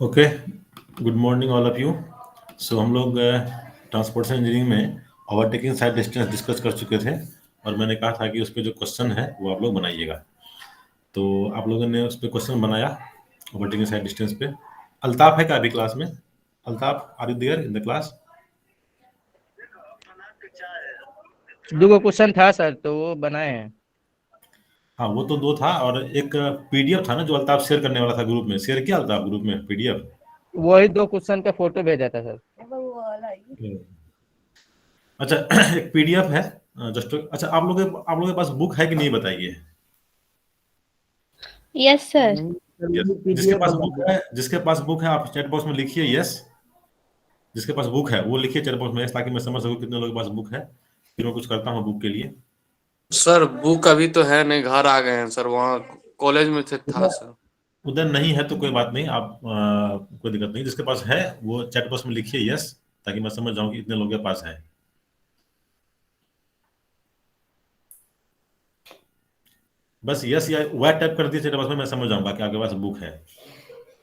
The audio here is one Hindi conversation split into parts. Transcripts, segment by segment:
Okay, good morning all of you. So हम लोग ट्रांसपोर्टेशन इंजीनियरिंग में ओवरटेकिंग साइड डिस्टेंस डिस्कस कर चुके थे और मैंने कहा था कि उस पे जो क्वेश्चन है वो आप लोग बनाइएगा। तो आप लोगों ने उस पे क्वेश्चन बनाया ओवरटेकिंग साइड डिस्टेंस पे। अल्ताफ है क्या अभी क्लास में? Altaf, are you there in the class? दो क्वेश्चन था सर, तो वो बनाए हैं। हाँ, वो तो दो था और एक पीडीएफ था ना जो अल्ताफ शेयर करने वाला था ग्रुप में। शेयर किया अल्ताफ ग्रुप में पीडीएफ? वही दो क्वेश्चन का फोटो भेजा था सर। अच्छा एक पीडीएफ है जस्ट। अच्छा, आप लोगों के पास बुक है कि नहीं बताइए। Yes sir. नहीं सर, यस, वही पीडीएफ बता दो। जिसके पास बुक है आप चैट बॉक्स में लिखिए यस। जिसके पास बुक है वो लिखिए चैट बॉक्स में यस, ताकि मैं समझ सकूं कितने लोगों के पास बुक है, फिर मैं कुछ करता हूँ बुक के लिए। सर बुक अभी तो है नहीं, घर आ गए हैं सर, वहाँ कॉलेज में था उधर सर। उधर नहीं है तो कोई बात नहीं, आप कोई दिक्कत नहीं। जिसके पास है वो चैट बॉक्स में लिखिए यस, ताकि मैं समझ जाऊं कि इतने लोगों के पास है। बस यस या वाई टाइप कर दिए चैट बॉक्स में, मैं समझ जाऊंगा कि आपके पास बुक है।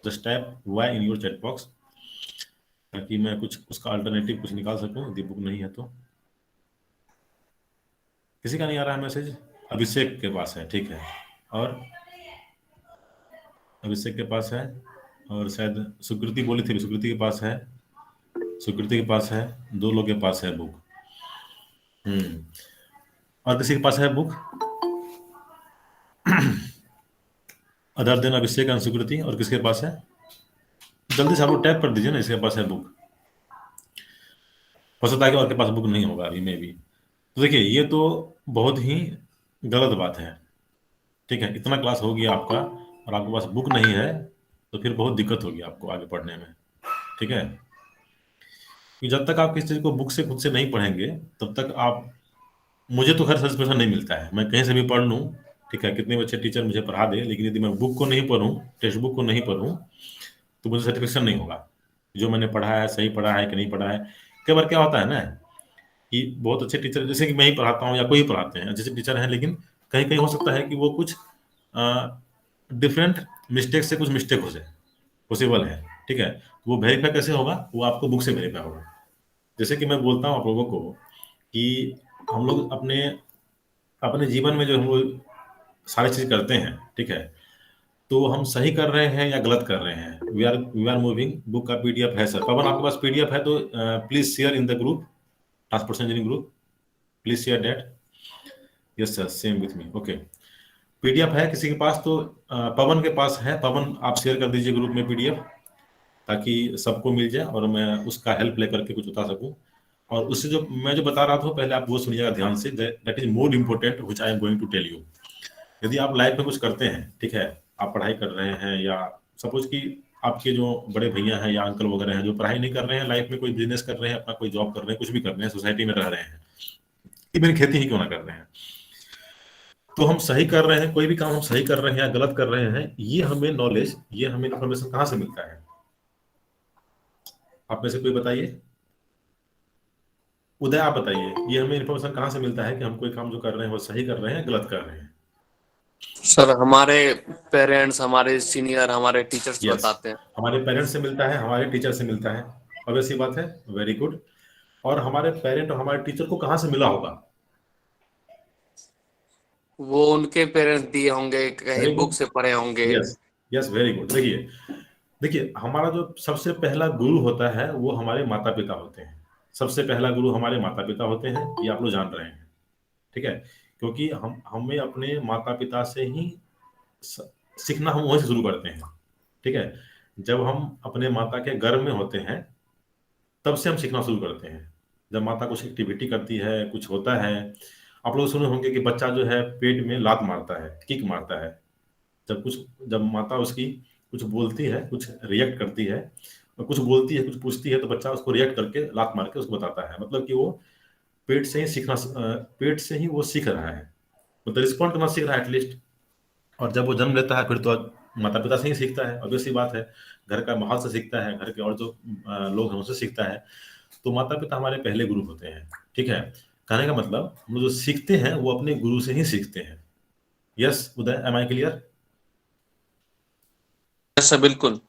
Just type Y in your chat box, ताकि मैं कुछ उसका अल्टरनेटिव कुछ निकाल सकूं यदि बुक नहीं है तो। किसी का नहीं आ रहा है मैसेज? अभिषेक के पास है, ठीक है। और अभिषेक के पास है, और शायद सुकृति बोली थी, सुकृति के पास है। सुकृति के पास है, दो लोग के पास है बुक। और किसी के पास है book? Other than Abhishek and Sukriti, और किसके पास है? जल्दी से आप लोग टैप कर दीजिए ना, इसके पास है बुक। हो सकता है कि और के पास बुक नहीं होगा अभी में भी। तो देखिए, ये तो बहुत ही गलत बात है। ठीक है, इतना क्लास हो गया आपका और आपके पास बुक नहीं है, तो फिर बहुत दिक्कत होगी आपको आगे पढ़ने में। ठीक है, कि जब तक आप किसी चीज़ को बुक से खुद से नहीं पढ़ेंगे तब तक आप, मुझे तो खैर सेटिस्फेक्शन नहीं मिलता है। मैं कहीं से भी पढ़ लूँ, ठीक है, कितने अच्छे टीचर मुझे पढ़ा दे, लेकिन यदि मैं बुक को नहीं पढ़ूँ, टेक्स्ट बुक को नहीं पढ़ूँ, तो मुझे सेटिस्फेक्शन नहीं होगा जो मैंने पढ़ा है सही पढ़ा है कि नहीं पढ़ा है। कई बार क्या होता है ना कि बहुत अच्छे टीचर, जैसे कि मैं ही पढ़ाता हूँ या कोई पढ़ाते हैं, अच्छे टीचर हैं, लेकिन कहीं कहीं हो सकता है कि वो कुछ डिफरेंट मिस्टेक से कुछ मिस्टेक हो जाए, पॉसिबल है। ठीक है, तो वो वेरीफाई कैसे होगा? वो आपको बुक से वेरीफाई होगा। जैसे कि मैं बोलता हूँ आप लोगों को कि हम लोग अपने अपने जीवन में जो हम लोग सारी चीज़ करते हैं, ठीक है, तो हम सही कर रहे हैं या गलत कर रहे हैं। We are moving. बुक का पीडीएफ है सर। पवन, आपके पास पीडीएफ है तो please share in the group, transportation engineering group. Please share that. Yes sir, same with me. Okay, PDF है किसी के पास तो पवन के पास है। पवन, आप शेयर कर दीजिए ग्रुप में पीडीएफ, ताकि सबको मिल जाए और मैं उसका हेल्प लेकर के कुछ बता सकूं। और उससे जो मैं जो बता रहा था पहले आप वो सुनिएगा ध्यान से। That is more important which I am going to tell you. यदि आप लाइफ में कुछ करते हैं, ठीक है, आप पढ़ाई कर रहे हैं, या सपोज कि आपके जो बड़े भैया हैं या अंकल वगैरह हैं जो पढ़ाई नहीं कर रहे हैं, लाइफ में कोई बिजनेस कर रहे हैं, अपना कोई जॉब कर रहे हैं, कुछ भी कर रहे हैं, सोसाइटी में रह रहे हैं, इवन खेती ही क्यों ना कर रहे हैं, तो हम सही कर रहे हैं, कोई भी काम हम सही कर रहे हैं या गलत कर रहे हैं, ये हमें नॉलेज, ये हमें इन्फॉर्मेशन कहाँ से मिलता है? आप में से कोई बताइए। उदय, आप बताइए, ये हमें इन्फॉर्मेशन कहाँ से मिलता है कि हम कोई काम जो कर रहे हैं वो सही कर रहे हैं, गलत कर रहे हैं? सर हमारे पेरेंट्स, हमारे सीनियर, हमारे टीचर्स यस, बताते हैं। हमारे पेरेंट्स से मिलता है, हमारे टीचर से मिलता है। ऑब्वियस सी बात है, वेरी गुड। और हमारे पेरेंट और हमारे टीचर को कहाँ से मिला होगा? वो उनके पेरेंट्स दिए होंगे, कहीं वेरी बुक गुड। से पढ़े होंगे। Yes, yes, very good. देखिए, देखिए, हमारा जो सबसे पहला गुरु होता है वो हमारे माता पिता होते हैं। सबसे पहला गुरु हमारे माता पिता होते हैं, ये आप लोग जान रहे हैं। ठीक है, क्योंकि हमें अपने माता पिता से ही सीखना, हम वहीं से शुरू करते हैं। ठीक है, जब हम अपने माता के गर्भ में होते हैं तब से हम सीखना शुरू करते हैं। जब माता कुछ एक्टिविटी करती है, कुछ होता है, आप लोग सुने होंगे कि बच्चा जो है पेट में लात मारता है, किक मारता है। जब माता उसकी कुछ बोलती है, कुछ रिएक्ट करती है, और कुछ बोलती है, कुछ पूछती है, तो बच्चा उसको रिएक्ट करके लात मार के उसको बताता है। मतलब कि वो पेट से ही सीखना, पेट से ही वो सीख रहा है, मतलब रिस्पॉन्ड करना सीख रहा है एटलीस्ट। और जब वो जन्म लेता है फिर तो माता पिता से ही सीखता है, ऑब्वियस सी बात है। घर का माहौल से सीखता है, घर के और जो लोग हैं उनसे सीखता है। तो माता पिता हमारे पहले गुरु होते हैं। ठीक है, कहने का मतलब हम जो सीखते हैं वो अपने गुरु से ही सीखते हैं। Yes Uday, am I clear? Yes sir, बिल्कुल।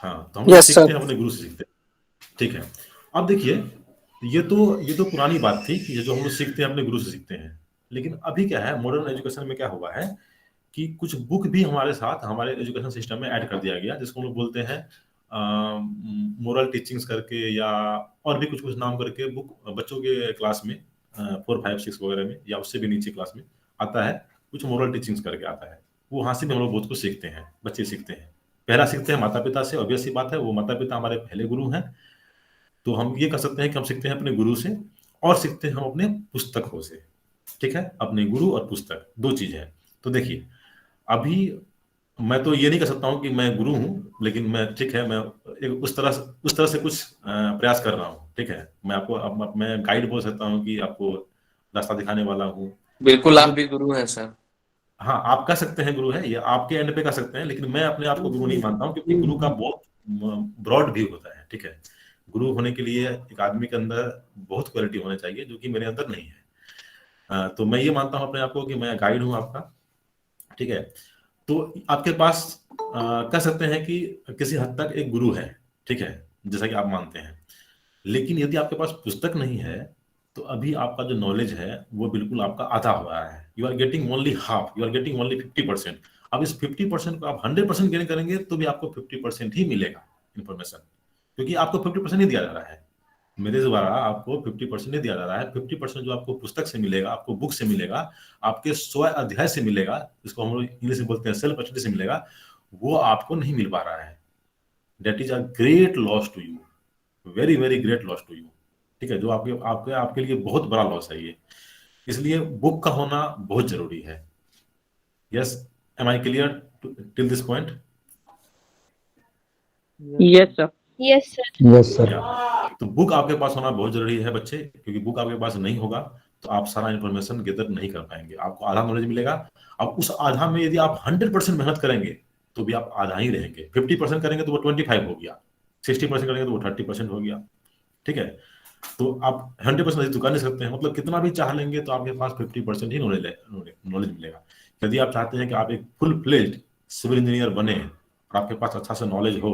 हाँ, तो हम लोग यस सर। सीखते हैं अपने गुरु से सीखते हैं, ठीक है। अब देखिए, ये तो पुरानी बात थी कि ये जो हम लोग सीखते हैं अपने गुरु से सीखते हैं। लेकिन अभी क्या है, मॉडर्न एजुकेशन में क्या हुआ है कि कुछ बुक भी हमारे साथ हमारे एजुकेशन सिस्टम में ऐड कर दिया गया, जिसको हम लोग बोलते हैं मोरल टीचिंग्स करके, या और भी कुछ कुछ नाम करके बुक बच्चों के क्लास में 4, 5, 6 वगैरह में, या उससे भी नीचे क्लास में आता है। कुछ मोरल टीचिंग्स करके आता है, वो वहाँ से भी हम लोग बहुत कुछ सीखते हैं, बच्चे सीखते हैं। पहला सीखते हैं माता पिता से, ऑब्वियस सी बात है, वो माता पिता हमारे पहले गुरु हैं। तो हम ये कह सकते हैं कि हम सीखते हैं अपने गुरु से, और सीखते हैं हम अपने पुस्तकों से, ठीक है। अपने गुरु और पुस्तक दो चीज है। तो देखिए, अभी मैं तो ये नहीं कह सकता हूँ कि मैं गुरु हूँ, लेकिन मैं, ठीक है, मैं एक उस तरह से कुछ प्रयास कर रहा हूँ, ठीक है। मैं आपको अब मैं गाइड बोल सकता हूँ कि आपको रास्ता दिखाने वाला हूँ। बिल्कुल आप मतलब, भी गुरु हैं सर। हाँ, आप कह सकते हैं गुरु है, ये आपके एंड पे कह सकते हैं, लेकिन मैं अपने आप को गुरु नहीं मानता हूँ, क्योंकि गुरु का बहुत ब्रॉड व्यू होता है, ठीक है। गुरु होने के लिए एक आदमी के अंदर बहुत क्वालिटी होनी चाहिए, जो कि मेरे अंदर नहीं है। तो मैं ये मानता हूँ अपने आप को कि मैं गाइड हूँ आपका, ठीक है। तो आपके पास कह सकते हैं कि किसी हद तक एक गुरु है, ठीक है, जैसा कि आप मानते हैं। लेकिन यदि आपके पास पुस्तक नहीं है, तो अभी आपका जो नॉलेज है वो बिल्कुल आपका आधा हो रहा है। You are getting only half, you are getting only 50%। अब इस 50% को आप 100% गेन करेंगे तो भी आपको 50% ही मिलेगा इन्फॉर्मेशन, क्योंकि आपको 50% ही दिया जा रहा है। मेरे द्वारा आपको 50% ही दिया जा रहा है। 50% जो आपको पुस्तक से मिलेगा, आपको बुक से मिलेगा, आपके स्व अध्याय से मिलेगा, जिसको हम लोग इंग्लिश में बोलते हैं सेल्फ स्टडी से मिलेगा, वो आपको नहीं मिल पा रहा है। That is a great loss to you, very very great loss to you, ठीक है। जो आपके आपके आपके लिए बहुत बड़ा लॉस है ये। इसलिए बुक का होना बहुत जरूरी है। Yes, am I clear till this point? Yes sir. Yes sir. Yes sir. Yeah, तो बुक आपके पास होना बहुत जरूरी है बच्चे, क्योंकि बुक आपके पास नहीं होगा तो आप सारा इन्फॉर्मेशन गेदर नहीं कर पाएंगे, आपको आधा नॉलेज मिलेगा। अब उस आधा में यदि आप 100% मेहनत करेंगे तो भी आप आधा ही रहेंगे। 50% करेंगे तो वो 25 हो गया, 60% करेंगे तो वो 30% हो गया, ठीक है। तो आप 100% तो कर नहीं सकते हैं, मतलब कितना भी चाह लेंगे तो आपके पास 50% ही नॉलेज मिलेगा। यदि आप चाहते हैं कि आप एक फुल फ्लेज्ड सिविल इंजीनियर बने और आपके पास अच्छा सा नॉलेज हो,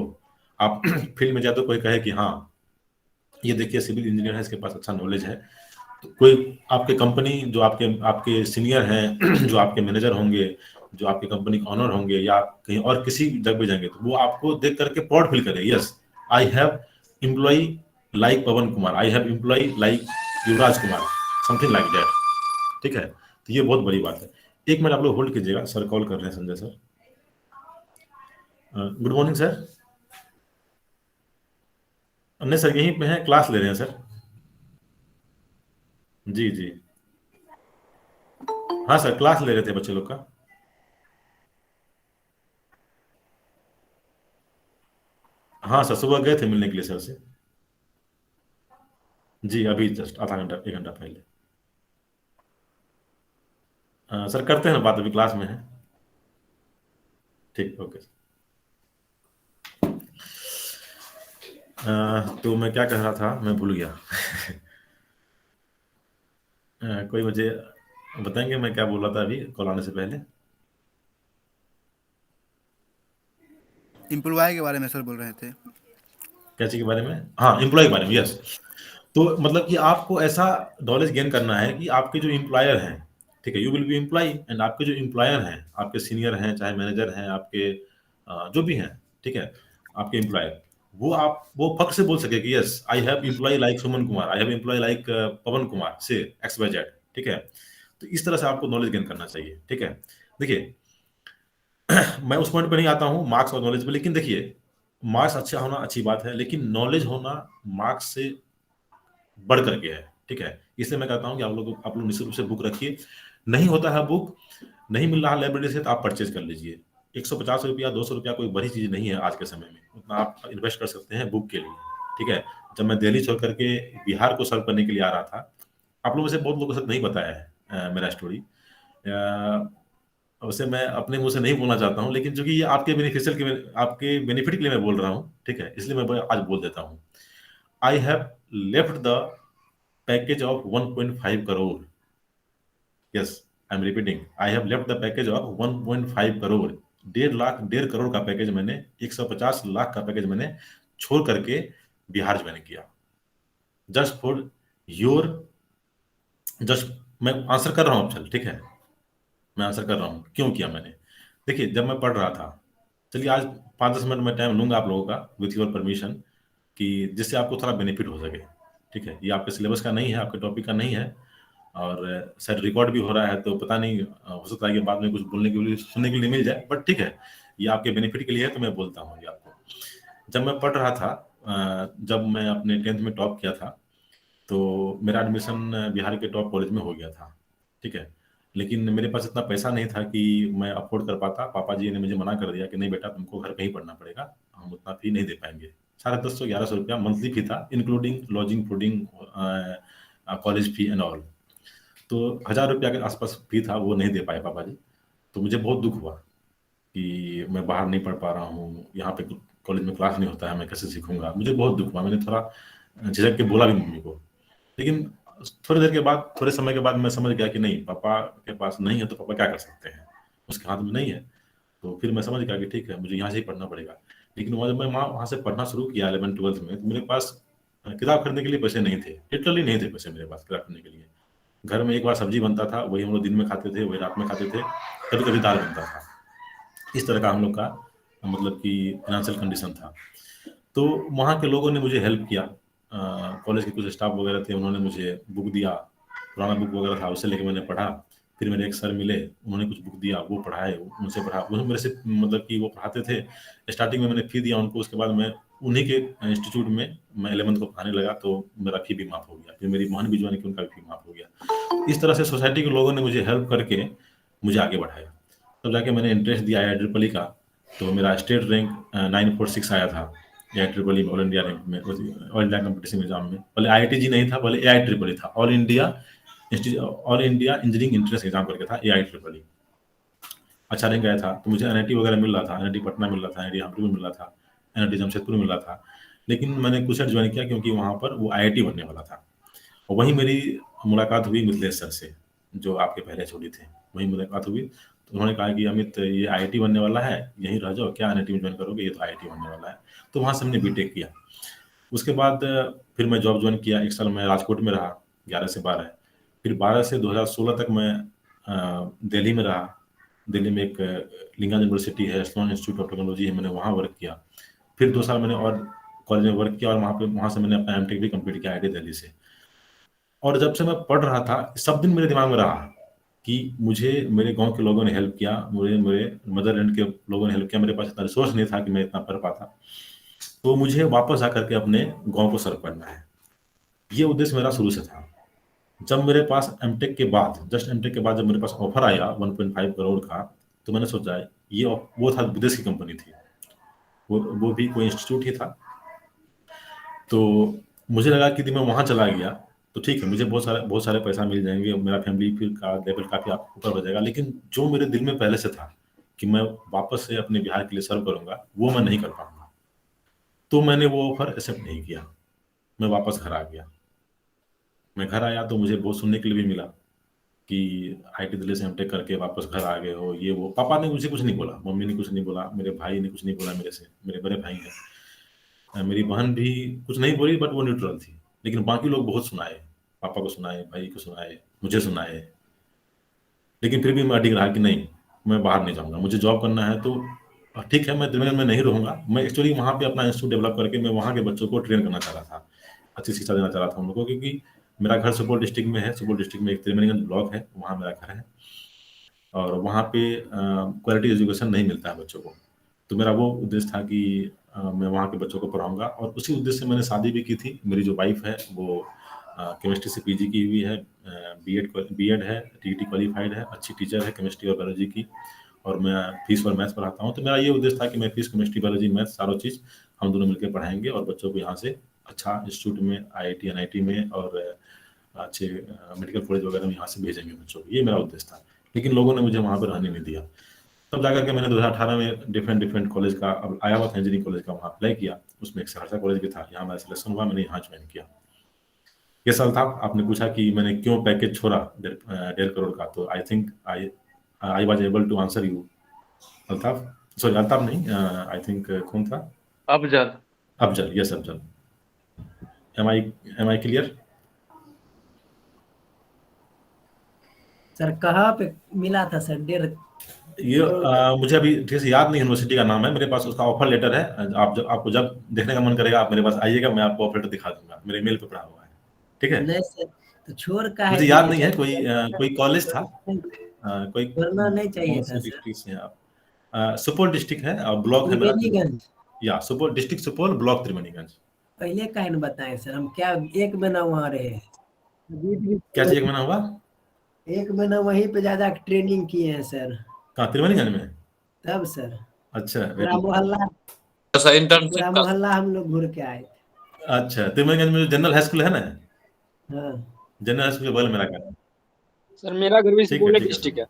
आप फील्ड में जाए तो कोई कहे कि हाँ, ये देखिए सिविल इंजीनियर है, इसके पास अच्छा नॉलेज है, तो कोई आपके कंपनी जो आपके आपके सीनियर हैं जो आपके मैनेजर होंगे, जो आपके कंपनी के ऑनर होंगे, या कहीं और किसी जगह पे जाएंगे, तो वो आपको देख करके प्राउड फील करे, yes, I have employ like Pawan Kumar, I have employ like Yuvraj Kumar, something like that, ठीक है। तो ये बहुत बड़ी बात है। एक मिनट आप लोग होल्ड कीजिएगा, सर कॉल कर रहे हैं, Sanjay sir. Good morning sir. नहीं सर, यहीं पे हैं, क्लास ले रहे हैं सर। जी जी, हाँ सर, क्लास ले रहे थे बच्चे लोग का। हाँ सर, सुबह गए थे मिलने के लिए सर से। जी, अभी जस्ट आधा घंटा 1 घंटा पहले। सर करते हैं ना बात, अभी क्लास में है। ठीक, ओके। तो मैं क्या कह रहा था, मैं भूल गया। कोई मुझे बताएंगे मैं क्या बोल रहा था अभी कॉल आने से पहले? एम्प्लॉय के बारे में सर बोल रहे थे। क्या चीज के बारे में? हाँ, एम्प्लॉय के बारे में, यस। तो मतलब कि आपको ऐसा नॉलेज गेन करना है कि आपके जो एम्प्लॉयर हैं, ठीक है, you will be employ, and आपके जो एम्प्लॉयर हैं, आपके सीनियर हैं, चाहे मैनेजर हैं आपके, जो भी हैं, ठीक है, आपके एम्प्लॉयर, वो फख्र से बोल सके कि yes, I have employ like Suman Kumar, I have employ like Pawan Kumar से एक्स वाई जेड, ठीक है। तो इस तरह से आपको नॉलेज गेन करना चाहिए, ठीक है। देखिए, मैं उस पॉइंट पे नहीं आता हूँ मार्क्स और नॉलेज पे, लेकिन देखिए, मार्क्स अच्छा होना अच्छी बात है, लेकिन नॉलेज होना मार्क्स से बढ़ करके है, ठीक है। इसलिए मैं कहता हूँ कि आप लोग निश्चित रूप से बुक रखिए। नहीं होता है बुक, नहीं मिल रहा है लाइब्रेरी से, तो आप परचेज कर लीजिए। 150 रुपया 200 रुपया कोई बड़ी चीज नहीं है आज के समय में, उतना आप इन्वेस्ट कर सकते हैं बुक के लिए, ठीक है। जब मैं दिल्ली छोड़ करके बिहार को सर्व करने के लिए आ रहा था, आप लोगों से बहुत लोगों से नहीं बताया है मेरा स्टोरी। उसे मैं अपने मुंह से नहीं बोलना चाहता हूँ, लेकिन चूंकि ये आपके बेनिफिट के लिए मैं बोल रहा हूँ, ठीक है, इसलिए मैं आज बोल देता हूँ। I have left the package of 1.5 crore. Yes, I'm repeating. I have left the package of 1.5 crore 1.5 lakh 1.5 crore का पैकेज मैंने 150 लाख का पैकेज मैंने छोड़ करके बिहार ज्वाइन किया। जस्ट फॉर योर जस्ट मैं आंसर कर रहा हूँ अफजल, ठीक है, मैं आंसर कर रहा हूँ क्यों किया मैंने। देखिए जब मैं पढ़ रहा था, चलिए आज 5-10 मिनट में टाइम लूंगा आप लोगों का विथ योर परमिशन, कि जिससे आपको थोड़ा बेनिफिट हो सके। ठीक है, ये आपके सिलेबस का नहीं है, आपके टॉपिक का नहीं है, और शायद रिकॉर्ड भी हो रहा है, तो पता नहीं हो सकता है कि बाद में कुछ बोलने के लिए सुनने के लिए मिल जाए, बट ठीक है, ये आपके बेनिफिट के लिए है तो मैं बोलता हूँ ये आपको। जब मैं पढ़ रहा था, जब मैं अपने 10th में टॉप किया था, तो मेरा एडमिशन बिहार के टॉप कॉलेज में हो गया था। ठीक है, लेकिन मेरे पास इतना पैसा नहीं था कि मैं अफोर्ड कर पाता। पापा जी ने मुझे मना कर दिया कि नहीं बेटा, तुमको घर पे ही पढ़ना पड़ेगा, हम उतना फी नहीं दे पाएंगे। 1050-1100 रुपया मंथली फी था, including lodging, fooding, college fee and all. तो 1000 रुपया के आसपास फी था, वो नहीं दे पाए पापा जी। तो मुझे बहुत दुख हुआ कि मैं बाहर नहीं पढ़ पा रहा हूँ, यहाँ पे कॉलेज में क्लास नहीं होता है, मैं कैसे सीखूंगा। मुझे बहुत दुख हुआ, मैंने थोड़ा झिझक के बोला भी मम्मी को। लेकिन थोड़ी देर के बाद, थोड़े समय के बाद मैं समझ गया कि नहीं, पापा के पास नहीं है तो पापा क्या कर सकते हैं, उसके हाथ में नहीं है। तो फिर मैं समझ गया कि ठीक है, मुझे यहाँ से ही पढ़ना पड़ेगा। लेकिन जब मैं वहाँ से पढ़ना शुरू किया 11th-12th में, तो मेरे पास किताब खरीदने के लिए पैसे नहीं थे, लिटरली नहीं थे पैसे मेरे पास किताब खरीदने के लिए। घर में एक बार सब्जी बनता था, वही हम लोग दिन में खाते थे, वही रात में खाते थे, कभी कभी दाल बनता था। इस तरह का हम लोग का मतलब कि फाइनेंशियल कंडीशन था। तो वहाँ के लोगों ने मुझे हेल्प किया, कॉलेज के कुछ स्टाफ वगैरह थे, उन्होंने मुझे बुक दिया, पुराना बुक वगैरह था, उसे लेके मैंने पढ़ा। फिर मेरे एक सर मिले, उन्होंने कुछ बुक दिया, वो पढ़ाए, उनसे पढ़ा, वो मेरे से मतलब कि वो पढ़ाते थे। स्टार्टिंग में मैंने फी दिया उनको, उसके बाद मैं उन्हीं के इंस्टीट्यूट में मैं 11th को पढ़ाने लगा, तो मेरा फी भी माफ़ हो गया। फिर मेरी बहन भी ज्वाइन की, उनका भी फी माफ़ हो गया। इस तरह से सोसाइटी के लोगों ने मुझे हेल्प करके मुझे आगे बढ़ाया। तब जाके मैंने इंटरेस्ट दिया IIEEE का, तो मेरा स्टेट रैंक 946 आया था IIEEE में, ऑल इंडिया रैंक में, ऑल इंडिया कंपटीशन एग्जाम में। पहले IITG नहीं था, पहले AIEEE था, all India engineering entrance exam करके था AIEEE। अच्छा रैंक आया था, तो मुझे NIT वगैरह मिल रहा था, NIT पटना मिल रहा था, NIT हापुड़ में मिल रहा था, NIT जमशेदपुर में मिल रहा था। लेकिन मैंने कुशेट ज्वाइन किया क्योंकि वहाँ पर वो IIT बनने वाला था। और वहीं मेरी मुलाकात हुई मिथिलेश सर से, जो आपके पहले छोड़ी थे, वहीं मुलाकात हुई। तो उन्होंने कहा कि अमित, ये IIT बनने वाला है, यहीं रह जाओ, क्या NIT में ज्वाइन करोगे, ये तो IIT बनने वाला है। तो वहाँ से हमने बीटेक किया। उसके बाद फिर मैं जॉब ज्वाइन किया, 1 साल मैं राजकोट में रहा, 11 से 12। फिर 12 से 2016 तक मैं दिल्ली में रहा। दिल्ली में एक लिंगा यूनिवर्सिटी है, स्लोन इंस्टीट्यूट ऑफ टेक्नोलॉजी है, मैंने वहाँ वर्क किया। फिर 2 साल मैंने और कॉलेज में वर्क किया, और वहाँ से मैंने अपना MTech भी कंप्लीट किया IIT दिल्ली से। और जब से मैं पढ़ रहा था, सब दिन मेरे दिमाग में रहा कि मुझे मेरे गांव के लोगों ने हेल्प किया, मुझे मेरे मदरलैंड के लोगों ने हेल्प किया, मेरे पास इतना रिसोर्स नहीं था कि मैं इतना पढ़ पाता। तो मुझे वापस आकर के अपने गांव को सर्व करना है, ये उद्देश्य मेरा शुरू से था। जब मेरे पास एमटेक के बाद, जस्ट एमटेक के बाद जब मेरे पास ऑफर आया 1.5 करोड़ का, तो मैंने सोचा ये वो था, विदेश की कंपनी थी, वो भी कोई इंस्टीट्यूट ही था। तो मुझे लगा कि यदि मैं वहाँ चला गया तो ठीक है, मुझे बहुत सारे पैसा मिल जाएंगे, मेरा फैमिली फिर का लेवल काफ़ी ऊपर हो जाएगा। लेकिन जो मेरे दिल में पहले से था कि मैं वापस से अपने बिहार के लिए सर्व करूँगा, वो मैं नहीं कर पाऊँगा। तो मैंने वो ऑफर एक्सेप्ट नहीं किया, मैं वापस घर आ गया। मैं घर आया तो मुझे बहुत सुनने के लिए भी मिला कि IIT दिल्ली से एमटेक करके वापस घर आ गए हो, ये वो। पापा ने मुझे कुछ नहीं बोला, मम्मी ने कुछ नहीं बोला, मेरे भाई ने कुछ नहीं बोला मेरे से, मेरे बड़े भाई हैं। मेरी बहन भी कुछ नहीं बोली, बट वो न्यूट्रल थी। लेकिन बाकी लोग बहुत सुनाए, पापा को सुनाए, भाई को सुनाए, मुझे सुनाए। लेकिन फिर भी मैं अडिग रहा कि नहीं, मैं बाहर नहीं जाऊँगा, मुझे जॉब करना है। तो ठीक है, मैं दिल्ली में नहीं रहूँगा। मैं एक्चुअली वहाँ पे अपना इंस्टीट्यूट डेवलप करके मैं वहाँ के बच्चों को ट्रेन करना चाह रहा था, अच्छी शिक्षा देना चाह रहा था उन लोगों को, क्योंकि मेरा घर सुपौल डिस्ट्रिक्ट में है। सुपौल डिस्ट्रिक्ट में एक त्रिवेणीगंज ब्लॉक है, वहाँ मेरा घर है। और वहाँ पे क्वालिटी एजुकेशन नहीं मिलता है बच्चों को। तो मेरा वो उद्देश्य था कि मैं वहाँ के बच्चों को पढ़ाऊँगा, और उसी उद्देश्य से मैंने शादी भी की थी। मेरी जो वाइफ़ है वो केमिस्ट्री से PG की हुई है, बीएड है, TET क्वालिफाइड है, अच्छी टीचर है केमिस्ट्री और बायोलॉजी की। और मैं फिजिक्स और मैथ्स पढ़ाता हूँ। तो मेरा ये उद्देश्य था कि मैं फिजिक्स, केमिस्ट्री, बायोलॉजी, मैथ्स चारों चीज़ हम दोनों मिलकर पढ़ाएँगे, और बच्चों को यहाँ से अच्छा इंस्टीट्यूट में, IIT, NIT में, और अच्छे मेडिकल कॉलेज वगैरह में यहाँ से भेजेंगे बच्चों को। ये मेरा उद्देश्य था। लेकिन लोगों ने मुझे वहाँ पे रहने नहीं दिया। तब जाकर के मैंने 2018 में डिफरेंट कॉलेज का, अब आया हुआ था इंजीनियरिंग कॉलेज का, वहाँ अप्लाई किया। उसमें एक सहरसा कॉलेज भी था, यहाँ मेरा सिलेक्शन हुआ, मैंने यहाँ ज्वाइन किया। ये साल था। आपने पूछा कि मैंने क्यों पैकेज छोड़ा 1.5 करोड़ का, तो I think I was able to answer you Altaf, sorry Altaf नहीं, आई थिंक कौन था? Afzal. Afzal, yes Afzal. Am I clear? Sir कहाँ पे मिला था सर? ये मुझे अभी ठीक से याद नहीं यूनिवर्सिटी का नाम है, मेरे पास उसका ऑफर लेटर है। आपको जब देखने का मन करेगा आप मेरे पास आइएगा, मैं आपको ऑफर लेटर दिखा दूंगा, मेरे मेल पे पड़ा हुआ है। ठीक है, नहीं सर, तो छोड़ का है मुझे याद दिए नहीं है, सर? कोई कॉलेज था, कोई छोड़ना नहीं चाहिए कौन था सी सर। डिस्ट्रिक्ट से हैं आप? सुपौल डिस्ट्रिक्ट है और ब्लॉक है मेरा त्रिवेणीगंज। या सुपौल डिस्ट्रिक्ट, सुपौल ब्लॉक त्रिवेणीगंज। पहले काहे न बताएं सर, हम क्या 1 महीना वहाँ रहे हैं। क्या चीज एक महीना हुआ? 1 महीना वहीं पे ज्यादा ट्रेनिंग किए हैं सर। कहाँ, त्रिवेणीगंज में? तब सर अच्छा, पूरा मोहल्ला, ऐसा इंटर्नशिप पूरा का मोहल्ला हम लोग घूर के आए थे। अच्छा, त्रिवेणीगंज में जो जनरल हाई स्कूल है ना, हाँ जनरल हाई स्कूल के बगल में मेरा घर है। सर मेरा घर भी ठीक है, सुपौल ठीक है डिस्ट्रिक्ट है।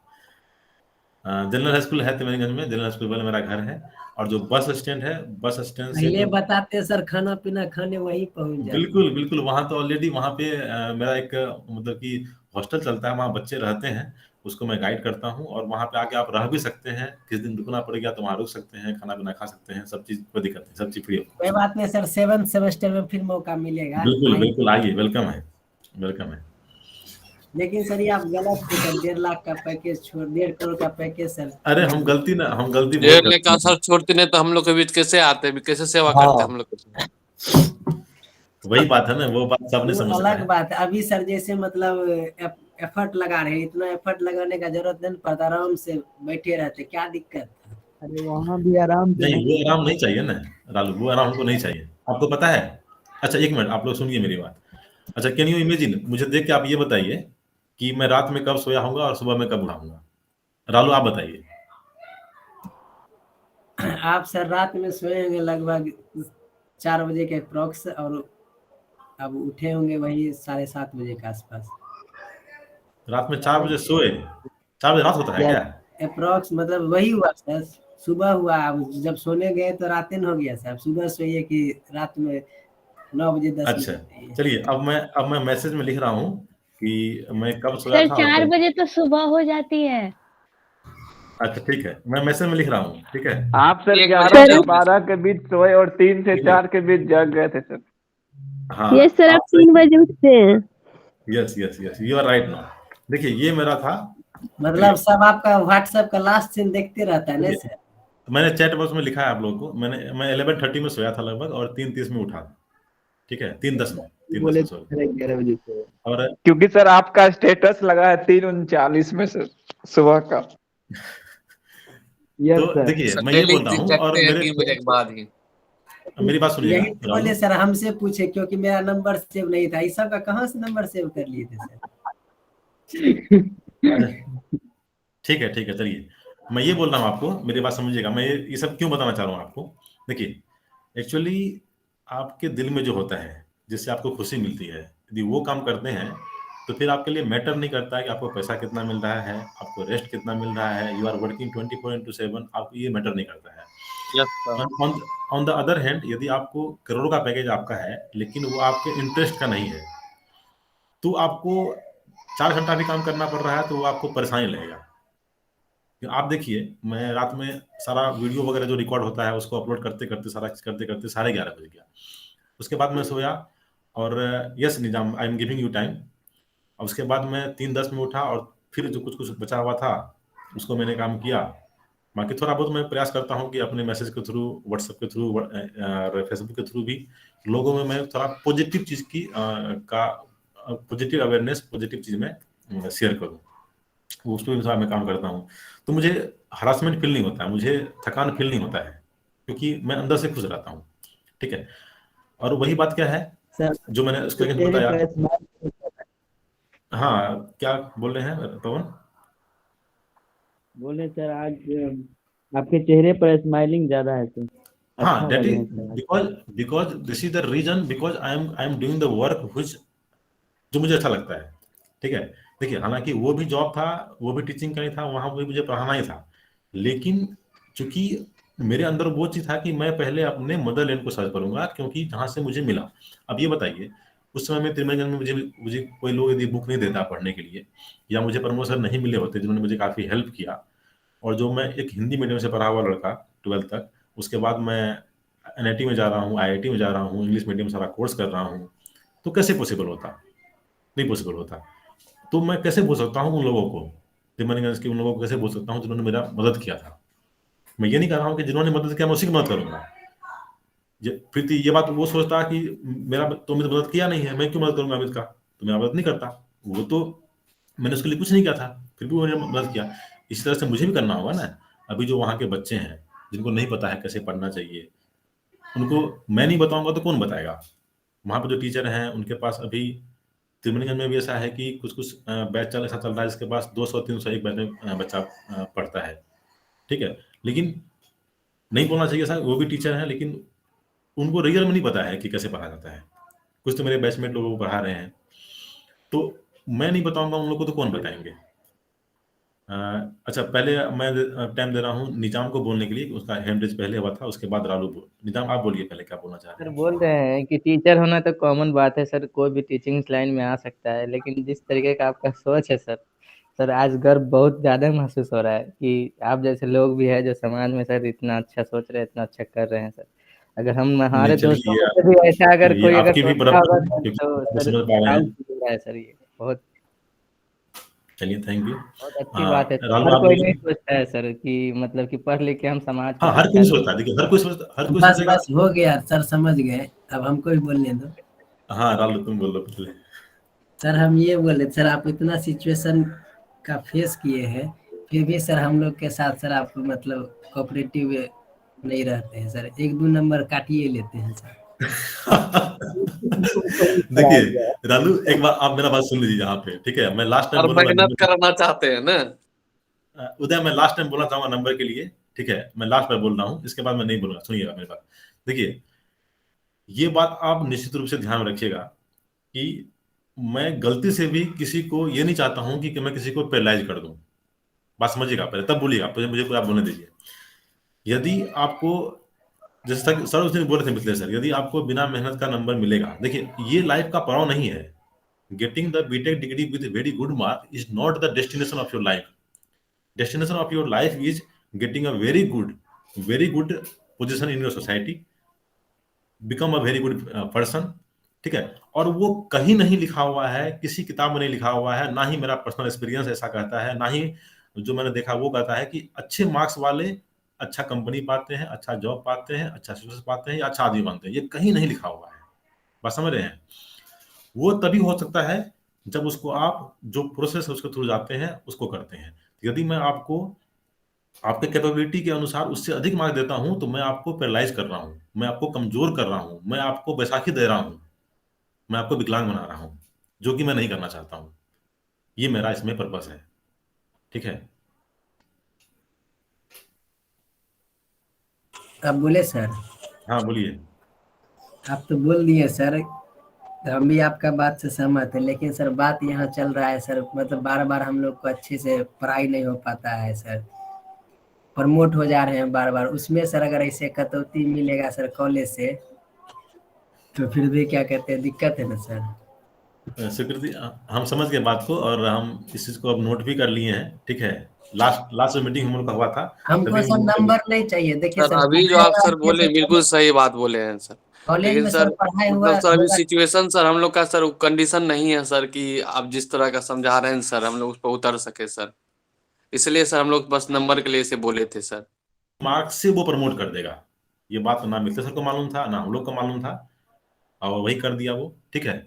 जनरल हाई स्कूल है त्रिवेणीगंज में, जनरल हाई स्कूल के बगल में मेरा घर है। और जो बस स्टैंड है, बस स्टैंड से पहले जो बताते सर, खाना पीना खाने वहीं पहुंच जाते। बिल्कुल बिल्कुल, वहाँ तो ऑलरेडी वहाँ पे मेरा एक मतलब कि हॉस्टल चलता है, वहाँ बच्चे रहते हैं, उसको मैं गाइड करता हूँ। और वहाँ पे आके आप रह भी सकते हैं, किस दिन रुकना पड़ गया तो वहाँ रुक सकते हैं, खाना पीना खा सकते हैं, सब चीज़ कोई दिक्कत नहीं, सब चीज़ फ्री कोई है। बात नहीं सर, 7th सेमेस्टर में फिर मौका मिलेगा। बिल्कुल बिल्कुल, आइए, वेलकम है, वेलकम है। लेकिन सर ये आप गलत थे सर, 1.5 लाख का पैकेज छोड़, 1.5 करोड़ का पैकेज सर। अरे हम गलती बहुत 1.5 लाख करते का हैं। सर छोड़ते नहीं तो हम लोग के बीच कैसे आते, कैसे सेवा हाँ। करते हम लोग? वही बात है ना, वो बात सब नहीं वो समझ रहा अलग है। बात है। अभी सर जैसे मतलब एफर्ट लगा रहे हैं, इतना एफर्ट लगाने का जरूरत नहीं पड़ता, आराम से बैठे रहते, क्या दिक्कत है? अरे वहाँ भी आराम से नहीं, वो आराम नहीं चाहिए ना लालू, वो आराम हमको नहीं चाहिए, आपको पता है। अच्छा एक मिनट, आप लोग सुनिए मेरी बात। अच्छा, कैन यू इमेजिन, मुझे देख के आप ये बताइए कि मैं रात में कब सोया होऊंगा और सुबह में कब उठाऊंगा? रालू आप बताइए। आप सर रात में सोए होंगे लगभग 4 बजे के अप्रोक्स, और अब उठे होंगे वही 7:30 बजे के आसपास। रात में 4 बजे सोए, 4 बजे रात होता है क्या? अप्रोक्स मतलब वही हुआ सर, सुबह हुआ। अब जब सोने गए तो रात दिन हो गया सर, सुबह सोइए कि रात में 9 बजे 10 अच्छा, बजे। चलिए अब मैं मैसेज में लिख रहा हूँ कि मैं कब सोया सर था और 4 कब। बजे तो सुबह हो जाती है। अच्छा ठीक है, मैं मैसेज में लिख रहा हूँ, ठीक है। आप सर 1 11 बजे से सर 12 के बीच सोए और 3 से 4 के बीच जाग गए थे सर। हाँ, ये सर आप आप 3 बजे उठते हैं। Yes yes yes, you are right now. देखिए ये मेरा था, मतलब सब आपका व्हाट्सएप का लास्ट सीन देखते रहता है ना देखिए, सर? मैंने चैट बॉक्स में लिखा है आप लोगों को, मैं 11:30 में सोया था लगभग, और 3:30 में उठा। ठीक है, 3:10 में, 3:10 बोले में सॉरी। 11 बजे से। और क्योंकि सर आपका स्टेटस लगा है 3:39 में सर, सुबह का। यस तो सर। देखिए मैं ये डेली बोल रहा हूँ, और जगते हैं मेरे 3 बजे के बाद ही। मेरी बात सुनिएगा यही तो राहुल। बोले सर, हमसे पूछे क्योंकि मेरा नंबर सेव नहीं था। इस सब का कहाँ से नंबर सेव कर लिए थे सर? ठीक है ठीक है, चलिए मैं ये बोल रहा हूँ आपको, मेरी बात समझिएगा, मैं ये सब क्यों बताना चाह रहा हूँ आपको। देखिए एक्चुअली आपके दिल में जो होता है, जिससे आपको खुशी मिलती है, यदि वो काम करते हैं तो फिर आपके लिए मैटर नहीं करता है कि आपको पैसा कितना मिल रहा है, आपको रेस्ट कितना मिल रहा है, यू आर वर्किंग 24/7, आपको ये मैटर नहीं करता है। Yes sir. On the other hand, यदि आपको करोड़ों का पैकेज आपका है लेकिन वो आपके इंटरेस्ट का नहीं है, तो आपको 4 घंटा भी काम करना पड़ रहा है तो वो आपको परेशानी लगेगा। आप देखिए, मैं रात में सारा वीडियो वगैरह जो रिकॉर्ड होता है उसको अपलोड करते करते, सारा चीज करते करते 11:30 बज गया। उसके बाद मैं सोया, और yes Nizam, I am giving you time. और उसके बाद मैं 3:10 में उठा, और फिर जो कुछ कुछ बचा हुआ था उसको मैंने काम किया। बाकी थोड़ा बहुत मैं प्रयास करता हूँ कि अपने मैसेज के थ्रू, व्हाट्सएप के थ्रू और फेसबुक के थ्रू भी लोगों में मैं थोड़ा पॉजिटिव चीज़ की का पॉजिटिव अवेयरनेस, पॉजिटिव चीज़ में शेयर करूँ, उस पर भी थोड़ा मैं काम करता हूँ। तो मुझे हरासमेंट फील नहीं होता है, मुझे थकान फील नहीं होता है, क्योंकि मैं अंदर से खुश रहता हूँ। ठीक है, और वही बात क्या है सर जो मैंने उसको तो अगेन चेहरे बताया। पर स्माइल। हाँ, क्या बोल रहे हैं पवन? बोले सर आज आपके चेहरे पर स्माइलिंग ज्यादा है सर। हाँ, अच्छा दैट लग इज रहे हैं सर आज। Because this is the reason, because I am doing the work which, जो मुझे अच्छा लगता है। ठीक है, देखिए हालांकि वो भी जॉब था, वो भी टीचिंग का ही था, वहां भी मुझे पढ़ाना ही था, लेकिन चूंकि मेरे अंदर वो चीज था कि मैं पहले अपने मदरलैंड को सर्च करूंगा, क्योंकि जहां से मुझे मिला। अब ये बताइए, उस समय में त्रिवेंद्र में मुझे कोई लोग यदि बुक नहीं देता पढ़ने के लिए, या मुझे प्रमोशन नहीं मिले होते जिन्होंने मुझे काफी हेल्प किया, और जो मैं एक हिंदी मीडियम से पढ़ा हुआ लड़का 12th तक, उसके बाद मैं एनआईटी में जा रहा हूँ, आईआईटी में जा रहा हूँ, इंग्लिश मीडियम सारा कोर्स कर रहा हूँ, तो कैसे पॉसिबल होता? नहीं पॉसिबल होता। तो मैं कैसे बोल सकता हूँ उन लोगों को, दिमानीगंज के उन लोगों को कैसे बोल सकता हूँ जिन्होंने मेरा मदद किया था? मैं ये नहीं कह रहा हूँ कि जिन्होंने मदद किया मैं उसी की मदद करूंगा। फिर ये बात वो सोचता कि मेरा तुमने तो मदद किया नहीं है, मैं क्यों मदद करूंगा अमित का? तो मेरा मदद नहीं करता वो, तो मैंने उसके लिए कुछ नहीं किया था, फिर भी उन्होंने मदद किया। इसी तरह से मुझे भी करना होगा ना। अभी जो वहाँ के बच्चे हैं जिनको नहीं पता है कैसे पढ़ना चाहिए, उनको मैं नहीं बताऊंगा तो कौन बताएगा? वहाँ पर जो टीचर हैं उनके पास अभी त्रिवेणीगंज में भी ऐसा है कि कुछ कुछ बैच ऐसा चल रहा है जिसके पास 200-300 एक बैच में बच्चा पढ़ता है, ठीक है। लेकिन नहीं बोलना चाहिए ऐसा, वो भी टीचर हैं, लेकिन उनको रियल में नहीं पता है कि कैसे पढ़ा जाता है। कुछ तो मेरे बैचमेट लोगों को पढ़ा रहे हैं, तो मैं नहीं बताऊंगा उन लोगों को तो कौन बताएंगे? अच्छा, पहले मैं टाइम दे रहा हूँ निजाम को बोलने के लिए, उसका हैंड रेज पहले हुआ था, उसके बाद रालू बोल। निजाम आप बोलिए पहले, क्या बोलना चाह रहे सर हैं? बोल रहे हैं कि टीचर होना तो कॉमन बात है सर, कोई भी टीचिंग लाइन में आ सकता है, लेकिन जिस तरीके का आपका सोच है सर, सर आज गर्व बहुत ज्यादा महसूस हो रहा है कि आप जैसे लोग भी है जो समाज में सर इतना अच्छा सोच रहे हैं, इतना अच्छा कर रहे हैं सर। अगर हम नहीं हमारे दोस्तों चलिए, में से भी ऐसा अगर ये कोई अगर आपकी भी सोचता बराबर होगा है, सर, क्योंकि तो वो सर समझ पा रहे प्राउड हैं। फील हो रहा है सर। ये बहुत चलिए, थैंक यू। बहुत अच्छी बात है सर। रालू हर आप कोई नहीं बोलिए। सोचता है सर कि मतलब कि पढ़ लिख के हम समाज को हाँ, हर कुछ कोई नहीं कर। सोचता, देखिए हर कोई बस सोचेगा। बस हो गया सर, समझ गए। अब हमको भी बोलने दो। हाँ रालू, तुम बोलो पहले। सर हम ये बोले सर, आप इतना सिचुएशन का फेस किए हैं, फिर भी सर हम लोग के साथ सर आप मतलब कोऑपरेटिव नहीं रहते हैं सर, 1-2 नंबर काटिए लेते हैं सर। देखिए रालू, एक बार आप मेरा बात सुन लीजिए यहाँ पे, ठीक है। मैं लास्ट टाइम और बोलूंगा मेहनत करना चाहते हैं ना। उदय, मैं लास्ट टाइम बोलना चाहूंगा नंबर के लिए, ठीक है। मैं लास्ट बार बोल रहा हूँ, इसके बाद मैं नहीं बोलूंगा, सुनिएगा मेरी बात। देखिए, ये बात आप निश्चित रूप से ध्यान में रखिएगा कि मैं गलती से भी किसी को ये नहीं चाहता हूँ कि मैं किसी को पैरालाइज कर दूं। बात समझिएगा पहले, तब बोलिएगा, पहले मुझे आप बोलने दीजिए। यदि आपको, जैसे तक सर उस दिन बोले थे मिथिलेश सर, यदि आपको बिना मेहनत का नंबर मिलेगा, देखिए ये लाइफ का पड़ाव नहीं है। Getting the BTech degree with very good mark is not the destination of your life. Destination of your life is getting a very good position in your society, become a very good person, ठीक है। और वो कहीं नहीं लिखा हुआ है, किसी किताब में नहीं लिखा हुआ है, ना ही मेरा पर्सनल एक्सपीरियंस ऐसा कहता है, ना ही जो मैंने देखा वो कहता है कि अच्छे मार्क्स वाले अच्छा कंपनी पाते हैं, अच्छा जॉब पाते हैं, अच्छा सक्सेस पाते हैं या अच्छा आदमी बनते हैं। ये कहीं नहीं लिखा हुआ है। बात समझ रहे हैं? वो तभी हो सकता है जब उसको आप जो प्रोसेस है उसके थ्रू जाते हैं, उसको करते हैं। यदि मैं आपको आपके कैपेबिलिटी के अनुसार उससे अधिक मार्क देता हूं तो मैं आपको पैरालाइज कर रहा हूं, मैं आपको कमजोर कर रहा हूं, मैं आपको बैसाखी दे रहा हूं, मैं आपको विकलांग बना रहा हूं, जो कि मैं नहीं करना चाहता हूं। ये मेरा इसमें पर्पस है, ठीक है। अब बोले सर? हाँ बोलिए। आप तो बोल दिए सर, तो हम भी आपका बात से सहमत है, लेकिन सर बात यहाँ चल रहा है सर, मतलब बार बार हम लोग को अच्छे से पढ़ाई नहीं हो पाता है सर, प्रमोट हो जा रहे हैं बार बार, उसमें सर अगर ऐसे कटौती मिलेगा सर कॉलेज से, तो फिर भी क्या कहते हैं, दिक्कत है ना सर। स्वीकृति, हम समझ गए बात को और हम इस चीज को अब नोट भी कर लिए हैं, ठीक है। लास्ट लास्ट मीटिंग हम लोग का हुआ था, हमको तभी सर हम नंबर नहीं चाहिए, देखिए सर सर अभी जो पढ़ाई आप हुआ सर अच्छे बोले से, बिल्कुल सही बात बोले हैं सर। कॉलेज लेकिन में सर सर पढ़ाई हुआ मतलब सर अभी होगा। सिचुएशन सर हम लोग का सर कंडीशन नहीं है सर कि आप जिस तरह का समझा रहे हैं सर हम लोग उस पर उतर सके सर। इसलिए सर हम लोग बस नंबर के लिए इसे बोले थे सर। मार्क्स से वो प्रमोट कर देगा। ये बात ना मित्तर सर को मालूम था, ना हम लोग को मालूम था, और वही कर दिया वो, ठीक है।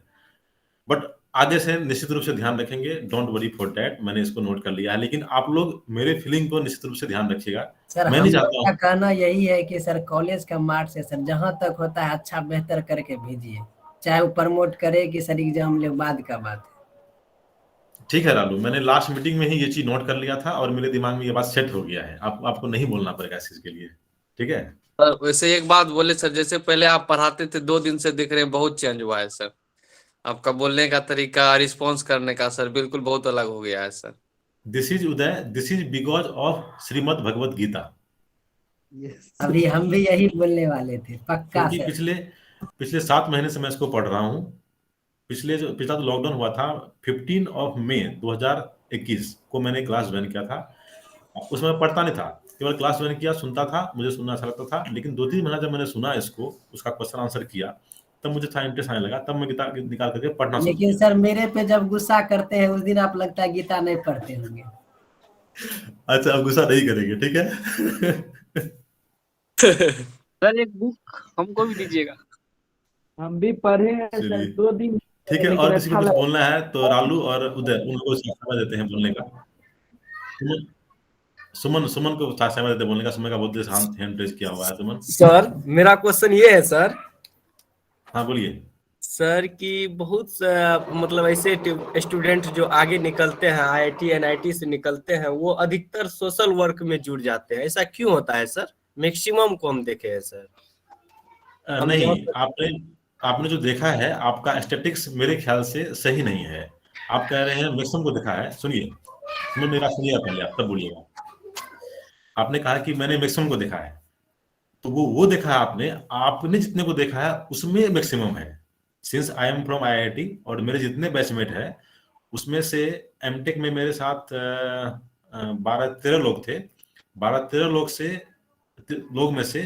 बट आगे से निश्चित रूप से ध्यान रखेंगे, डोंट वरी फॉर दैट, मैंने इसको नोट कर लिया है। लेकिन आप लोग मेरे फीलिंग को निश्चित रूप से ध्यान रखिएगा। सर मैं हम नहीं लोग चाहता का हूँ, कहना यही है कि सर कॉलेज का मार्क्स है सर, जहां तक होता है अच्छा बेहतर करके भेजिए, चाहे वो प्रमोट करे कि सर एग्जाम ले, बाद का बात है। ठीक है रालू, मैंने लास्ट मीटिंग में ही ये चीज नोट कर लिया था और मेरे दिमाग में ये बात सेट हो गया है। आपको नहीं बोलना पड़ेगा इस चीज के लिए, ठीक है। सर वैसे एक बात बोले सर, जैसे पहले आप पढ़ाते थे 2 दिन से दिख रहे हैं बहुत चेंज हुआ है सर। आपका बोलने का तरीका रिस्पॉन्स करने का सर बिल्कुल बहुत अलग हो गया है sir. This is Uday, this is because of Shrimad Bhagavad Gita. अभी हम भी यही बोलने वाले थे, पक्का क्योंकि सर। पिछले पिछले 7 महीने से मैं इसको पढ़ रहा हूँ। पिछला तो लॉकडाउन हुआ था, 15 मई 2021 को मैंने क्लास ज्वाइन किया था। उसमें मैं पढ़ता नहीं था, केवल क्लास ज्वाइन किया, सुनता था, मुझे सुनना अच्छा लगता था। लेकिन 2-3 महीना जब मैंने सुना इसको, उसका क्वेश्चन आंसर किया, तब मुझे थोड़ा इंटरेस्ट आने लगा, तब मैं किताब निकाल करके पढ़ना शुरू लेकिन किया। सर मेरे पे जब गुस्सा करते हैं उस दिन आप लगता है गीता नहीं पढ़ते होंगे। अच्छा, अब गुस्सा नहीं करेंगे, ठीक है। सर एक बुक हमको भी दीजिएगा। हम भी पढ़े हैं सर, चलिए 2 दिन ठीक है, लेकिन और किसी को अच्छा कुछ लगा। बोलना है तो रालू और उदय उन लोगों को समय देते हैं बोलने का। सुमन सुमन सुमन को समय देते हैं बोलने का। सुमन का बहुत देर हैंड रेज किया हुआ है। सुमन, सर मेरा क्वेश्चन ये है सर हाँ बोलिए। सर कि बहुत मतलब ऐसे स्टूडेंट जो आगे निकलते हैं आईआईटी एनआईटी से निकलते हैं वो अधिकतर सोशल वर्क में जुड़ जाते हैं, ऐसा क्यों होता है सर? मैक्सिमम को हम देखे हैं सर। हम नहीं, जहाँ आपने आपने जो देखा है, आपका स्टैटिक्स मेरे ख्याल से सही नहीं है। आप कह रहे हैं मैक्सिमम को देखा है। सुनिए, सुनिए मेरा, सुनिए पहले, आप तब बोलिएगा। आपने कहा कि मैंने मैक्सिमम को देखा है, तो वो देखा है आपने। आपने जितने को देखा है उसमें मैक्सिमम है। Since I am from IIT, और मेरे जितने बैचमेट है उसमें से एमटेक में मेरे साथ 12-13 लोग थे। 12-13 लोग में से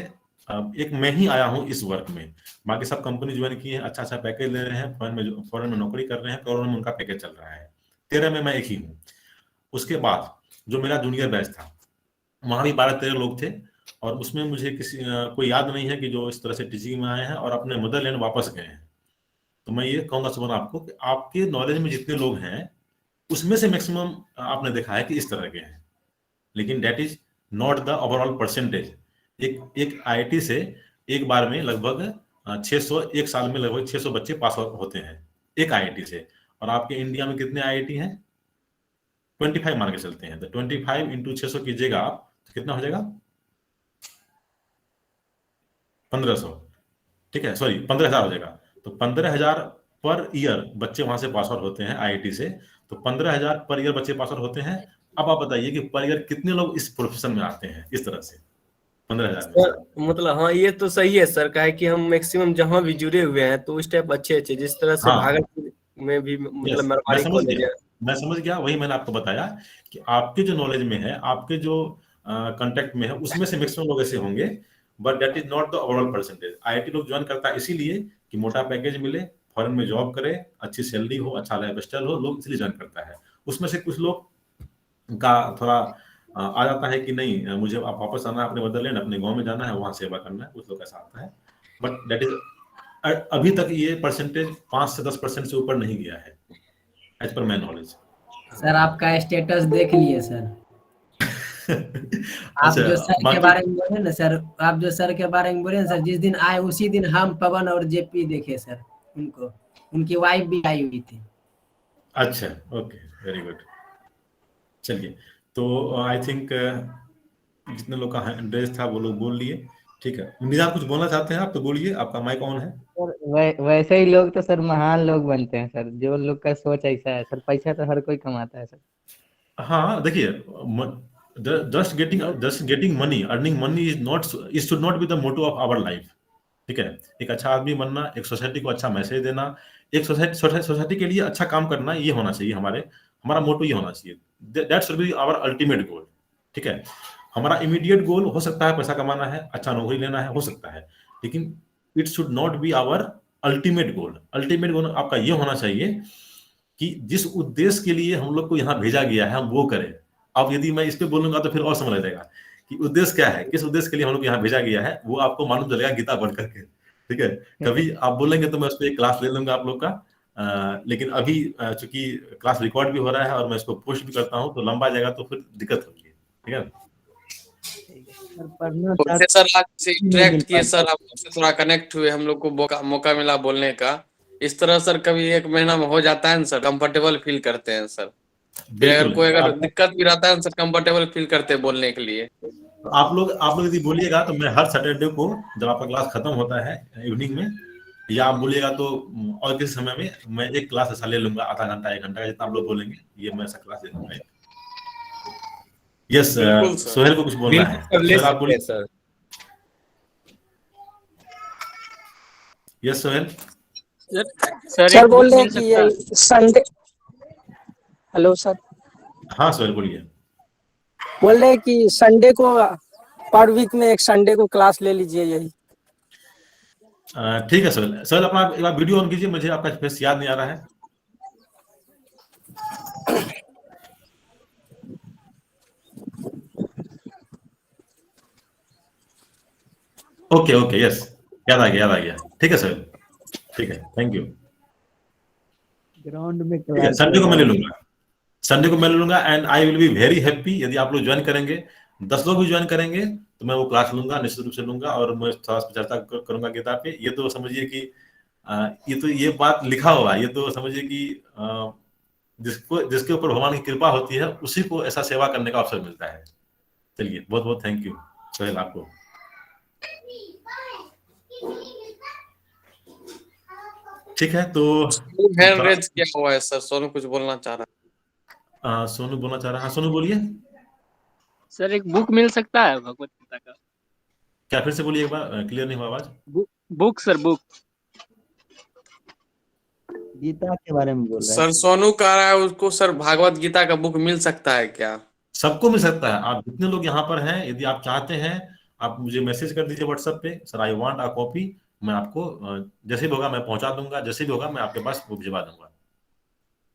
एक मैं ही आया हूँ इस वर्क में। बाकी सब कंपनी ज्वाइन की है, अच्छा अच्छा पैकेज ले रहे हैं, फॉरेन में नौकरी कर रहे हैं, करोड़ों में उनका पैकेज चल रहा है। 13 में मैं एक ही हूँ। उसके बाद जो मेरा जूनियर बैच था, वहां भी 12-13 लोग थे, और उसमें मुझे कोई याद नहीं है कि जो इस तरह से टीचिंग में आए हैं और अपने मदरलैंड वापस गए हैं। तो मैं ये कहूंगा सुमन आपको कि आपके नॉलेज में जितने लोग हैं उसमें से मैक्सिमम आपने देखा है कि इस तरह के हैं, लेकिन that is not the overall percentage. एक आईआईटी से एक बार में लगभग 600, एक साल में लगभग 600 बच्चे पास होते हैं एक आईआईटी से। और आपके इंडिया में कितने आईआईटी हैं? 25 मान के चलते हैं, तो 25 इंटू 600 कीजिएगा आप, तो कितना हो जाएगा? 1500, ठीक है, सॉरी 15,000 हो जाएगा। तो 15,000 पर ईयर बच्चे वहां से पास आउट होते हैं आईआईटी से। तो 15,000 पर ईयर बच्चे पास आउट होते हैं। अब आप बताइए कि पर ईयर कितने लोग इस प्रोफेशन में आते हैं इस तरह से 15,000 में से? सर मतलब हाँ ये तो सही है सर, काहे कि हम मैक्सिमम जहाँ भी जुड़े हुए हैं तो उस टाइप अच्छे अच्छे, जिस तरह से हाँ, भागलपुर में भी मतलब यस, मरवाड़ी कॉलेज है। मैं समझ गया, वही मैंने आपको बताया कि आपके जो नॉलेज में है, आपके जो कांटेक्ट में है, उसमें से मैक्सिमम लोग ऐसे होंगे, but that is not the overall percentage. IIT लोग ज्वाइन करता है इसीलिए कि मोटा पैकेज मिले, फॉरेन में जॉब करे, अच्छी सैलरी हो, अच्छा लाइफ स्टाइल हो, लोग इसलिए ज्वाइन करता है। उसमें से कुछ लोग का थोड़ा आ जाता है कि नहीं, मुझे आप वापस आना है अपने मदरलैंड, अपने गांव में जाना है, वहां सेवा करना है, कुछ लोग ऐसा आता है। बट दैट इज अभी तक ये परसेंटेज 5 से 10% से ऊपर नहीं गया है as per my knowledge. Sir आपका स्टेटस देख लिए सर। आप जो सर के बाकी बारे में बोले ना सर, आप जो सर के बारे में बोले ना सर, जिस दिन आए उसी दिन हम पवन और जेपी देखे सर उनको, उनकी वाइफ भी आई हुई थी। अच्छा, ओके, वेरी गुड। चलिए, तो आई थिंक जितने लोग का एड्रेस था वो लोग बोल लिए, ठीक है। निजाम कुछ बोलना चाहते हैं आप तो बोलिए, आपका माइक ऑन है। सर वैसे ही लोग तो सर महान लोग बनते हैं सर, जो लोग का सोच ऐसा है सर। पैसा तो हर कोई कमाता है सर। हाँ देखिए, just getting money, earning money is should not be the motto of our life, ठीक है। एक अच्छा आदमी बनना, एक सोसाइटी को अच्छा मैसेज देना, एक सोसाइटी के लिए अच्छा काम करना, ये होना चाहिए हमारा मोटो, ये होना चाहिए। That should be our ultimate goal, ठीक है। हमारा इमीडिएट गोल हो सकता है पैसा कमाना है, अच्छा नौकरी लेना है, हो सकता है, लेकिन it should not be our ultimate goal. Ultimate goal आपका ये होना चाहिए कि जिस उद्देश्य के लिए हम लोग को यहाँ भेजा गया है हम वो करें। अब यदि मैं इस पे बोलूंगा तो फिर और समझ आ जाएगा कि उद्देश्य क्या है, किस उद्देश्य के लिए हम लोग यहाँ भेजा गया है, वो आपको मालूम चलेगा गीता पढ़ करके, ठीक है। कभी आप बोलेंगे तो मैं उस पर एक क्लास ले लूंगा आप लोग का, लेकिन अभी चूंकि क्लास रिकॉर्ड भी हो रहा है और मैं इसको पोस्ट भी करता हूँ तो लंबा जाएगा, तो फिर दिक्कत होगी, ठीक है। सर पढ़ना वैसे सर आज से इंटरेक्ट किए सर, आप लोग से थोड़ा कनेक्ट हुए, हम लोग को मौका मिला बोलने का। इस तरह सर कभी 1 महीना में हो जाता है ना सर, कंफर्टेबल फील करते हैं सर। फिर अगर कोई दिक्कत भी रहता है ना सर, कंफर्टेबल फील करते हैं बोलने के लिए। आप लोग यदि बोलिएगा तो मैं हर सैटरडे को जब आपका क्लास खत्म होता है इवनिंग में, या आप बोलिएगा तो और किसी समय में मैं एक क्लास ऐसा ले लूंगा, आधा घंटा 1 घंटा का, जितना आप लोग बोलेंगे ये मैं ऐसा क्लास ले लूंगा। यस, सोहेल को कुछ बोलना है, सोहेल आप बोलिए। Sir yes Sohail. सर बोल रहे हैं कि ये संडे, हेलो सर। हाँ सोहेल बोलिए। बोल रहे कि संडे को पर वीक में एक संडे को क्लास ले लीजिए यही। ठीक है सोहेल। सोहेल अपना एक बार वीडियो ऑन कीजिए, मुझे आपका फेस याद नहीं आ रहा है। ओके ओके, यस, याद आ गया। ठीक है सोहेल, ठीक है, थैंक यू। ग्राउंड में ठीक है, क्लास संडे को मैं ले लूंगा, संडे को मैं ले लूंगा and I will be very happy यदि आप लोग ज्वाइन करेंगे। 10 लोग भी ज्वाइन करेंगे तो मैं वो क्लास लूंगा, निश्चित रूप से लूंगा, और मैं थोड़ा सा चर्चा करूंगा गीता पे। ये तो समझिए कि ये बात लिखा हुआ है, ये तो समझिए कि जिसके ऊपर भगवान की कृपा होती है उसी को ऐसा सेवा करने का अवसर मिलता है। चलिए, बहुत बहुत थैंक यू सोहेल आपको। ठीक है, तो हैंड रेज किया हुआ है सर, सोनू कुछ बोलना चाह रहा है। सोनू बोलना चाह रहा है। हाँ सोनू बोलिए। सर एक बुक मिल सकता है भगवत गीता का? क्या फिर से बोलिए एक बार, क्लियर नहीं हुआ आवाज। बुक सर, बुक गीता के बारे में बोल रहे सर सोनू कह रहा है उसको सर भागवत गीता का बुक मिल सकता है क्या? सबको मिल सकता है। आप जितने लोग यहाँ पर हैं, यदि आप चाहते हैं, आप मुझे मैसेज कर दीजिए व्हाट्सएप पे, sir I want a copy. मैं आपको जैसे भी होगा मैं पहुंचा दूंगा, जैसे भी होगा मैं आपके पास वो भिजवा दूंगा।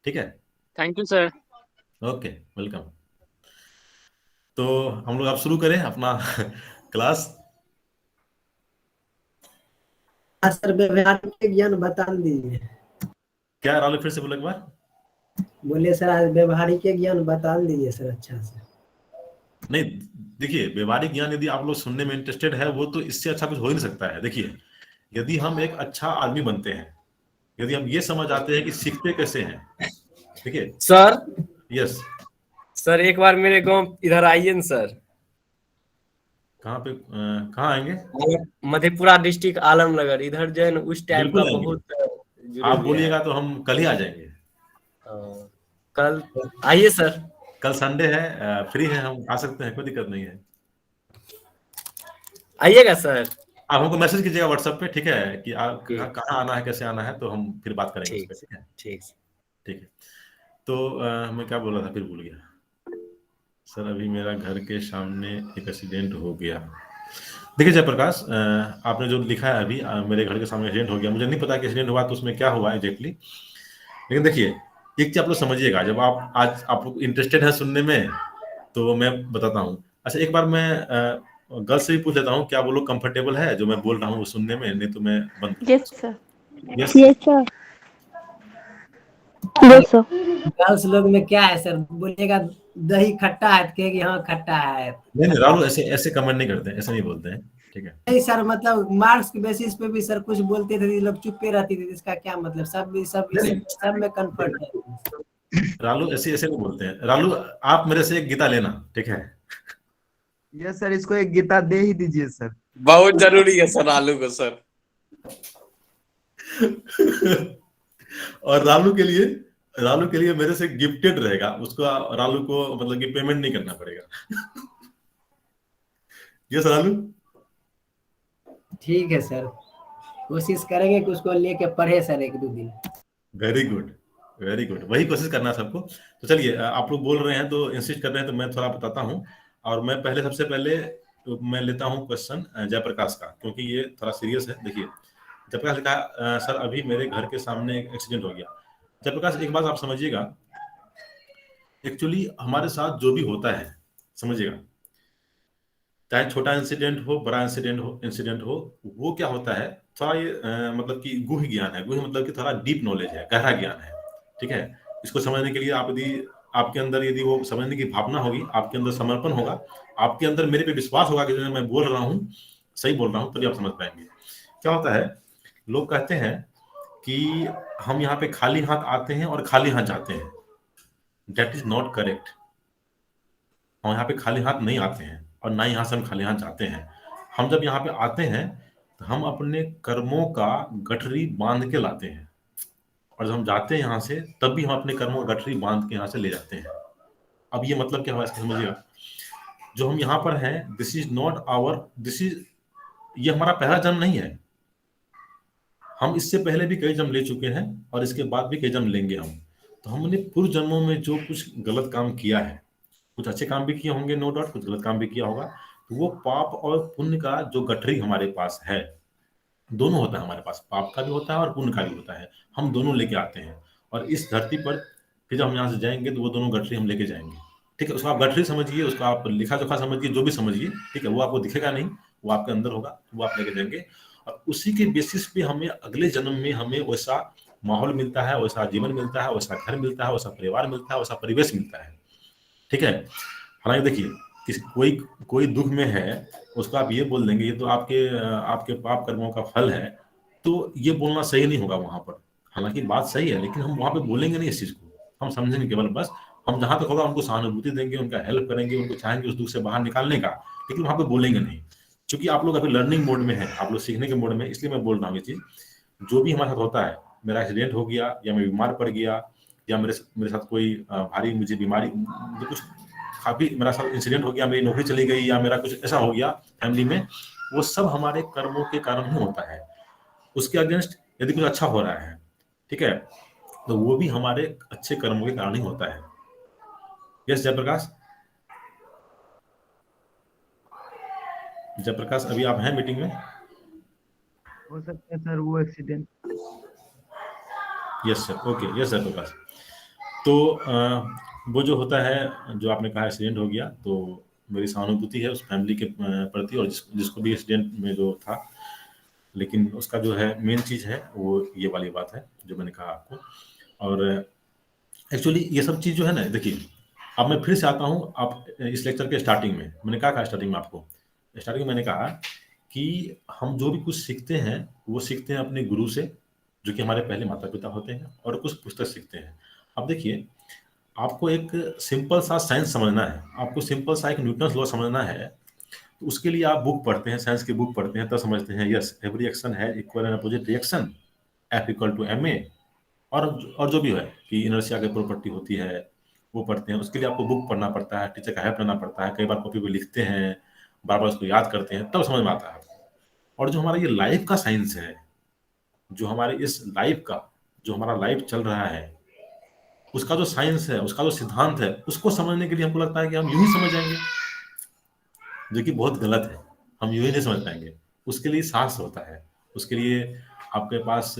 ठीक है, thank you sir. Okay, welcome. तो हम लोग अब शुरू करें अपना क्लास। सर व्यवहारिक ज्ञान बता दीजिए। क्या रालू, फिर से बोलो एक बार। बोले सर आज व्यवहारिक ज्ञान बता दीजिए सर अच्छा से। नहीं, देखिए, व्यवहारिक ज्ञान यदि आप लोग सुनने में इंटरेस्टेड है, वो तो इससे अच्छा कुछ हो ही नहीं सकता है। देखिए, यदि हम एक अच्छा आदमी बनते हैं, यदि हम ये समझ आते हैं कि सीखते कैसे हैं, ठीक है सर। यस सर एक बार मेरे गांव इधर आइए न सर। कहाँ पे, कहाँ आएंगे? मधेपुरा डिस्ट्रिक्ट आलमनगर, इधर जो है ना उस टाइप का बिल्कुल आएंगे। बहुत जुड़े आप हुए हैं। बोलिएगा तो हम कल ही आ जाएंगे। कल आइए सर। कल संडे है, फ्री है, हम आ सकते हैं, कोई दिक्कत नहीं है। आइएगा सर। आप हमको मैसेज कीजिएगा व्हाट्सएप पे, ठीक है, कि आप कहाँ आना है, कैसे आना है, तो हम फिर बात करेंगे उस पर। ठीक है, ठीक है। तो मैं क्या बोल रहा था, फिर भूल गया। सर अभी मेरा घर के सामने एक एक्सीडेंट हो गया। देखिए जयप्रकाश, आपने जो लिखा है अभी, मेरे घर के सामने एक्सीडेंट हो गया, मुझे नहीं पता कि एक्सीडेंट हुआ तो उसमें क्या हुआ एग्जैक्टली। लेकिन देखिए, एक चीज आप लोग समझिएगा, जब आज आप लोग इंटरेस्टेड है सुनने में तो मैं बताता हूँ। अच्छा, एक बार मैं गर्ल्स से भी पूछ लेता हूँ, क्या वो लोग कंफर्टेबल है जो मैं बोल रहा हूँ वो सुनने में, नहीं तो मैं बंद करूँ। Yes sir. Yes yes sir. Yes sir. Girls लोग में क्या है सर, बोलेगा दही खट्टा है तो कहेगी हाँ खट्टा है। नहीं राहुल, ऐसे ऐसे कमेंट नहीं करते, ऐसे नहीं बोलते हैं, ठीक है। नहीं सर, मतलब मार्क्स के बेसिस पे भी सर कुछ बोलते थे, ये लोग चुप्पे रहती थी, इसका क्या मतलब? सब में कंफर्ट है। रालू ऐसे ऐसे नहीं बोलते हैं। रालू, आप मेरे से एक गीता लेना, ठीक है। यस सर, इसको एक गीता दे ही दीजिए सर। बहुत जरूरी है सर आलू को सर। और रालू के लिए मेरे से गिफ्टेड रहेगा, उसको रालू को मतलब कि पेमेंट नहीं करना पड़ेगा। यस रालू, ठीक है सर, कोशिश करेंगे कि उसको लेके पढ़े सर एक दो दिन। वेरी गुड, वेरी गुड, वही कोशिश करना है सबको। तो चलिए, आप लोग बोल रहे हैं तो इंसिस्ट कर रहे हैं तो मैं थोड़ा बताता हूँ। और मैं सबसे पहले तो मैं लेता हूँ क्वेश्चन जयप्रकाश का, क्योंकि ये थोड़ा सीरियस है। देखिए, जयप्रकाश ने कहा सर अभी मेरे घर के सामने एक एक्सीडेंट हो गया। जयप्रकाश, एक बात आप समझिएगा, एक्चुअली हमारे साथ जो भी होता है, समझिएगा, चाहे छोटा इंसिडेंट हो, बड़ा इंसिडेंट हो, वो क्या होता है, थोड़ा ये मतलब कि गुह ज्ञान है। गुह मतलब कि थोड़ा डीप नॉलेज है, गहरा ज्ञान है, ठीक है। इसको समझने के लिए आप यदि आपके अंदर यदि वो समझने की भावना होगी, आपके अंदर समर्पण होगा, आपके अंदर मेरे पे विश्वास होगा कि जो मैं बोल रहा हूँ सही बोल रहा हूँ, तभी आप समझ पाएंगे। क्या होता है, लोग कहते हैं कि हम यहाँ पे खाली हाथ आते हैं और खाली हाथ जाते हैं। That is not correct. हम यहाँ पे खाली हाथ नहीं आते हैं और ना ही यहाँ से हम खाली हाथ जाते हैं। हम जब यहाँ पे आते हैं तो हम अपने कर्मों का गठरी बांध के लाते हैं, और जब हम जाते हैं यहाँ से तब भी हम अपने कर्मों का गठरी बांध के यहाँ से ले जाते हैं। अब ये मतलब क्या हुआ इसका समझिएगा। जो हम यहाँ पर हैं, दिस इज नॉट आवर, ये हमारा पहला जन्म नहीं है। हम इससे पहले भी कई जन्म ले चुके हैं और इसके बाद भी कई जन्म लेंगे हम। तो हमने पूर्व जन्मों में जो कुछ गलत काम किया है कुछ अच्छे काम भी किए होंगे नो डाउट, कुछ गलत काम भी किया होगा, तो वो पाप और पुण्य का जो गठरी हमारे पास है, दोनों होता है हमारे पास, पाप का भी होता है और पुण्य का भी होता है, हम दोनों लेके आते हैं। और इस धरती पर फिर जब हम यहाँ से जाएंगे तो वो दोनों गठरी हम लेके जाएंगे, ठीक है। उसको आप गठरी समझिए, उसको आप लिखा जोखा समझिए, जो भी समझिए, ठीक है, वो आपको दिखेगा नहीं, वो आपके अंदर होगा, वो आप लेके जाएंगे। और उसी के बेसिस पे हमें अगले जन्म में हमें वैसा माहौल मिलता है, वैसा जीवन मिलता है, वैसा घर मिलता है, वैसा परिवार मिलता है, वैसा परिवेश मिलता है, ठीक है। हालांकि देखिए, कोई कोई दुख में है, उसको आप ये बोल देंगे ये तो आपके पाप कर्मों का फल है, तो ये बोलना सही नहीं होगा वहां पर। हालांकि बात सही है, लेकिन हम वहां पे बोलेंगे नहीं इस चीज को, हम समझेंगे केवल बस, हम जहां तक होगा उनको सहानुभूति देंगे, उनका हेल्प करेंगे, उनको चाहेंगे उस दुख से बाहर निकालने का, लेकिन वहां पे बोलेंगे नहीं। क्योंकि आप लोग अभी लर्निंग मोड में है, आप लोग सीखने के मोड में, इसलिए मैं बोल रहा हूँ ये चीज। जो भी हमारे साथ होता है, मेरा एक्सीडेंट हो गया या मैं बीमार पड़ गया या मेरे साथ कोई भारी मुझे बीमारी, मुझे कुछ काफी मेरा साथ इंसिडेंट हो गया, मेरी नौकरी चली गई या मेरा कुछ ऐसा हो गया फैमिली में, वो सब हमारे कर्मों के कारण ही होता है। उसके अगेंस्ट यदि कुछ अच्छा हो रहा है, ठीक है, तो वो भी हमारे अच्छे कर्मों के कारण ही होता है। यस जयप्रकाश, जयप्रकाश अभी आप हैं मीटिंग में? हो सकता है सर वो accident. Yes sir, okay, yes Jayprakash. तो वो जो होता है, जो आपने कहा एक्सीडेंट हो गया, तो मेरी सहानुभूति है उस फैमिली के प्रति, और जिसको भी एक्सीडेंट में जो था, लेकिन उसका जो है मेन चीज है वो ये वाली बात है जो मैंने कहा आपको। और एक्चुअली ये सब चीज जो है ना, देखिए, अब मैं फिर से आता हूँ, आप इस लेक्चर के स्टार्टिंग में मैंने कहा स्टार्टिंग में आपको, स्टार्टिंग में मैंने कहा कि हम जो भी कुछ सीखते हैं वो सीखते हैं अपने गुरु से, जो कि हमारे पहले माता पिता होते हैं, और कुछ पुस्तक सीखते हैं। अब देखिए, आपको एक सिंपल सा साइंस समझना है, आपको सिंपल सा एक न्यूटन लॉ समझना है, तो उसके लिए आप बुक पढ़ते हैं, साइंस की बुक पढ़ते हैं, तब समझते हैं यस एवरी एक्शन है equal and opposite reaction, F equal to M A, और जो भी है कि इनर्शिया की प्रॉपर्टी होती है, वो पढ़ते हैं। उसके लिए आपको बुक पढ़ना पड़ता है, टीचर का हेल्प लेना पड़ता है, कई बार कॉपी पे लिखते हैं, बार बार उसको याद करते हैं, तब समझ में आता है। और जो हमारा ये लाइफ का साइंस है, जो हमारे इस लाइफ का, जो हमारा लाइफ चल रहा है, उसका जो साइंस है, उसका जो सिद्धांत है, उसको समझने के लिए हमको लगता है कि हम यूं ही समझ जाएंगे, जो कि बहुत गलत है। हम यूं ही नहीं समझ पाएंगे, उसके लिए शास्त्र होता है, उसके लिए आपके पास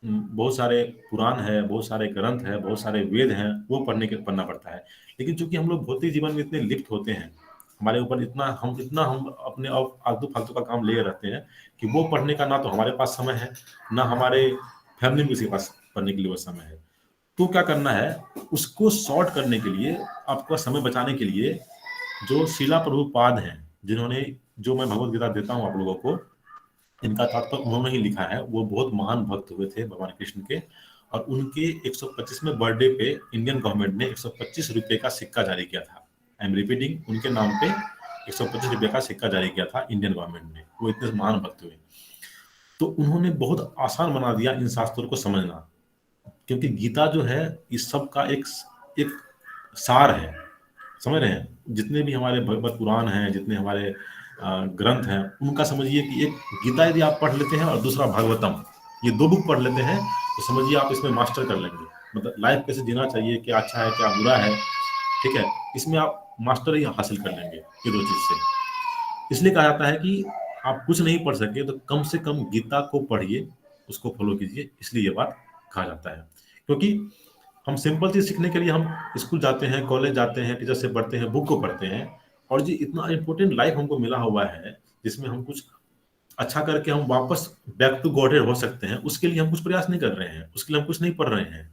बहुत सारे पुराण है, बहुत सारे ग्रंथ है, बहुत सारे वेद हैं, वो पढ़ना पड़ता है। लेकिन चूंकि हम लोग भौतिक जीवन में इतने लिप्त होते हैं, हमारे ऊपर इतना हम अपने आलतू फालतू का काम ले रहते हैं कि वो पढ़ने का ना तो हमारे पास समय है, ना हमारे फैमिली में किसी के पास पढ़ने के लिए वो समय है। तो क्या करना है, उसको शॉर्ट करने के लिए, आपका समय बचाने के लिए, जो शिला प्रभुपाद हैं, जिन्होंने, जो मैं भगवत गीता देता हूँ आप लोगों को, इनका तात्पर्य उन्होंने ही लिखा है। वो बहुत महान भक्त हुए थे भगवान कृष्ण के, और उनके 125वें बर्थडे पे इंडियन गवर्नमेंट ने 125 रुपए का सिक्का जारी किया था। आई एम रिपीटिंग, उनके नाम पे 125 रुपए का सिक्का जारी किया था इंडियन गवर्नमेंट ने। वो इतने महान भक्त हुए, तो उन्होंने बहुत आसान बना दिया इन शास्त्रों को समझना, क्योंकि गीता जो है इस सब का एक सार है, समझ रहे हैं। जितने भी हमारे भगवत पुराण हैं, जितने हमारे ग्रंथ हैं, उनका समझिए कि एक गीता यदि आप पढ़ लेते हैं और दूसरा भागवतम, ये दो बुक पढ़ लेते हैं, तो समझिए आप इसमें मास्टर कर लेंगे। मतलब लाइफ कैसे जीना चाहिए, क्या अच्छा है क्या बुरा है, ठीक है, इसमें आप मास्टर ही हासिल कर लेंगे ये दो चीज से। इसलिए कहा जाता है कि आप कुछ नहीं पढ़ सके तो कम से कम गीता को पढ़िए, उसको फॉलो कीजिए, इसलिए ये बात कहा जाता है। क्योंकि हम सिंपल चीज सीखने के लिए हम स्कूल जाते हैं, कॉलेज जाते हैं, टीचर से पढ़ते हैं, बुक को पढ़ते हैं, और जो इतना इंपॉर्टेंट लाइफ हमको मिला हुआ है, जिसमें हम कुछ अच्छा करके हम वापस बैक टू गॉडेड हो सकते हैं, उसके लिए हम कुछ प्रयास नहीं कर रहे हैं, उसके लिए हम कुछ नहीं पढ़ रहे हैं।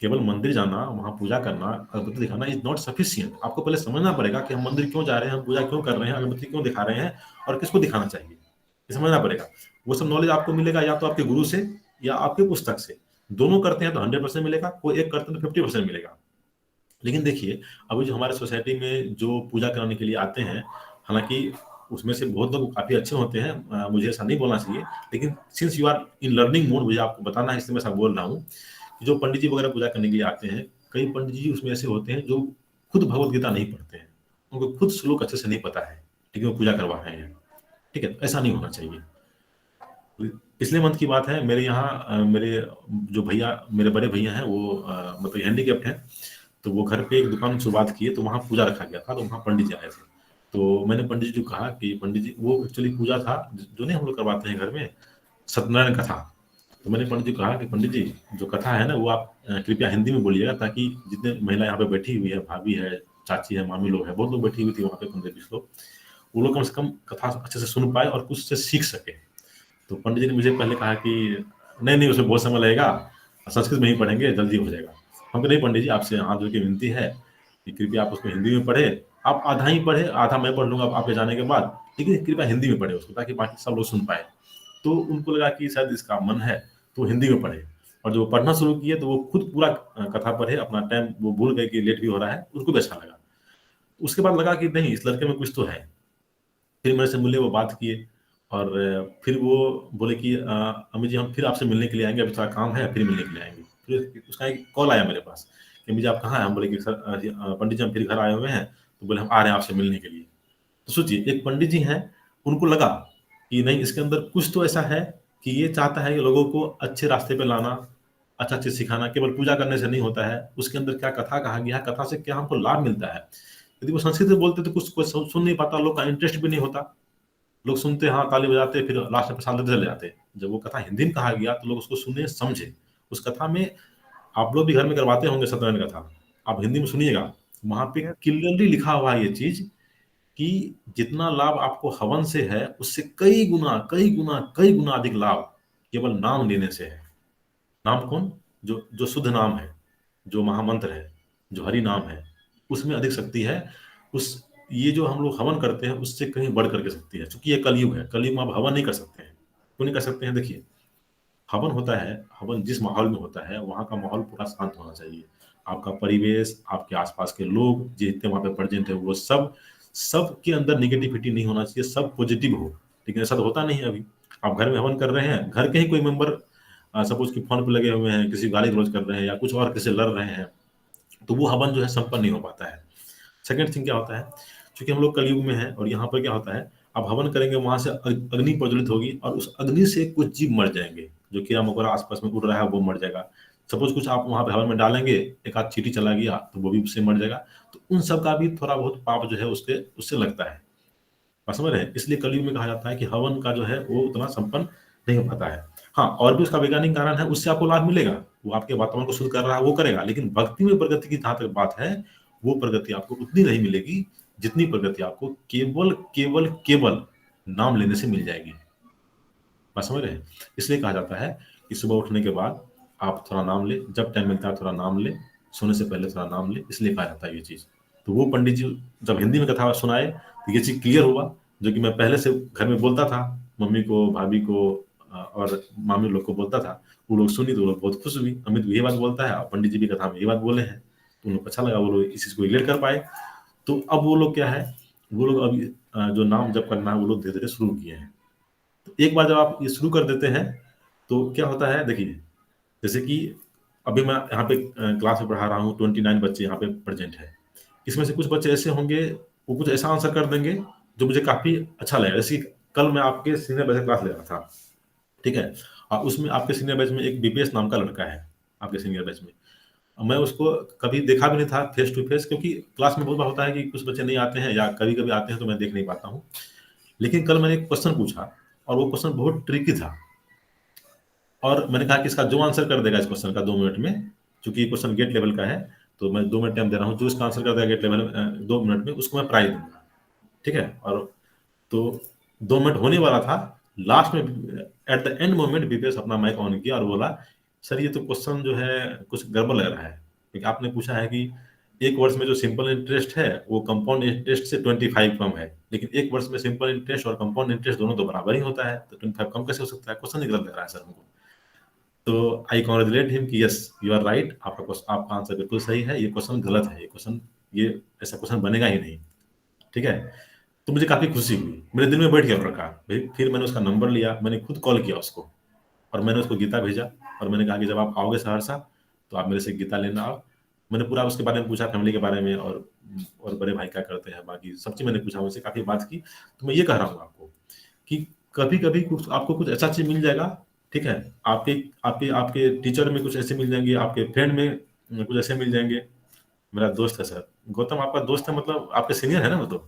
केवल मंदिर जाना, वहां पूजा करना, अगरबत्ती दिखाना इज नॉट सफिशिएंट। आपको पहले समझना पड़ेगा कि हम मंदिर क्यों जा रहे हैं, हम पूजा क्यों कर रहे हैं, अगरबत्ती क्यों दिखा रहे हैं, और किसको दिखाना चाहिए, ये समझना पड़ेगा। वो सब नॉलेज आपको मिलेगा या तो आपके गुरु से या आपके पुस्तक से। दोनों करते हैं तो 100% मिलेगा, कोई एक करते हैं तो 50% मिलेगा। लेकिन देखिए, अभी जो हमारे सोसाइटी में जो पूजा कराने के लिए आते हैं, हालांकि उसमें से बहुत लोग काफी अच्छे होते हैं, मुझे ऐसा नहीं बोलना चाहिए, लेकिन since you are in learning mode, मुझे आपको बताना है, इसलिए मैं ऐसा बोल रहा हूँ कि जो पंडित जी वगैरह पूजा करने के लिए आते हैं, कई पंडित जी उसमें ऐसे होते हैं जो खुद भगवत गीता नहीं पढ़ते हैं, उनको खुद श्लोक अच्छे से नहीं पता है, लेकिन वो पूजा करवा रहे हैं, ठीक है। ऐसा नहीं होना चाहिए। पिछले मंथ की बात है, मेरे यहाँ मेरे जो भैया, मेरे बड़े भैया हैं, वो मतलब हैंडीकैप्ड हैं, तो वो घर पे एक दुकान की शुरुआत की है, तो वहाँ पूजा रखा गया था, तो वहाँ पंडित जी आए थे। तो मैंने पंडित जी को कहा कि पंडित जी, वो एक्चुअली पूजा था जो नहीं हम लोग करवाते हैं घर में, सत्यनारायण कथा। तो मैंने पंडित जी को कहा कि पंडित जी, जो कथा है ना वो आप कृपया हिंदी में बोलिएगा, ताकि जितने महिला यहाँ पे बैठी हुई है, भाभी है, चाची है, मामी लोग हैं, बहुत लोग बैठी हुई थी वहाँ पे, 15-20 लोग, वो लोग कम से कम कथा अच्छे से सुन पाए और कुछ से सीख सके। तो पंडित जी ने मुझे पहले कहा कि नहीं नहीं, उसमें बहुत समय लगेगा, संस्कृत में ही पढ़ेंगे, जल्दी हो जाएगा। हम कहे नहीं पंडित जी, आपसे हाथ जोड़ के विनती है कि कृपया आप उसको हिंदी में पढ़े, आप आधा ही पढ़े, आधा मैं पढ़ लूंगा आपके जाने के बाद, लेकिन कृपया हिंदी में पढ़े उसको, ताकि बाकी सब लोग सुन पाए। तो उनको लगा कि शायद इसका मन है, तो हिंदी में पढ़े। और जो पढ़ना शुरू किए तो वो खुद पूरा कथा पढ़े, अपना टाइम वो भूल गए कि लेट भी हो रहा है, उनको भी अच्छा लगा। उसके बाद लगा कि नहीं, इस लड़के में कुछ तो है। फिर मेरे से मिले, वो बात किए, और फिर वो बोले कि अम्मी जी हम फिर आपसे मिलने के लिए आएंगे, अभी थोड़ा काम है, फिर मिलने के लिए आएंगे। फिर उसका एक कॉल आया मेरे पास कि अम्मी जी आप कहाँ हैं? हम बोले कि सर पंडित जी हम फिर घर आए हुए हैं। तो बोले हम आ रहे हैं आपसे मिलने के लिए। तो सोचिए, एक पंडित जी हैं, उनको लगा कि नहीं, इसके अंदर कुछ तो ऐसा है कि ये चाहता है कि लोगों को अच्छे रास्ते पे लाना, अच्छा चीज सिखाना, केवल पूजा करने से नहीं होता है, उसके अंदर क्या कथा कहा गया है, कथा से क्या हमको लाभ मिलता है। यदि वो संस्कृत में बोलते तो कुछ कोई सुन नहीं पाता, लोग का इंटरेस्ट भी नहीं होता, लोग सुनते, हाँ ताली बजाते, फिर लास्ट में प्रसाद देते चले जाते। जब वो कथा हिंदी में कहा गया तो लोग उसको सुने, समझे। उस कथा में, आप लोग भी घर में करवाते होंगे सत्यनारायण कथा, आप हिंदी में सुनिएगा, वहां पे क्लियरली लिखा हुआ है ये चीज कि जितना लाभ आपको हवन से है, उससे कई गुना कई गुना कई गुना अधिक लाभ केवल नाम लेने से है। नाम कौन? जो जो शुद्ध नाम है, जो महामंत्र है, जो हरि नाम है, उसमें अधिक शक्ति है। उस ये जो हम लोग हवन करते हैं उससे कहीं बढ़ करके शक्ति है। चूंकि ये कलयुग है, कलयुग में आप हवन नहीं कर सकते हैं। क्यों नहीं कर सकते हैं? देखिए, हवन होता है, हवन जिस माहौल में होता है वहाँ का माहौल पूरा शांत होना चाहिए। आपका परिवेश, आपके आसपास के लोग जितने वहाँ पे प्रेजेंट है, वो सब सबके अंदर निगेटिविटी नहीं होना चाहिए, सब पॉजिटिव हो। लेकिन ऐसा तो होता नहीं है। अभी आप घर में हवन कर रहे हैं, घर के ही कोई मेंबर सपोज कि फोन पे लगे हुए हैं, किसी गाली गलौज कर रहे हैं या कुछ और किसी से लड़ रहे हैं, तो वो हवन जो है संपन्न नहीं हो पाता है। सेकंड थिंग क्या होता है, क्योंकि हम लोग कलयुग में हैं और यहाँ पर क्या होता है, आप हवन करेंगे, वहां से अग्नि प्रज्वलित होगी और उस अग्नि से कुछ जीव मर जाएंगे, जो कीड़ा मकोड़ा आसपास में उड़ रहा है वो मर जाएगा। सपोज कुछ आप वहां पे हवन में डालेंगे, एक आध चींटी चला गया तो वो भी उससे मर जाएगा। तो उन सब का भी थोड़ा बहुत पाप जो है उसके उससे लगता है। आप समझ रहे हैं? इसलिए कलयुग में कहा जाता है कि हवन का जो है वो उतना संपन्न नहीं हो पाता है। हाँ, और भी उसका वैज्ञानिक कारण है, उससे आपको लाभ मिलेगा, वो आपके वातावरण को शुद्ध कर रहा है, वो करेगा। लेकिन भक्ति में प्रगति की जहां तक बात है, वो प्रगति आपको उतनी नहीं मिलेगी जितनी प्रगति आपको केवल केवल केवल नाम लेने से मिल जाएगी। बात समझ रहे हैं? इसलिए कहा जाता है कि सुबह उठने के बाद आप थोड़ा नाम ले, जब टाइम मिलता है थोड़ा नाम ले, सोने से पहले थोड़ा नाम ले, इसलिए कहा जाता है ये चीज। तो वो पंडित जी जब हिंदी में कथा सुनाए तो ये चीज क्लियर हुआ, जो कि मैं पहले से घर में बोलता था, मम्मी को, भाभी को और मामी लोग को बोलता था। वो लोग सुनी तो वो लोग बहुत खुश हुई, अमित भी ये बात बोलता है और पंडित जी भी कथा में ये बात बोले हैं, तो उनको अच्छा लगा, वो लोग इस चीज को रिलेट कर पाए। तो अब वो लोग क्या है, वो लोग अभी जो नाम जप करना है वो लोग धीरे धीरे शुरू किए हैं। तो एक बार जब आप ये शुरू कर देते हैं तो क्या होता है, देखिए, जैसे कि अभी मैं यहाँ पे क्लास में पढ़ा रहा हूँ, 29 बच्चे यहाँ पे प्रेजेंट है। इसमें से कुछ बच्चे ऐसे होंगे, वो कुछ ऐसा आंसर कर देंगे जो मुझे काफी अच्छा लगेगा। जैसे कल मैं आपके सीनियर बैच क्लास ले रहा था, ठीक है, और उसमें आपके सीनियर बैच में एक बीपीएस नाम का लड़का है, आपके सीनियर बैच में। मैं उसको कभी देखा भी नहीं था फेस टू फेस, क्योंकि क्लास में बहुत बार होता है कि कुछ बच्चे नहीं आते हैं या कभी कभी आते हैं तो मैं देख नहीं पाता हूँ। लेकिन कल मैंने एक क्वेश्चन पूछा और वो क्वेश्चन बहुत ट्रिकी था, और मैंने कहा कि इसका जो आंसर कर देगा इस क्वेश्चन का 2 मिनट में, चूंकि क्वेश्चन गेट लेवल का है तो मैं 2 मिनट टाइम दे रहा हूँ, जो इसका आंसर कर देगा गेट लेवल 2 मिनट में, उसको मैं प्राइज दूंगा, ठीक है। और तो 2 मिनट होने वाला था, लास्ट में at the end moment BPS अपना माइक ऑन किया और बोला, सर ये तो क्वेश्चन जो है कुछ गड़बड़ लग रहा है, क्योंकि आपने पूछा है कि एक वर्ष में जो सिंपल इंटरेस्ट है वो कंपाउंड इंटरेस्ट से 25 कम है, लेकिन एक वर्ष में सिंपल इंटरेस्ट और कंपाउंड इंटरेस्ट दोनों तो बराबर ही होता है, तो 25 कम कैसे हो सकता है? क्वेश्चन ही गलत लग रहा है सर हमको। तो आई कॉन्ग्रेचुलेट हिम कि यस यू आर राइट, आपका आंसर बिल्कुल सही है, ये क्वेश्चन गलत है, ये ऐसा क्वेश्चन बनेगा ही नहीं, ठीक है। तो मुझे काफी खुशी हुई, मेरे दिल में बैठ गया प्रकार भाई। फिर मैंने उसका नंबर लिया, मैंने खुद कॉल किया उसको और मैंने उसको गीता भेजा और मैंने कहा कि जब आप आओगे सहरसा तो आप मेरे से गीता लेना आओ। मैंने पूरा उसके बारे में पूछा, फैमिली के बारे में, और बड़े भाई क्या करते हैं, बाकी सब चीज मैंने पूछा, उनसे काफी बात की। तो मैं ये कह रहा हूँ आपको कि कभी कभी आपको कुछ ऐसा चीज मिल जाएगा, ठीक है, आपके आपके आपके टीचर में कुछ ऐसे मिल जाएंगे, आपके फ्रेंड में कुछ ऐसे मिल जाएंगे मेरा दोस्त है सर। गौतम आपका दोस्त है, मतलब आपके सीनियर है ना वो तो?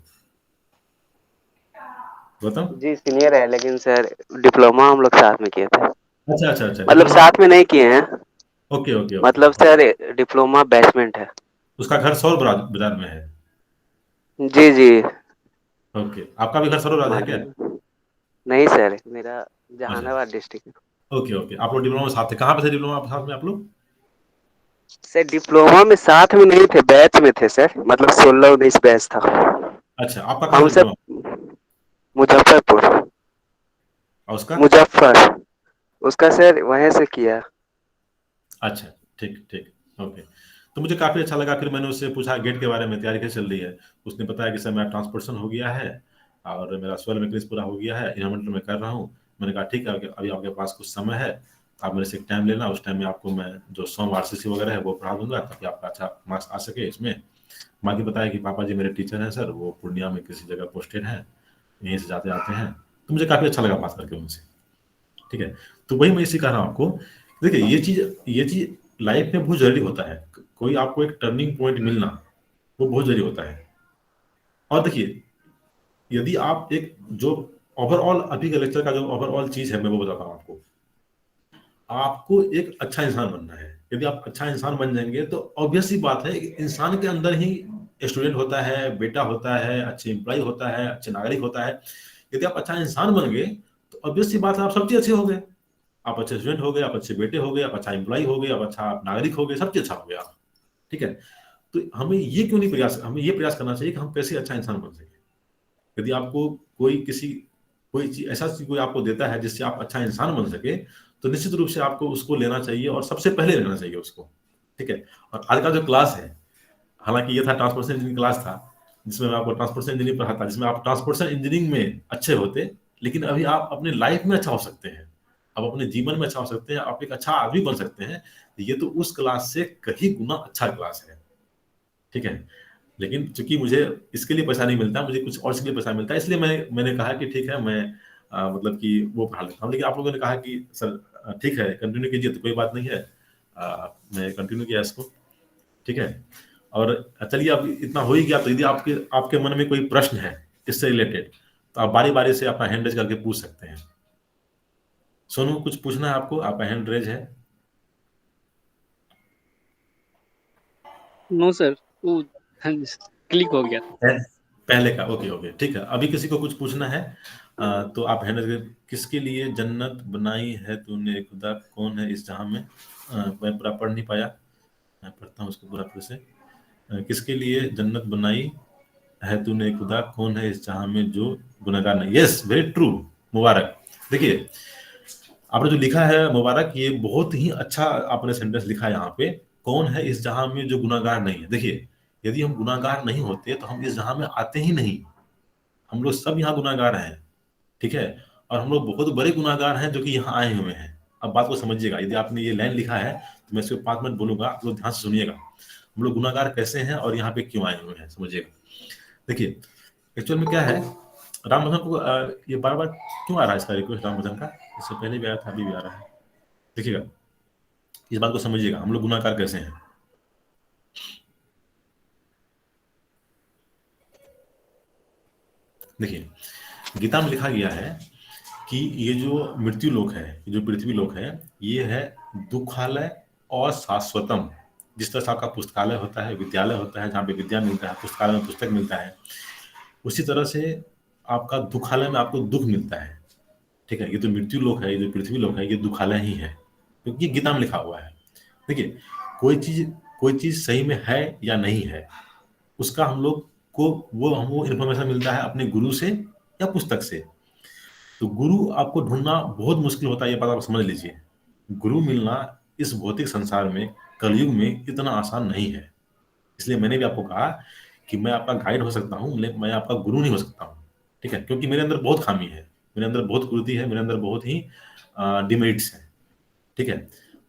गौतम? जी सीनियर है, लेकिन सर डिप्लोमा हम लोग साथ में किए थे। अच्छा अच्छा अच्छा, मतलब डिप्लोमा। साथ में नहीं किए हैं, ओके ओके ओके। मतलब सर डिप्लोमा बैचमेंट है। उसका घर सौर बाजार में है? जी जी। ओके, आपका भी घर सौर बाजार है क्या? नहीं सर, मेरा अच्छा, जहानाबाद डिस्ट्रिक्ट है। Okay okay. आप लोग डिप्लोमा में साथ थे, कहाँ पे थे डिप्लोमा साथ में आप लोग? सर डिप्लोमा में साथ में नहीं थे, बैच में थे सर, मतलब 16-19 बैच था। अच्छा, आपका कहाँ हम से सब डिप्लोमा? मुजफ्फरपुर। और उसका? मुजफ्फर, उसका सर वहीं से किया। अच्छा, ठीक ठीक, ओके। तो मुझे काफ़ी अच्छा लगा, फिर मैंने उससे पूछा गेट के बारे में, तैयारी कैसे चल रही है। उसने बताया कि सर मेरा ट्रांसपोर्टेशन हो गया है और मेरा सॉइल मैकेनिक्स पूरा हो गया है, एनवायरमेंटल में कर रहा हूँ। मैंने कहा ठीक है, अभी आपके पास कुछ समय है, आप मेरे से एक टाइम लेना, उस टाइम में आपको मैं जो सॉम आरसीसी वगैरह है वो पढ़ा दूंगा, ताकि आपका अच्छा मार्क्स आ सके इसमें। बाकी बताया कि पापा जी मेरे टीचर हैं सर, वो पूर्णिया में किसी जगह पोस्टेड हैं, यहीं से जाते आते हैं। तो मुझे काफ़ी अच्छा लगा बात करके उनसे। ठीक है, तो वही मैं इसी कह रहा हूँ आपको। देखिए, ये चीज़ लाइफ में बहुत ज़रूरी होता है। कोई आपको एक टर्निंग पॉइंट मिलना, वो बहुत ज़रूरी होता है। और देखिए, यदि आप एक जो ओवरऑल अभी के लेक्चर का जो ओवरऑल चीज़ है, मैं वो बताता हूँ आपको। आपको एक अच्छा इंसान बनना है। यदि आप अच्छा इंसान बन जाएँगे, तो ऑब्वियस सी बात है, इंसान के अंदर ही स्टूडेंट होता है, बेटा होता है, अच्छे एम्प्लॉयी होता है, अच्छे नागरिक होता है। यदि आप अच्छा इंसान बन गए, तो ऑब्वियस सी बात है, आप सब चीज़ अच्छे हो गए। आप अच्छे स्टूडेंट हो गए, आप अच्छे बेटे हो गए, आप अच्छा एम्प्लॉयी हो गए, आप अच्छा नागरिक हो गए, सब चीज़ अच्छा हो गया आप। ठीक है? तो हमें ये प्रयास करना चाहिए कि हम कैसे अच्छा इंसान बन सकें। यदि आपको कोई चीज़ ऐसा चीज़ कोई आपको देता है जिससे आप अच्छा इंसान बन सके, तो निश्चित रूप से आपको उसको लेना चाहिए और सबसे पहले लेना चाहिए उसको। ठीक है? और आज का जो क्लास है, हालाँकि ये था ट्रांसपोर्टेशन इंजीनियरिंग क्लास था, जिसमें मैं आपको ट्रांसपोर्टेशन इंजीनियरिंग पढ़ाता, जिसमें आप ट्रांसपोर्टेशन इंजीनियरिंग में अच्छे होते, लेकिन अभी आप अपनी लाइफ में अच्छा हो सकते हैं। आप अपने जीवन में अच्छा हो सकते हैं, आप एक अच्छा आदमी बन सकते हैं। ये तो उस क्लास से कहीं गुना अच्छा क्लास है। ठीक है? लेकिन चूँकि मुझे इसके लिए पैसा नहीं मिलता, मुझे कुछ और इसके लिए पैसा मिलता है, इसलिए मैंने कहा कि ठीक है, मैं मतलब कि वो पढ़ा लेता हूँ। लेकिन आप लोगों ने कहा कि सर ठीक है, कंटिन्यू कीजिए, तो कोई बात नहीं है। मैं कंटिन्यू किया इसको। ठीक है? और चलिए, अब इतना हो ही गया, तो यदि आपके आपके मन में कोई प्रश्न है इससे रिलेटेड, तो आप बारी-बारी से अपना हैंड रेज़ करके पूछ सकते हैं। सोनू, कुछ पूछना है आपको? आपका हैंड रेज़ है। नो सर, वो क्लिक हो गया। है? पहले का, ओके ओके, ठीक है। अभी किसी को कुछ पूछना है तो आप हैंड रेज़ किसके लिए जन्नत बनाई है तूने खुदा, कौन है इस जहां में? मैं पूरा पढ़ नहीं पाया, मैं पढ़ता हूँ उसको पूरा फिर से। किसके लिए जन्नत बनाई है तूने खुदा, कौन है इस जहां में जो गुनहगार नहीं? Yes, very true. मुबारक। देखिए, आपने जो लिखा है मुबारक, ये बहुत ही अच्छा आपने सेंटेंस लिखा है यहाँ पे। कौन है इस जहां में जो गुनहगार नहीं है? देखिए, यदि हम गुनहगार नहीं होते तो हम इस जहां में आते ही नहीं। हम लोग सब यहाँ गुनहगार हैं। ठीक है? और हम लोग बहुत बड़े गुनहगार हैं जो कि यहाँ आए हुए हैं। अब बात को समझिएगा, यदि आपने ये लाइन लिखा है तो मैं इसको 5 मिनट बोलूंगा, आप लोग ध्यान से सुनिएगा। हम लोग गुनहगार कैसे हैं और यहाँ पे क्यों आए हुए हैं, समझिएगा। देखिए, एक्चुअल में क्या है, राम भजन को ये बार बार क्यों आ रहा है इसका रिक्वेस्ट राम भजन का? इससे पहले भी आया था, अभी भी आ रहा है। देखिएगा, इस बात को समझिएगा, हम लोग गुनाहगार कैसे हैं। देखिए, गीता में लिखा गया है कि ये जो मृत्यु लोक है, ये जो पृथ्वी लोक है, ये है दुखालय और शाश्वतम। जिस तरह से आपका पुस्तकालय होता है, विद्यालय होता है, जहाँ पे विद्या मिलता है, पुस्तकालय में पुस्तक मिलता है, उसी तरह से आपका दुखालय में आपको दुख मिलता है। ठीक है? ये जो मृत्यु लोक है, ये जो पृथ्वी लोक है, ये दुखालय ही है, क्योंकि गीता में लिखा हुआ है। देखिए, कोई चीज़ कोई चीज़ सही में है या नहीं है, उसका हम लोग को हमको इन्फॉर्मेशन मिलता है अपने गुरु से या पुस्तक से। तो गुरु आपको ढूँढना बहुत मुश्किल होता है, ये बात आप समझ लीजिए। गुरु मिलना इस भौतिक संसार में, कलयुग में इतना आसान नहीं है। इसलिए मैंने भी आपको कहा कि मैं आपका गाइड हो सकता हूँ, ले मैं आपका गुरु नहीं हो सकता हूँ। ठीक है? क्योंकि मेरे अंदर बहुत खामी है, मेरे अंदर बहुत कुरीति है, मेरे अंदर बहुत ही डिमेरिट्स हैं। ठीक है?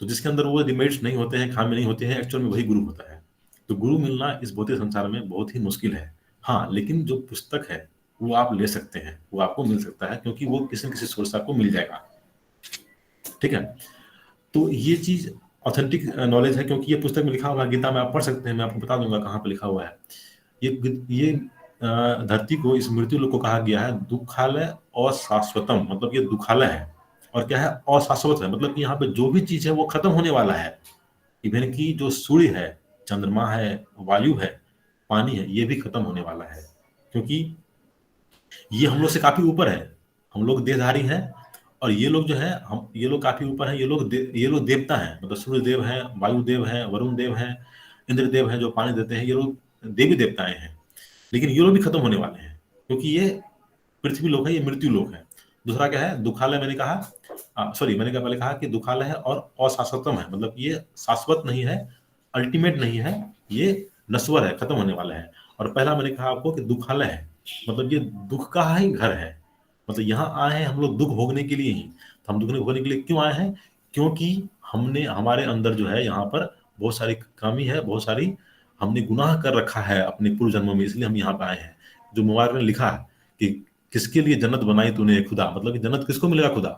तो जिसके अंदर वो डिमेरिट्स नहीं होते हैं, खामी नहीं होती है, एक्चुअल में वही गुरु होता है। तो गुरु मिलना इस भौतिक संसार में बहुत ही मुश्किल है। हाँ, लेकिन जो पुस्तक है, वो आप ले सकते हैं, वो आपको मिल सकता है, क्योंकि वो किसी न किसी सोर्स से आपको मिल जाएगा। ठीक है? तो ये चीज़ ऑथेंटिक नॉलेज है, क्योंकि ये पुस्तक में लिखा हुआ है, गीता में आप पढ़ सकते हैं, मैं आपको बता दूंगा कहाँ पे लिखा हुआ है। ये धरती को, इस मृत्यु लोक को कहा गया है दुखालय अशाश्वतम, मतलब ये दुखालय है और क्या है, अशाश्वत है, मतलब कि यहाँ पे जो भी चीज है वो खत्म होने वाला है। इवन की जो सूर्य है, चंद्रमा है, वायु है, पानी है, ये भी खत्म होने वाला है, क्योंकि ये हम लोग से काफी ऊपर है। हम लोग देहधारी हैं और ये लोग जो है, ये लोग काफी ऊपर है। ये लोग देवता हैं, मतलब सूर्य देव हैं, वायु देव हैं, वरुण देव हैं, इंद्र देव हैं जो पानी देते हैं। ये लोग देवी देवताएं हैं, लेकिन ये लोग भी खत्म होने वाले हैं, क्योंकि ये पृथ्वी लोक है, ये मृत्यु लोक है। दूसरा क्या है, दुखालय, मैंने पहले कहा कि दुखालय है और अशाश्वतम है, मतलब ये शाश्वत नहीं है, अल्टीमेट नहीं है, ये नश्वर है, खत्म होने वाला है। और पहला मैंने कहा आपको कि दुखालय है, मतलब ये दुख का ही घर है, मतलब यहाँ आए हैं हम लोग दुख भोगने के लिए ही। तो हम दुख भोगने के लिए क्यों आए हैं? क्योंकि हमारे अंदर जो है यहाँ पर बहुत सारी कमी है, बहुत सारी हमने गुनाह कर रखा है अपने पूर्व जन्मों में, इसलिए हम यहाँ पे आए हैं। जो मुबारक ने लिखा है कि किसके लिए जन्नत बनाई तूने खुदा, मतलब कि जन्नत किसको मिलेगा खुदा?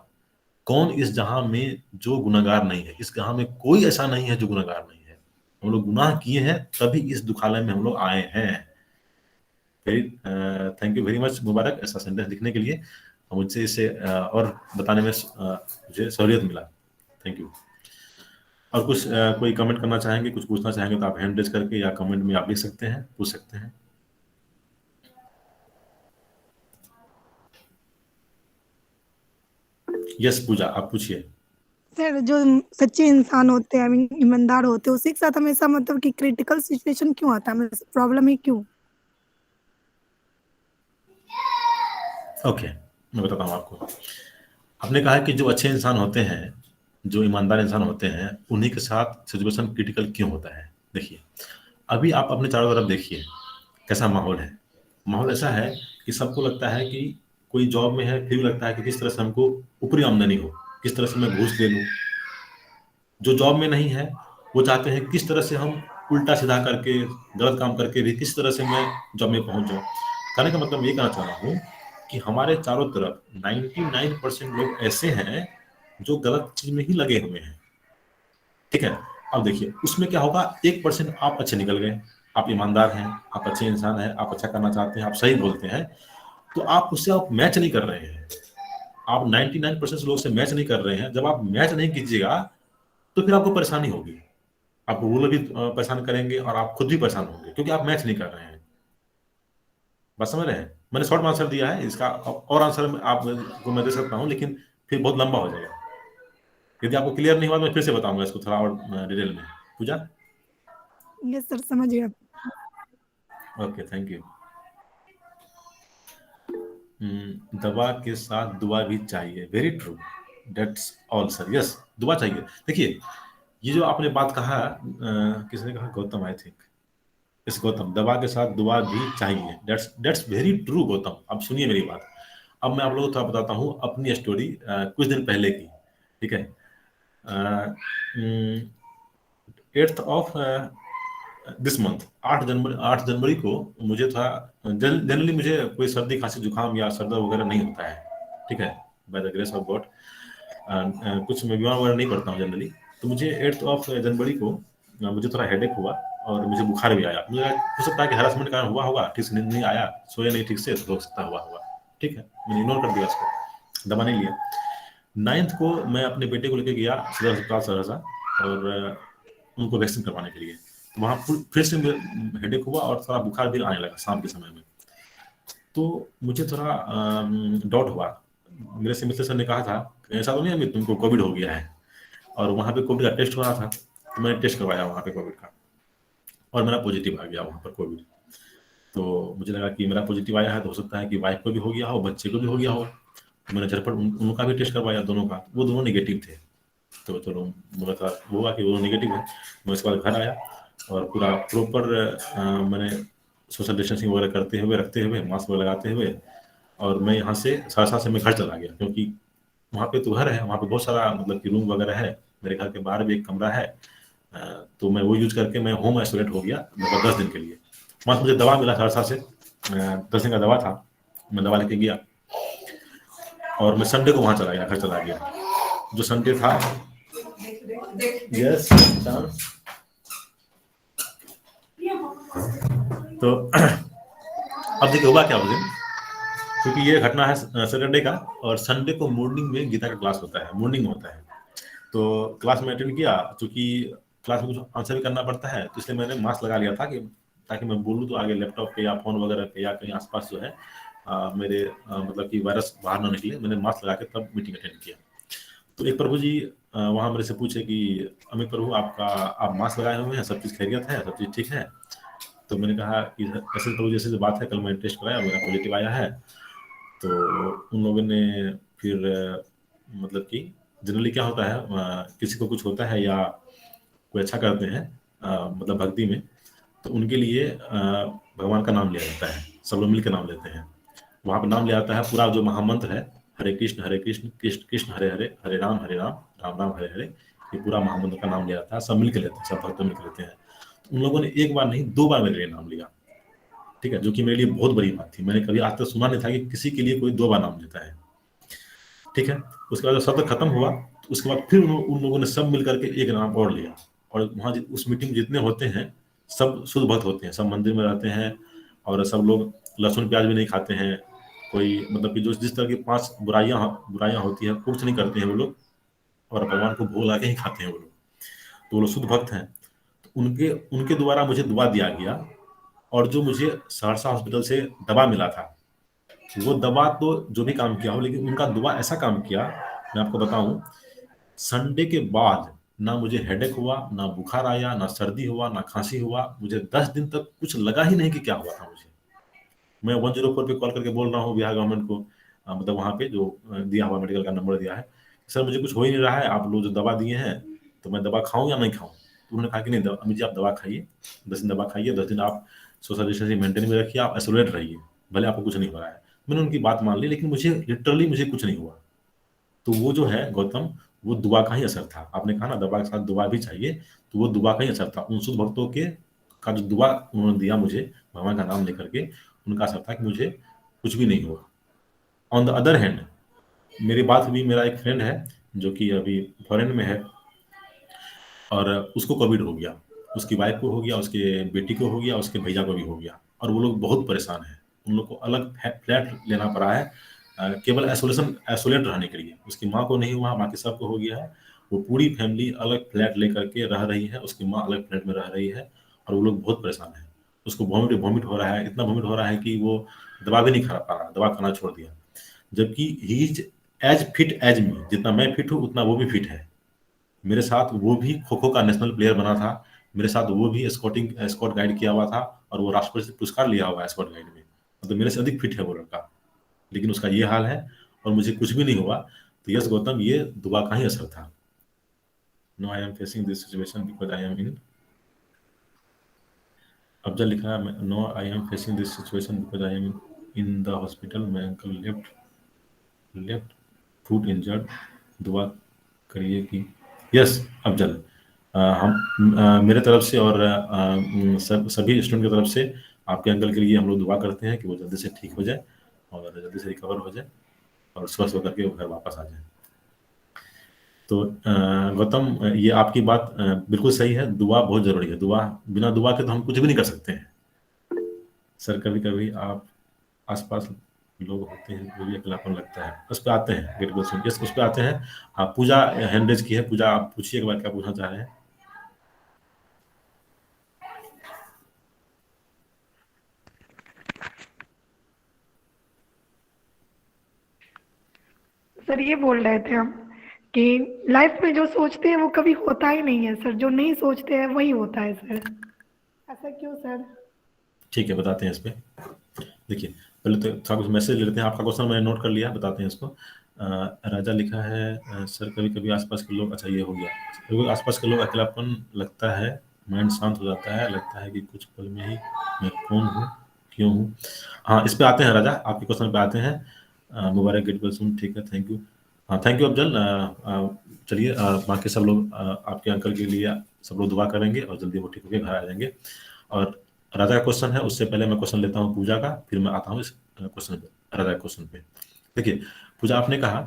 कौन इस जहां में जो गुनाहगार नहीं है? इस जहां में कोई ऐसा नहीं है जो गुनाहगार नहीं है। हम लोग गुनाह किए हैं तभी इस दुखालय में हम लोग आए हैं। थैंक यू वेरी मच मुबारक, ऐसा सेंटेंस लिखने के लिए मुझसे इसे और बताने में मुझे सहूलियत मिला। Thank you. और कुछ कोई कमेंट करना चाहेंगे, कुछ पूछना चाहेंगे तो आप हैंड रेज करके या कमेंट में आप लिख सकते हैं, पूछ सकते हैं। यस पूजा, आप पूछिए। सर जो सच्चे इंसान होते हैं, ईमानदार होते हैं, उसी के साथ हमेशा मतलब कि क्रिटिकल सिचुएशन क्यों आता है, प्रॉब्लम ही क्यों? ओके, मैं बताता हूँ आपको। आपने कहा कि जो अच्छे इंसान होते हैं, जो ईमानदार इंसान होते हैं, उन्हीं के साथ सिचुएशन क्रिटिकल क्यों होता है। देखिए, अभी आप अपने चारों तरफ देखिए कैसा माहौल है। माहौल ऐसा है कि सबको लगता है कि कोई जॉब में है, फिर भी लगता है कि किस तरह से हमको ऊपरी आमदनी हो, किस तरह से मैं घूस ले लूँ। जो जॉब में नहीं है वो चाहते हैं किस तरह से हम उल्टा सीधा करके, गलत काम करके भी किस तरह से मैं जॉब में पहुंच जाऊँ। कहने का मतलब ये कहना चाह रहा हूँ कि हमारे चारों तरफ 99% लोग ऐसे हैं जो गलत चीज में ही लगे हुए हैं, ठीक है। अब देखिए उसमें क्या होगा, 1% आप अच्छे निकल गए, आप ईमानदार हैं, आप अच्छे इंसान हैं, आप अच्छा करना चाहते हैं, आप सही बोलते हैं, तो आप उससे आप मैच नहीं कर रहे हैं। आप 99% लोग से मैच नहीं कर रहे हैं। जब आप मैच नहीं कीजिएगा तो फिर आपको परेशानी होगी, आपको वो लोग भी परेशान करेंगे और आप खुद भी परेशान होंगे, क्योंकि आप मैच नहीं कर रहे हैं। बात समझ रहे हैं? मैंने शॉर्ट आंसर दिया है, इसका और आंसर आपको मैं दे सकता हूँ, लेकिन फिर बहुत लंबा हो जाएगा। यदि आपको क्लियर नहीं हुआ तो मैं फिर से बताऊंगा इसको थोड़ा और डिटेल में। पूजा? यस सर, समझ गया। Okay, thank you. दवा के साथ दुआ भी चाहिए, very true, that's all sir, yes, दुआ चाहिए। देखिए ये जो आपने बात कहा, किसने कहा, गौतम आई थिंक, इस गौतम, दवा के साथ दुआ भी चाहिए, दैट्स वेरी ट्रू गौतम। अब सुनिए मेरी बात। अब मैं आप लोगों को थोड़ा बताता हूँ अपनी स्टोरी कुछ दिन पहले की, ठीक है। 8th ऑफ दिस मंथ, 8 जनवरी को मुझे था, जनरली मुझे कोई सर्दी खांसी जुकाम या सर्दा वगैरह नहीं होता है, ठीक है, by the grace of God. कुछ मैं बीमार वगैरह नहीं पड़ता हूँ जनरली। तो मुझे 8th ऑफ जनवरी को मुझे थोड़ा हेडेक हुआ और मुझे बुखार भी आया। मुझे हो सकता है कि हरासमेंट कारण हुआ होगा, ठीक से नींद नहीं आया, सोया नहीं ठीक से, तो हो सकता हुआ होगा, ठीक है, मैंने इग्नोर कर दिया उसको, दवा नहीं लिया। 9th को मैं अपने बेटे को लेकर गया सदर अस्पताल सहरसा और उनको वैक्सीन करवाने के लिए। वहाँ फिर से हेडेक हुआ और थोड़ा बुखार भी आने लगा शाम के समय में। तो मुझे थोड़ा डाउट हुआ, मेरे सेमेस्टर सर ने कहा था ऐसा तो नहीं अमित तुमको कोविड हो गया है, और वहाँ पे कोविड का टेस्ट हो रहा था, तो मैंने टेस्ट करवाया वहाँ पे कोविड का और मेरा पॉजिटिव आ गया वहाँ पर कोविड। तो मुझे लगा कि मेरा पॉजिटिव आया है तो हो सकता है कि वाइफ को भी हो गया हो, बच्चे को भी हो गया हो। तो मैंने झटपट उनका भी टेस्ट करवाया, दोनों का, वो दोनों नेगेटिव थे। तो चलो मुझे था वो हुआ कि वो नेगेटिव है। मैं उसके बाद घर आया और पूरा प्रॉपर मैंने सोशल डिस्टेंसिंग वगैरह करते हुए, रखते हुए, मास्क वगैरह लगाते हुए, और मैं यहाँ से सहरसा से मैं घर चला गया, क्योंकि वहाँ पे तो घर है, वहाँ पे बहुत सारा मतलब कि रूम वगैरह है, मेरे घर के बाहर भी एक कमरा है, तो मैं वो यूज करके मैं होम आइसोलेट हो गया लगभग 10 दिन के लिए। वहाँ मुझे दवा मिला सहरसा से, 10 दिन का दवा था, मैं दवा लेके गया और मैं संडे को वहाँ चला गया, घर चला गया। जो संडे था यस चांस। तो अब देखिए हुआ क्या उस दिन, क्योंकि ये घटना है सैटरडे का, और संडे को मॉर्निंग में गीता का क्लास होता है, मॉर्निंग में होता है। तो क्लास में अटेंड किया, क्योंकि क्लास में कुछ आंसर भी करना पड़ता है, तो इसलिए मैंने मास्क लगा लिया था कि ताकि मैं बोलूँ तो आगे लैपटॉप पे या फोन वगैरह पे या कहीं आसपास जो है मेरे मतलब कि वायरस बाहर ना निकले। मैंने मास्क लगा के तब मीटिंग अटेंड किया। तो एक प्रभु जी वहाँ मेरे से पूछे कि अमित प्रभु आप मास्क लगाए हुए हैं, सब चीज़ खैरियत है, सब चीज़ ठीक है? तो मैंने कहा कि ऐसे प्रभु जैसे जो बात है, कल मैंने टेस्ट कराया, मेरा पॉजिटिव आया है। तो उन लोगों ने फिर मतलब कि जनरली क्या होता है, किसी को कुछ होता है या कोई अच्छा करते हैं मतलब भक्ति में, तो उनके लिए भगवान का नाम लिया जाता है, सब लोग मिलकर नाम लेते हैं। वहाँ पर नाम लिया जाता है, पूरा जो महामंत्र है, हरे कृष्ण कृष्ण कृष्ण हरे हरे, हरे राम राम राम हरे हरे, ये पूरा महामंत्र का नाम लिया जाता है, सब मिलकर लेते हैं, सब भक्त मिलकर लेते हैं। तो उन लोगों ने एक बार नहीं 2 बार मेरे लिए नाम लिया, ठीक है, जो कि मेरे लिए बहुत बड़ी बात थी। मैंने कभी आज तक सुना नहीं था कि किसी के लिए कोई 2 बार नाम लेता है, ठीक है। उसके बाद जब सत्र खत्म हुआ, तो उसके बाद फिर उन लोगों ने सब मिलकर के एक नाम और लिया। और वहाँ उस मीटिंग में जितने होते हैं सब शुद्ध भक्त होते हैं, सब मंदिर में रहते हैं, और सब लोग लहसुन प्याज भी नहीं खाते हैं। कोई मतलब कि जो जिस तरह की 5 बुराइयां होती है, कुछ नहीं करते हैं वो लोग, और भगवान को भोग ला के ही खाते हैं वो लोग। तो वो लोग शुद्ध भक्त हैं। तो उनके उनके द्वारा मुझे दुआ दिया गया, और जो मुझे सहरसा हॉस्पिटल से दवा मिला था, वो दवा तो जो भी काम किया हो, लेकिन उनका दुआ ऐसा काम किया, मैं आपको बताऊं, संडे के बाद ना मुझे हेडेक हुआ, ना बुखार आया, ना सर्दी हुआ, ना खांसी हुआ। मुझे 10 दिन तक कुछ लगा ही नहीं कि क्या हुआ था मुझे। मैं 104 पे कॉल करके बोल रहा हूँ बिहार गवर्नमेंट को, मतलब वहाँ पे जो दिया हुआ मेडिकल का नंबर दिया है, सर मुझे कुछ हो ही नहीं रहा है, आप लोग जो दवा दिए हैं, तो मैं दवा खाऊं या नहीं खाऊं? तो उन्होंने कहा कि नहीं अमित जी, आप दवा खाइए, 10 दिन दवा खाइए, 10 दिन आप सोशल डिस्टेंसिंग मेंटेन में रखिए, आप आइसोलेट रहिए, भले आपको कुछ नहीं हो रहा है। मैंने उनकी बात मान ली, लेकिन मुझे लिटरली मुझे कुछ नहीं हुआ। तो वो जो है गौतम, वो दुआ का ही असर था। आपने कहा ना दवा के साथ दुआ भी चाहिए, तो वो दुआ का ही असर था। उन शुद्ध भक्तों के का जो दुआ उन्होंने दिया मुझे भगवान का नाम लेकर के, उनका असर था कि मुझे कुछ भी नहीं हुआ। ऑन द अदर हैंड मेरी बात हुई, मेरा एक फ्रेंड है जो कि अभी फॉरेन में है, और उसको कोविड हो गया, उसकी वाइफ को हो गया, उसके बेटी को हो गया, उसके भैया को भी हो गया, और वो लोग बहुत परेशान हैं। उन लोग को अलग फ्लैट लेना पड़ा है केवल आइसोलेट रहने के लिए। उसकी माँ को नहीं हुआ, बाकी सबको हो गया है। वो पूरी फैमिली अलग फ्लैट लेकर के रह रही है, उसकी माँ अलग फ्लैट में रह रही है, और वो लोग बहुत परेशान है। उसको वॉमिट हो रहा है, इतना वॉमिट हो रहा है कि वो दवा भी नहीं खा पा रहा, दवा खाना छोड़ दिया। जबकि he is as fit as me, जितना मैं फिट हूँ उतना वो भी फिट है। मेरे साथ वो भी खो खो का नेशनल प्लेयर बना था, मेरे साथ वो भी स्कॉट गाइड किया हुआ था, और वो राष्ट्रपति पुरस्कार लिया हुआ है स्कॉट गाइड में। मतलब मेरे से अधिक फिट है वो लड़का, लेकिन उसका ये हाल है और मुझे कुछ भी नहीं हुआ। तो यस गौतम, ये दुआ का ही असर था। No I am facing this situation because I am in, Afzal लिखा है, no I am facing this situation because I am in the hospital, my uncle left foot injured, दुआ करिए कि यस अफजल, मेरे तरफ से और सभी स्टूडेंट की तरफ से आपके अंकल के लिए हम लोग दुआ करते हैं कि वो जल्दी से ठीक हो जाए और जल्दी से रिकवर हो जाए और स्वस्थ होकर के घर वापस आ जाए। तो गौतम, ये आपकी बात बिल्कुल सही है, दुआ बहुत जरूरी है। दुआ, बिना दुआ के तो हम कुछ भी नहीं कर सकते हैं। सर कभी कभी आप आसपास लोग होते हैं जो भी अकेलापन लगता है, उस पर आते हैं गेट क्वेश्चन, यस उस पर आते हैं। हाँ, पूजा हैंड रेज की है। पूजा, आप पूछिए एक बार क्या पूछना चाह रहे हैं। सर ये बोल रहे थे हम कि लाइफ में जो सोचते हैं वो कभी होता ही नहीं है सर, जो नहीं सोचते हैं वही होता है सर। ऐसा क्यों सर? ठीक है, बताते हैं इस पे। देखिए, पहले तो थोड़ा कुछ मैसेज ले लेते हैं। आपका क्वेश्चन मैंने नोट कर लिया, बताते हैं इसको। राजा लिखा है, सर कभी कभी आसपास के लोग, अच्छा ये हो गया, कभी आसपास के लोग अकेलापन लगता है, माइंड शांत हो जाता है, लगता है कि कुछ पल में ही मैं कौन हूँ, क्यों हूँ। हाँ, इस पे आते हैं राजा, आपके क्वेश्चन पे आते हैं। मुबारक गेट वेल सून, ठीक है, थैंक यू। हाँ, थैंक यू अफजल। चलिए, बाकी सब लोग आपके अंकल के लिए सब लोग दुआ करेंगे और जल्दी वो ठीक होकर घर आ जाएंगे। और राजा का क्वेश्चन है, उससे पहले मैं क्वेश्चन लेता हूँ पूजा का, फिर मैं आता हूँ इस क्वेश्चन पे, राजा के क्वेश्चन पे। देखिए पूजा, आपने कहा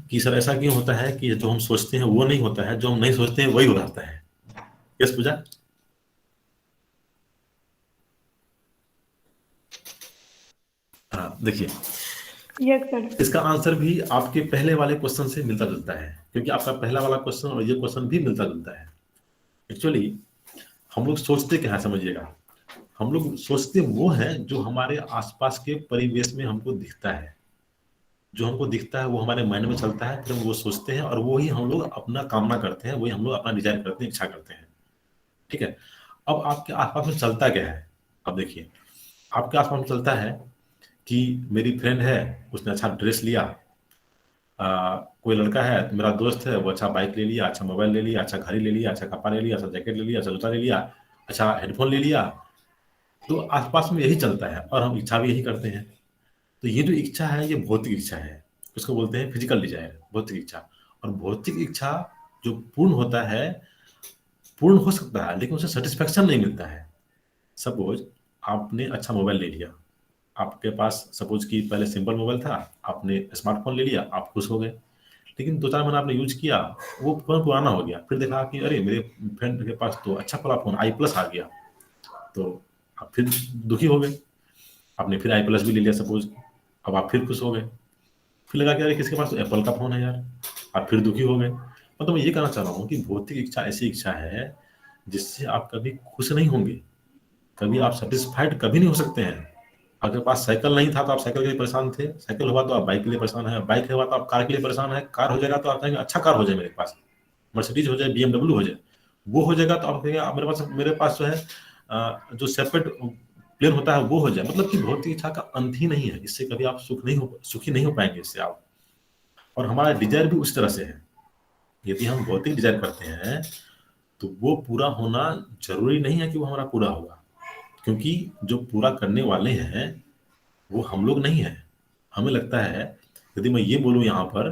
कि सर ऐसा क्यों होता है कि जो हम सोचते हैं वो नहीं होता है, जो हम नहीं सोचते हैं वही हो जाता है। यस पूजा? हाँ देखिए, यस सर। इसका आंसर भी आपके पहले वाले क्वेश्चन से मिलता जुलता है, क्योंकि आपका पहला वाला क्वेश्चन और ये क्वेश्चन भी मिलता जुलता है। एक्चुअली हम लोग सोचते क्या है समझिएगा, हम लोग सोचते वो है जो हमारे आसपास के परिवेश में हमको दिखता है, जो हमको दिखता है वो हमारे माइंड में चलता है, फिर हम वो सोचते हैं और वही हम लोग अपना कामना करते हैं, वही हम लोग अपना डिजायर करते हैं, इच्छा करते हैं। ठीक है, अब आपके आसपास में चलता क्या है? अब देखिए, आपके आसपास में चलता है कि मेरी फ्रेंड है, उसने अच्छा ड्रेस लिया, कोई लड़का है मेरा दोस्त है, वो अच्छा बाइक ले लिया, अच्छा मोबाइल ले लिया, अच्छा घड़ी ले लिया, अच्छा कपड़ा ले लिया, अच्छा जैकेट ले लिया, अच्छा जूता ले लिया, अच्छा हेडफोन ले लिया। तो आसपास में यही चलता है और हम इच्छा भी यही करते हैं। तो ये जो इच्छा है ये भौतिक इच्छा है, उसको बोलते हैं फिजिकल डिजायर, भौतिक इच्छा। और भौतिक इच्छा जो पूर्ण होता है, पूर्ण हो सकता है लेकिन उसे सेटिस्फेक्शन नहीं मिलता है। सपोज आपने अच्छा मोबाइल ले लिया, आपके पास सपोज कि पहले सिंपल मोबाइल था, आपने स्मार्टफोन ले लिया, आप खुश हो गए। लेकिन 2-4 महीना आपने यूज किया, वो फ़ोन पुराना हो गया, फिर देखा कि अरे मेरे फ्रेंड के पास तो अच्छा वाला फ़ोन आई प्लस आ गया, तो आप फिर दुखी हो गए, आपने फिर आई प्लस भी ले लिया सपोज, अब आप फिर खुश हो गए, फिर लगा कि अरे किसके पास तो एप्पल का फ़ोन है यार, आप फिर दुखी हो गए। मतलब मैं ये कहना चाह रहा हूँ कि भौतिक इच्छा ऐसी इच्छा है जिससे आप कभी खुश नहीं होंगे, कभी आप सेटिस्फाइड कभी नहीं हो सकते हैं। आपके पास साइकिल नहीं था तो आप साइकिल के लिए परेशान थे, साइकिल हुआ तो आप बाइक के लिए परेशान है, बाइक हुआ तो आप कार के लिए परेशान है, कार हो जाएगा तो आप कहेंगे अच्छा कार हो जाए मेरे पास, मर्सिडीज हो जाए, BMW हो जाए, वो हो जाएगा तो आप कहेंगे आप मेरे पास जो है जो सेपरेट प्लेन होता है वो हो जाए। मतलब कि भौतिक इच्छा का अंत ही नहीं है, इससे कभी आप सुखी नहीं हो पाएंगे इससे आप। और हमारा डिजायर भी उस तरह से है, यदि हम भौतिक डिजायर करते हैं तो वो पूरा होना जरूरी नहीं है कि वो हमारा पूरा होगा, क्योंकि जो पूरा करने वाले हैं वो हम लोग नहीं है। हमें लगता है, यदि मैं ये बोलूँ यहाँ पर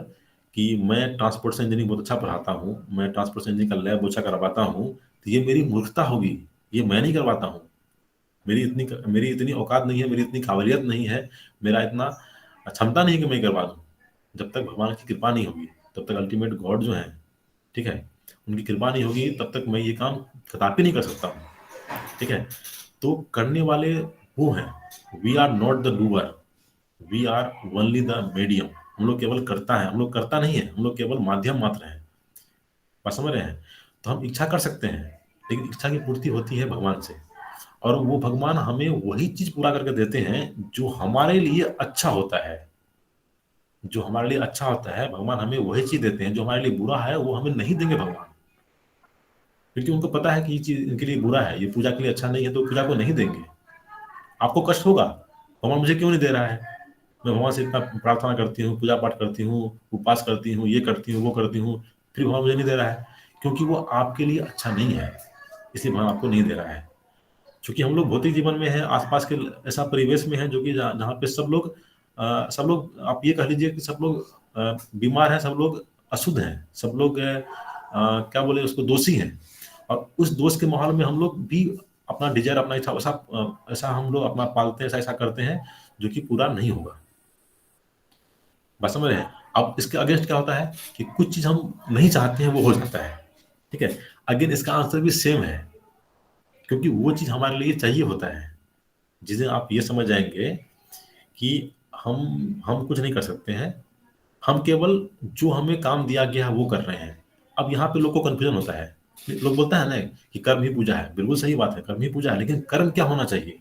कि मैं ट्रांसपोर्टेशन इंजीनियरिंग बहुत अच्छा पढ़ाता हूँ, मैं ट्रांसपोर्टेशन इंजीनियरिंग का लैब अच्छा करवाता हूँ, तो ये मेरी मूर्खता होगी, ये मैं नहीं करवाता हूँ, मेरी इतनी औकात नहीं है, मेरी इतनी काबिलियत नहीं है, मेरा इतना क्षमता नहीं है कि मैं करवा दूँ। जब तक भगवान की कृपा नहीं होगी, तब तक अल्टीमेट गॉड जो है, ठीक है, उनकी कृपा नहीं होगी, तब तक मैं ये काम कदापि नहीं कर सकता हूँ। ठीक है, तो करने वाले वो हैं, we are not the doer, we are only the medium. हम लोग केवल करता है, हम लोग करता नहीं है, हम लोग केवल माध्यम मात्र है। बात समझ रहे हैं? तो हम इच्छा कर सकते हैं, लेकिन इच्छा की पूर्ति होती है भगवान से, और वो भगवान हमें वही चीज पूरा करके देते हैं जो हमारे लिए अच्छा होता है। जो हमारे लिए अच्छा होता है भगवान हमें वही चीज देते हैं, जो हमारे लिए बुरा है वो हमें नहीं देंगे भगवान, क्योंकि उनको पता है कि ये चीज इनके लिए बुरा है, ये पूजा के लिए अच्छा नहीं है, तो पूजा को नहीं देंगे। आपको कष्ट होगा, भगवान मुझे क्यों नहीं दे रहा है, मैं भगवान से इतना प्रार्थना करती हूँ, पूजा पाठ करती हूँ, उपवास करती हूँ, ये करती हूँ, वो करती हूँ, फिर भगवान मुझे नहीं दे रहा है, क्योंकि वो आपके लिए अच्छा नहीं है, इसलिए भगवान आपको नहीं दे रहा है। क्योंकि हम लोग भौतिक जीवन में हैं, आसपास के ऐसा परिवेश में है जो कि जहाँ पे सब लोग आप ये कह लीजिए कि सब लोग बीमार हैं, सब लोग अशुद्ध हैं, सब लोग क्या बोले उसको, दोषी हैं। और उस दोष के माहौल में हम लोग भी अपना डिजायर, अपना इच्छा ऐसा हम लोग अपना पालते हैं, ऐसा करते हैं जो कि पूरा नहीं होगा। बात समझ रहे हैं? अब इसके अगेंस्ट क्या होता है कि कुछ चीज हम नहीं चाहते हैं वो हो जाता है। ठीक है, अगेन इसका आंसर भी सेम है, क्योंकि वो चीज हमारे लिए चाहिए होता है। जिस दिन आप ये समझ जाएंगे कि हम कुछ नहीं कर सकते हैं, हम केवल जो हमें काम दिया गया है वो कर रहे हैं। अब यहाँ पे लोग को कंफ्यूजन होता है, लोग बोलता है ना कि कर्म ही पूजा है, बिल्कुल सही बात है, कर्म ही पूजा है, लेकिन कर्म क्या होना चाहिए,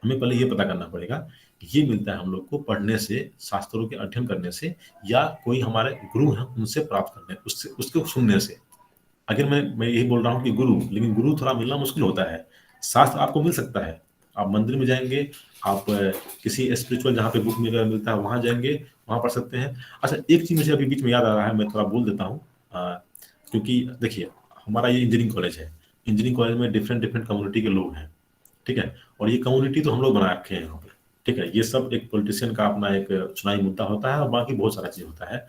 हमें पहले ये पता करना पड़ेगा कि ये मिलता है हम लोग को पढ़ने से, शास्त्रों के अध्ययन करने से, या कोई हमारे गुरु हैं उनसे प्राप्त करने, उससे उसको सुनने से। अगर मैं यही बोल रहा हूँ कि गुरु, लेकिन गुरु थोड़ा मिलना मुश्किल होता है। शास्त्र आपको मिल सकता है, आप मंदिर में जाएंगे, आप किसी स्पिरिचुअल जहाँ पे बुक मिलता है वहाँ जाएंगे, वहाँ पढ़ सकते हैं। अच्छा, एक चीज मुझे अभी बीच में याद आ रहा है, मैं थोड़ा बोल देता हूँ, क्योंकि देखिए हमारा ये इंजीनियरिंग कॉलेज है, इंजीनियरिंग कॉलेज में डिफरेंट डिफरेंट कम्युनिटी के लोग हैं। ठीक है, और ये कम्युनिटी तो हम लोग बना रखे हैं यहाँ पे। ठीक है, ये सब एक पॉलिटिशियन का अपना एक चुनावी मुद्दा होता है और बाकी बहुत सारा चीज होता है।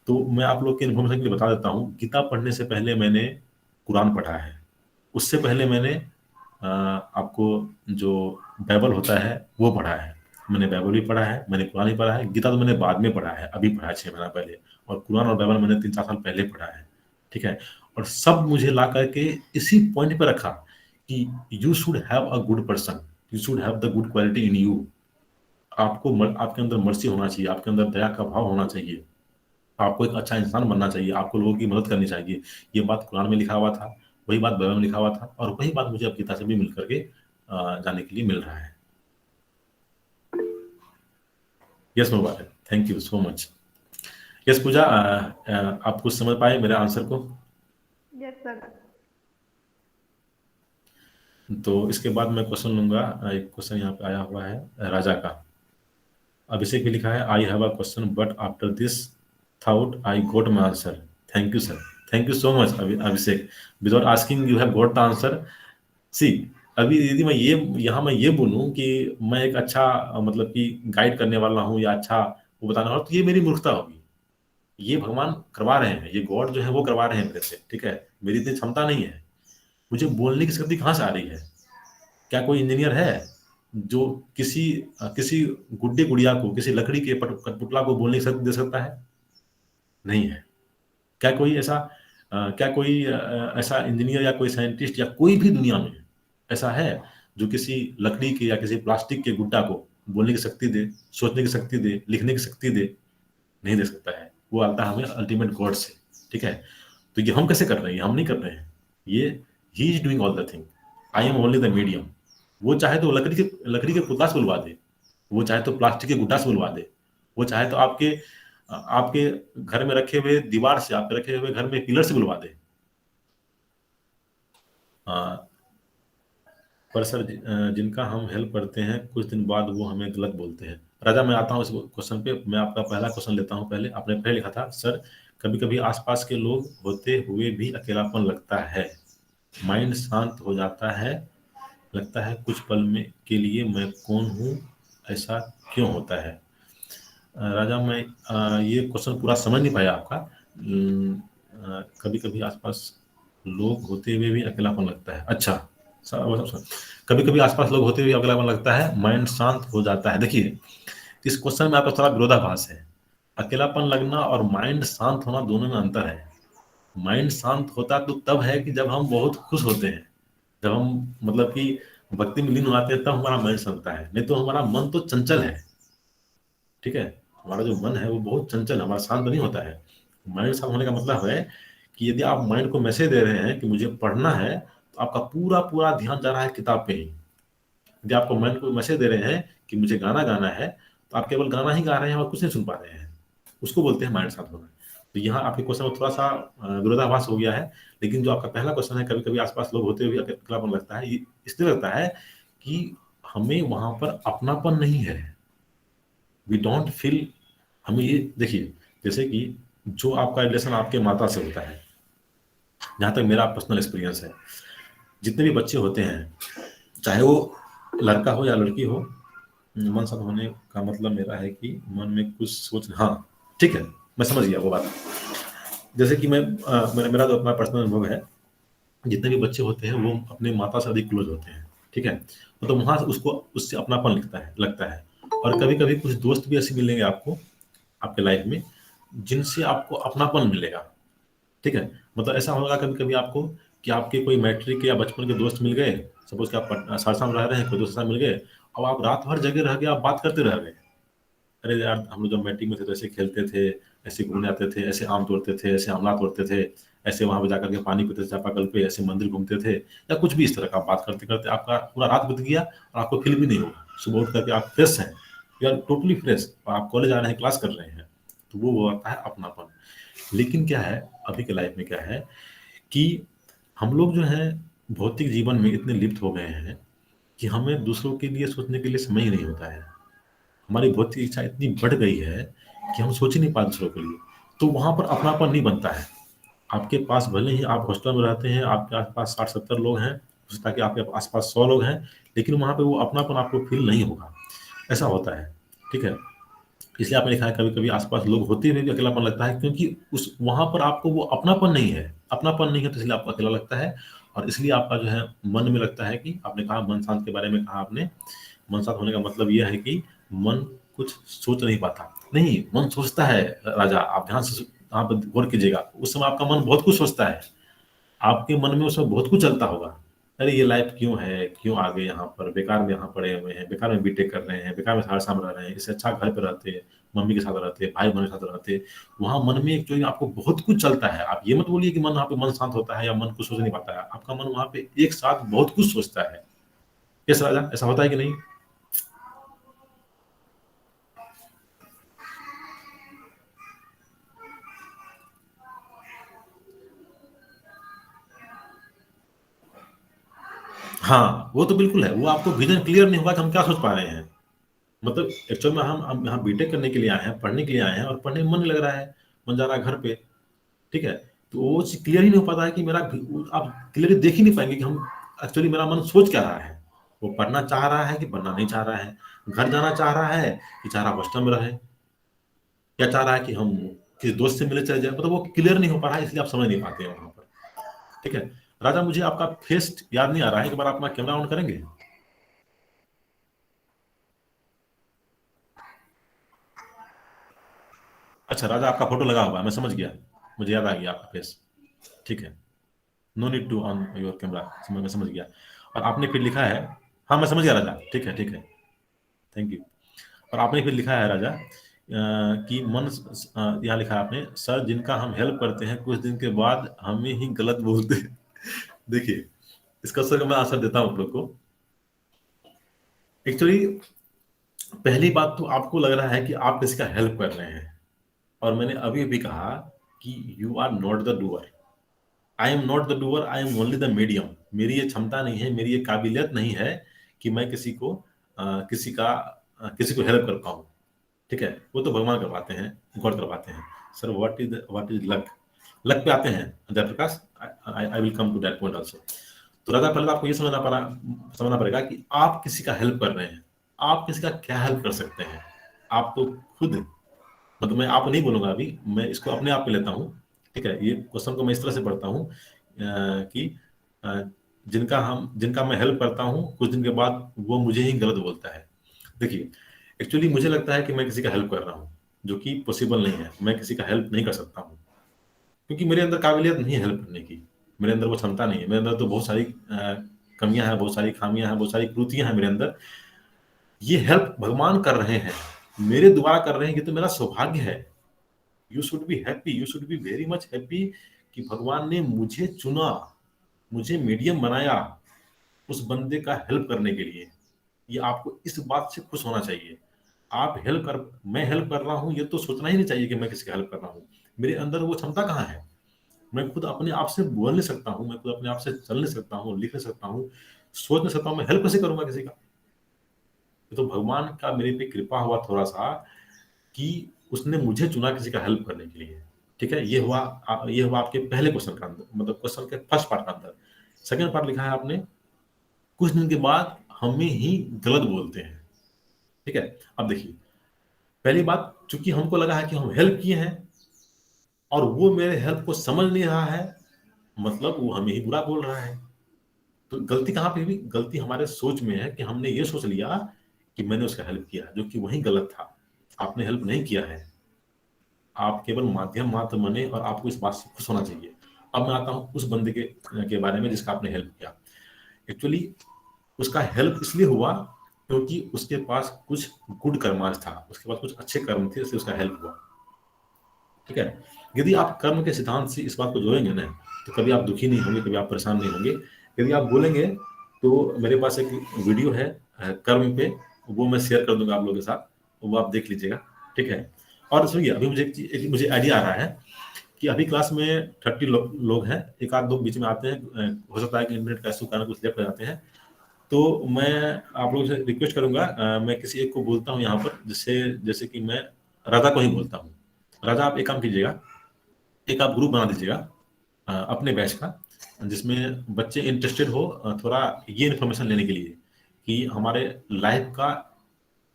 तो मैं आप लोग के इन्फॉर्मेशन के लिए बता देता हूँ, गीता पढ़ने से पहले मैंने कुरान पढ़ा है, उससे पहले मैंने आपको जो बाइबल होता है वो पढ़ा है, मैंने बाइबल भी पढ़ा है, मैंने कुरान भी पढ़ा है। गीता तो मैंने बाद में पढ़ा है, अभी पढ़ा है 6 महीना पहले, और कुरान और बाइबल मैंने 3-4 साल पहले पढ़ा है, ठीक है। और सब मुझे ला करके इसी पॉइंट पे रखा कि you should have a good person, you should have the good quality in you. आपके अंदर मर्सी होना चाहिए, आपके अंदर दया का भाव होना चाहिए, आपको एक अच्छा इंसान बनना चाहिए, आपको लोगों की मदद करनी चाहिए। ये बात कुरान में लिखा हुआ था, वही बात बाइबल में लिखा हुआ था, और वही बात मुझे अब गीता से भी मिल करके जाने के लिए मिल रहा है। Yes Mubarak, thank you so much. Yes Puja, आप कुछ समझ पाए मेरे आंसर को? Yes sir. तो इसके बाद मैं क्वेश्चन लूंगा। एक क्वेश्चन यहाँ पे आया हुआ है राजा का। अभिषेक भी लिखा है, I have a question but after this thought I got my answer. Thank you sir, thank you so much Abhishek. Without asking you have got the answer. See, अभी यदि मैं ये बोलूं कि मैं एक अच्छा मतलब कि गाइड करने वाला हूँ या अच्छा वो बताने वाला, तो ये मेरी मूर्खता होगी। ये भगवान करवा रहे हैं, ये गॉड जो है वो करवा रहे हैं मेरे से, ठीक है। मेरी इतनी क्षमता नहीं है, मुझे बोलने की शक्ति कहाँ से आ रही है? क्या कोई इंजीनियर है जो किसी गुड्डे गुड़िया को, किसी लकड़ी के कठपुतला को बोलने की शक्ति दे सकता है? नहीं है। क्या कोई ऐसा इंजीनियर या कोई साइंटिस्ट या कोई भी दुनिया में ऐसा है जो किसी लकड़ी के या किसी प्लास्टिक के गुड्डा को बोलने की शक्ति दे, सोचने की शक्ति दे, लिखने की शक्ति दे? नहीं दे सकता है। वो आता है हमें अल्टीमेट गॉड से, ठीक है। तो ये हम कैसे कर रहे हैं? हम नहीं कर रहे हैं, ये he is doing all the thing, I am only the medium. वो चाहे तो लकड़ी के पुतला से बुलवा दे, वो चाहे तो प्लास्टिक के गुड्डा से बुलवा दे, वो चाहे तो आपके घर में रखे हुए दीवार से, आपके रखे हुए घर में पिलर से बुलवा दे। पर सर जिनका हम हेल्प करते हैं कुछ दिन बाद वो हमें गलत बोलते हैं। राजा, मैं आता हूँ इस क्वेश्चन पे। मैं आपका पहला क्वेश्चन लेता हूँ। पहले आपने पहले लिखा था, सर कभी कभी आसपास के लोग होते हुए भी अकेलापन लगता है, माइंड शांत हो जाता है, लगता है कुछ पल में के लिए मैं कौन हूँ, ऐसा क्यों होता है? राजा, मैं ये क्वेश्चन पूरा समझ नहीं पाया आपका। कभी कभी आसपास लोग होते हुए भी अकेलापन लगता है, अच्छा। कभी कभी आसपास लोग होते हुए अकेलापन लगता है, माइंड शांत हो जाता है। देखिए, इस क्वेश्चन में आपका थोड़ा विरोधाभास है। अकेलापन लगना और माइंड शांत होना दोनों में अंतर है। माइंड शांत होता तो तब है कि जब हम बहुत खुश होते हैं, जब हम मतलब कि भक्ति में लीन होते हैं, तब हमारा माइंड शांत होता है। नहीं तो हमारा मन तो चंचल है, ठीक है। हमारा जो मन है वो बहुत चंचल है, हमारा शांत नहीं होता है। माइंड शांत होने का मतलब है कि यदि आप माइंड को मैसेज दे रहे हैं कि मुझे पढ़ना है, तो आपका पूरा पूरा ध्यान जा रहा है किताब पे ही। यदि आपको माइंड को मैसेज दे रहे हैं कि मुझे गाना गाना है, तो आप केवल गाना ही गा रहे हैं और कुछ नहीं सुन पा रहे हैं। उसको बोलते हैं माइंड शांत होना। तो यहाँ आपके क्वेश्चन में थोड़ा सा विरोधाभास हो गया है। लेकिन जो आपका पहला क्वेश्चन है, कभी कभी आसपास लोग होते हुए अकेलापन लगता है, ये इसलिए लगता है कि हमें वहां पर अपनापन नहीं है। We don't feel. हमें ये देखिए, जैसे कि जो आपका रिलेशन आपके माता से होता है, जहाँ तक मेरा पर्सनल एक्सपीरियंस है, जितने भी बच्चे होते हैं, चाहे वो लड़का हो या लड़की हो, मन शांत होने का मतलब मेरा है कि मन में कुछ सोच, हाँ ठीक है, मैं समझ गया वो बात। जैसे कि मेरा तो अपना पर्सनल अनुभव है, जितने भी बच्चे होते हैं वो अपने माता से अधिक क्लोज होते हैं, ठीक है। तो वहाँ से उससे अपनापन लगता है। और कभी कभी कुछ दोस्त भी ऐसे मिलेंगे आपको आपके लाइफ में, जिनसे आपको अपनापन मिलेगा, ठीक है। मतलब ऐसा होगा कभी कभी आपको कि आपके कोई मैट्रिक या बचपन के दोस्त मिल गए, सपोज कि आप सहरसा में रह रहे हैं, कोई दोस्त मिल गए, अब आप रात भर जगह रह गए, आप बात करते रह गए, अरे यार हम लोग जब मैट्रिक में थे तो ऐसे खेलते थे, ऐसे घूमने आते थे, ऐसे आम तोड़ते थे, ऐसे आमला तोड़ते थे, ऐसे वहां पे जाकर के पानी पीते थे चापाकल पे, ऐसे मंदिर घूमते थे, या कुछ भी इस तरह का बात करते करते आपका पूरा रात बीत गया और आपको फील भी नहीं होगा। सुबह उठ करके आप फ्रेश हैं, यू आर टोटली फ्रेश, और आप कॉलेज आ रहे हैं, क्लास कर रहे हैं, तो वो होता है अपनापन। लेकिन क्या है, अभी के लाइफ में क्या है कि हम लोग जो है भौतिक जीवन में इतने लिप्त हो गए हैं कि हमें दूसरों के लिए सोचने के लिए समय ही नहीं होता है। हमारी भौतिक इच्छा इतनी बढ़ गई है कि हम सोच ही नहीं पाते दूसरों के लिए, तो वहां पर अपनापन नहीं बनता है। आपके पास भले ही आप हॉस्टल में रहते हैं, आपके आसपास 60-70 लोग हैं, हो सकता है कि आपके आसपास 100 लोग हैं, लेकिन वहां पे वो अपनापन आपको फील नहीं होगा। ऐसा होता है, ठीक है। इसलिए आपने लिखा है कभी कभी आसपास लोग होते हुए भी अकेलापन लगता है, क्योंकि उस वहां पर आपको वो अपनापन नहीं है, तो इसलिए आपको अकेला लगता है। और इसलिए आपका जो है मन में लगता है कि आपने कहा मन शांत के बारे में कहा आपने, मन शांत होने का मतलब यह है कि मन कुछ सोच नहीं पाता। नहीं, मन सोचता है राजा, आप ध्यान से यहाँ पर गौर कीजिएगा। उस समय आपका मन बहुत कुछ सोचता है, आपके मन में उस समय बहुत कुछ चलता होगा। अरे ये लाइफ क्यों है, क्यों आ गए यहाँ पर, बेकार में यहाँ पड़े हुए हैं, बेकार में बीटेक कर रहे हैं, बेकार में सारा साम रह रहे हैं, इससे अच्छा घर पे रहते, मम्मी के साथ रहते, भाई बहन के साथ रहते। वहाँ मन में एक्चुअली आपको बहुत कुछ चलता है। आप ये मत बोलिए कि मन वहाँ पे मन शांत होता है या मन कुछ सोच नहीं पाता है। आपका मन वहाँ पे एक साथ बहुत कुछ सोचता है। यस राजा, ऐसा होता है कि नहीं? हाँ, वो तो बिल्कुल है। वो आपको विजन क्लियर नहीं होगा कि हम क्या सोच पा रहे हैं। मतलब एक्चुअल में हम यहाँ बीटेक करने के लिए आए हैं, पढ़ने के लिए आए हैं, और पढ़ने में मन नहीं लग रहा है, मन जा रहा है घर पे, ठीक है? तो वो चीज़ क्लियर ही नहीं हो पाता है कि मेरा, आप क्लियरली देख ही नहीं पाएंगे कि हम एक्चुअली मेरा मन सोच क्या रहा है। वो पढ़ना चाह रहा है कि पढ़ना नहीं चाह रहा है, घर जाना चाह रहा है कि चाह रहा हॉस्टल में रहे, या चाह रहा है कि हम किसी दोस्त से मिले चले जाए। मतलब वो क्लियर नहीं हो पा रहा है, इसलिए आप समझ नहीं पाते हैं वहाँ पर, ठीक है? राजा, मुझे आपका फेस याद नहीं आ रहा है, एक बार आप अपना कैमरा ऑन करेंगे? अच्छा राजा, आपका फोटो लगा हुआ है, मैं समझ गया, मुझे याद आ गया आपका फेस, ठीक है। No need to on your camera, मैं समझ गया। और आपने फिर लिखा है, हाँ मैं समझ गया राजा, ठीक है ठीक है, थैंक यू। और आपने फिर लिखा है राजा कि मन, यहाँ लिखा है आपने, सर जिनका हम हेल्प करते हैं कुछ दिन के बाद हमें ही गलत बोलते हैं। देखिए, इसका सर मैं आंसर देता हूँ आप लोग को। एक्चुअली पहली बात तो आपको लग रहा है कि आप किसी का हेल्प कर रहे हैं, और मैंने अभी भी कहा कि you are not the doer, I am not the doer, I am only the medium. मेरी ये क्षमता नहीं है, मेरी ये काबिलियत नहीं है कि मैं किसी को किसी को हेल्प कर पाऊँ, ठीक है? वो तो भगवान करवाते हैं, गॉड करवाते हैं। Sir what is luck? Luck पे आते हैं Jayprakash, I will come to that point also. तो राजा, पहले आपको ये समझना पड़ेगा कि आप किसी का हेल्प कर रहे हैं, आप किसी का क्या हेल्प कर सकते हैं। आप तो खुद, मतलब मैं आप नहीं बोलूंगा अभी, मैं इसको अपने आप पे लेता हूँ, ठीक है? ये क्वेश्चन को मैं इस तरह से पढ़ता हूँ कि जिनका मैं हेल्प करता हूँ कुछ दिन के बाद वो मुझे ही गलत बोलता है। देखिए, एक्चुअली मुझे लगता है कि मैं किसी का हेल्प कर रहा हूँ, जो कि पॉसिबल नहीं है। मैं किसी का हेल्प नहीं कर सकता हूँ, क्योंकि मेरे अंदर काबिलियत नहीं है हेल्प करने की, मेरे अंदर वो क्षमता नहीं है। मेरे अंदर तो बहुत सारी कमियां हैं, बहुत सारी खामियां हैं, बहुत सारी त्रुटियां हैं मेरे अंदर। ये हेल्प भगवान कर रहे हैं, मेरे द्वारा कर रहे हैं, ये तो मेरा सौभाग्य है। You should be happy, you should be very much happy कि भगवान ने मुझे चुना, मुझे मीडियम बनाया उस बंदे का हेल्प करने के लिए। ये आपको इस बात से खुश होना चाहिए। मैं हेल्प कर रहा हूँ, ये तो सोचना ही नहीं चाहिए कि मैं किसी का हेल्प कर रहा हूँ। मेरे अंदर वो क्षमता कहाँ है? मैं खुद अपने आप से बोल नहीं सकता हूँ, मैं खुद अपने आप से चल नहीं सकता हूँ, लिख नहीं सकता हूँ, सोच नहीं सकता हूँ, मैं हेल्प कैसे करूंगा किसी का? ये तो भगवान का मेरे पे कृपा हुआ थोड़ा सा कि उसने मुझे चुना किसी का हेल्प करने के लिए, ठीक है? ये हुआ आपके पहले क्वेश्चन का अंदर, मतलब क्वेश्चन के फर्स्ट पार्ट का अंदर। सेकंड पार्ट लिखा है आपने, कुछ दिन के बाद हमें ही गलत बोलते हैं, ठीक है? अब देखिए, पहली बात, चूंकि हमको लगा है कि हम हेल्प किए हैं और वो मेरे हेल्प को समझ नहीं रहा है, मतलब वो हमें ही बुरा बोल रहा है। तो गलती कहाँ पे हुई? गलती हमारे सोच में है कि हमने ये सोच लिया कि मैंने उसका हेल्प किया, जो कि वही गलत था। आपने हेल्प नहीं किया है, आप केवल माध्यम मात्र बने, और आपको इस बात से खुश होना चाहिए। अब मैं आता हूँ उस बंदे के बारे में जिसका आपने हेल्प किया। एक्चुअली उसका हेल्प इसलिए हुआ क्योंकि उसके पास कुछ गुड कर्मांश था, उसके पास कुछ अच्छे कर्म थे, इसलिए उसका हेल्प हुआ, ठीक है? यदि आप कर्म के सिद्धांत से इस बात को जोड़ेंगे ना, तो कभी आप दुखी नहीं होंगे, कभी आप परेशान नहीं होंगे। यदि आप बोलेंगे तो मेरे पास एक वीडियो है कर्म पे, वो मैं शेयर कर दूंगा आप लोगों के साथ, वो आप देख लीजिएगा, ठीक है? और सुनिए, अभी मुझे आइडिया आ रहा है कि अभी क्लास में 30 लोग हैं, एक आध दो बीच में आते हैं, हो सकता है कि इंटरनेट का इशू कारण कुछ लेट हो जाते हैं। तो मैं आप लोगों से रिक्वेस्ट करूंगा, मैं किसी एक को बोलता हूँ यहाँ पर, जैसे कि मैं राजा को ही बोलता हूँ। राजा, आप एक काम कीजिएगा, एक आप ग्रुप बना दीजिएगा अपने बैच का, जिसमें बच्चे इंटरेस्टेड हो थोड़ा ये इन्फॉर्मेशन लेने के लिए कि हमारे लाइफ का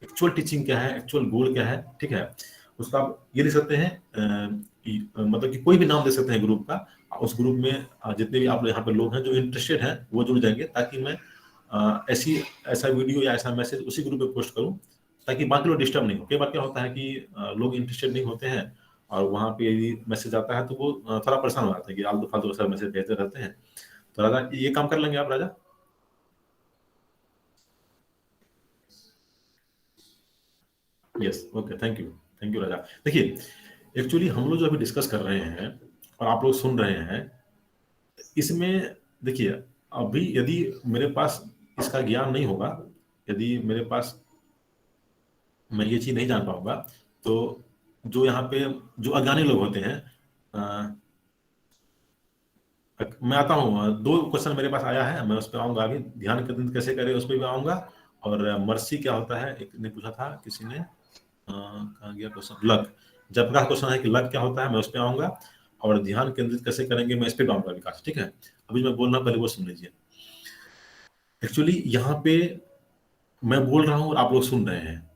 एक्चुअल टीचिंग क्या है, एक्चुअल गोल क्या है, ठीक है? उसका आप ये लिख सकते हैं, मतलब कि कोई भी नाम दे सकते हैं ग्रुप का। उस ग्रुप में जितने भी आप यहाँ पे लोग हैं जो इंटरेस्टेड हैं वो जुड़ जाएंगे, ताकि मैं ऐसा वीडियो या ऐसा मैसेज उसी ग्रुप पे पोस्ट करूं, ताकि बाकी लोग डिस्टर्ब नहीं हो। कई बार क्या होता है कि लोग इंटरेस्टेड नहीं होते हैं और वहाँ पे यदि मैसेज आता है तो वो थोड़ा परेशान हो जाते हैं कि आलतू फालतू सर मैसेज भेजते रहते हैं। तो राजा ये काम कर लेंगे आप राजा? यस, ओके, थैंक यू राजा। देखिए, एक्चुअली हम लोग जो अभी डिस्कस कर रहे हैं और आप लोग सुन रहे हैं, इसमें देखिए अभी यदि मेरे पास इसका ज्ञान नहीं होगा, यदि मेरे पास मैं ये चीज नहीं जान पाऊंगा, तो जो यहाँ पे जो अज्ञानी लोग होते हैं, मैं आता हूँ, 2 क्वेश्चन मेरे पास आया है, मैं उस पर आऊंगा अभी। ध्यान केंद्रित कैसे करें उस पर भी आऊंगा, और मर्सी क्या होता है एक ने पूछा था किसी ने, कहाँ गया क्वेश्चन, लक। जब का क्वेश्चन है कि लक क्या होता है, मैं उस पर आऊंगा, और ध्यान केंद्रित कैसे करेंगे मैं इस पर आऊंगा विकास, ठीक है? अभी मैं बोल रहा हूँ, पहले वो सुन लीजिए। एक्चुअली यहाँ पे मैं बोल रहा हूँ और आप लोग सुन रहे हैं,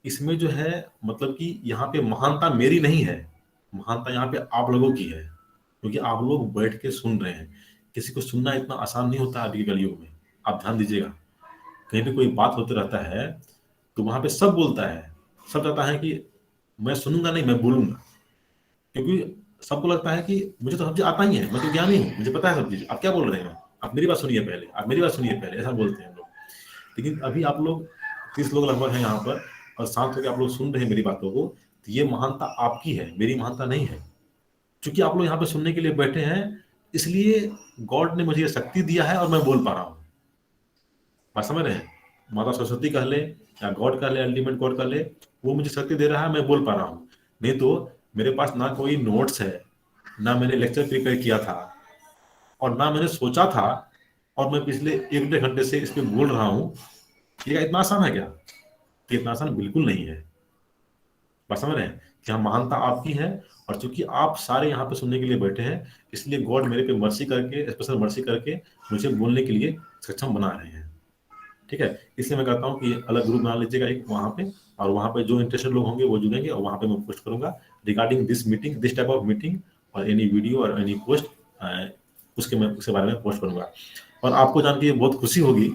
इसमें जो है मतलब कि यहाँ पे महानता मेरी नहीं है, महानता यहाँ पे आप लोगों की है, क्योंकि आप लोग बैठ के सुन रहे हैं। किसी को सुनना इतना आसान नहीं होता अभी के कलयुग में, आप ध्यान दीजिएगा। कहीं पे कोई बात होते रहता है तो वहां पे सब बोलता है, सब चाहता है कि मैं सुनूंगा नहीं, मैं बोलूंगा, क्योंकि सबको लगता है कि मुझे तो सब चीज आता ही है, मैं तो ज्ञानी हूँ, मुझे पता है सब चीज, आप क्या बोल रहे हैं, आप मेरी बात सुनिए पहले, आप मेरी बात सुनिए पहले, ऐसा बोलते हैं लोग। लेकिन अभी आप लोग 30 लोग लगभग हैं यहाँ पर, और शांत होकर आप लोग सुन रहे हैं मेरी बातों को, तो ये महानता आपकी है, मेरी महानता नहीं है। क्योंकि आप लोग यहाँ पे सुनने के लिए बैठे हैं, इसलिए गॉड ने मुझे ये शक्ति दिया है और मैं बोल पा रहा हूँ। बात समझ रहे हैं? माता सरस्वती कह ले या गॉड कह ले, अल्टीमेट गॉड कह ले, वो मुझे शक्ति दे रहा है, मैं बोल पा रहा हूँ। नहीं तो मेरे पास ना कोई नोट्स है, ना मैंने लेक्चर प्रिपेयर किया था, और ना मैंने सोचा था, और मैं पिछले 1-1.5 घंटे से इस पे बोल रहा हूँ। ये इतना आसान है क्या? ये इतना आसान बिल्कुल नहीं है। बात समझ रहे हैं? कि हाँ, महानता आपकी है, और चूंकि आप सारे यहाँ पे सुनने के लिए बैठे हैं, इसलिए गॉड मेरे पे मर्सी करके, स्पेशल मर्सी करके मुझे बोलने के लिए सक्षम बना रहे हैं, ठीक है? इसलिए मैं कहता हूँ कि अलग ग्रुप बना लीजिएगा एक वहाँ पे, और वहाँ पे जो इंटरेस्टेड लोग होंगे वो जुड़ेंगे, और वहाँ पे मैं पोस्ट करूंगा regarding this meeting, this type of meeting, और एनी वीडियो और एनी पोस्ट, उसके बारे में पोस्ट करूंगा। और आपको जान के बहुत खुशी होगी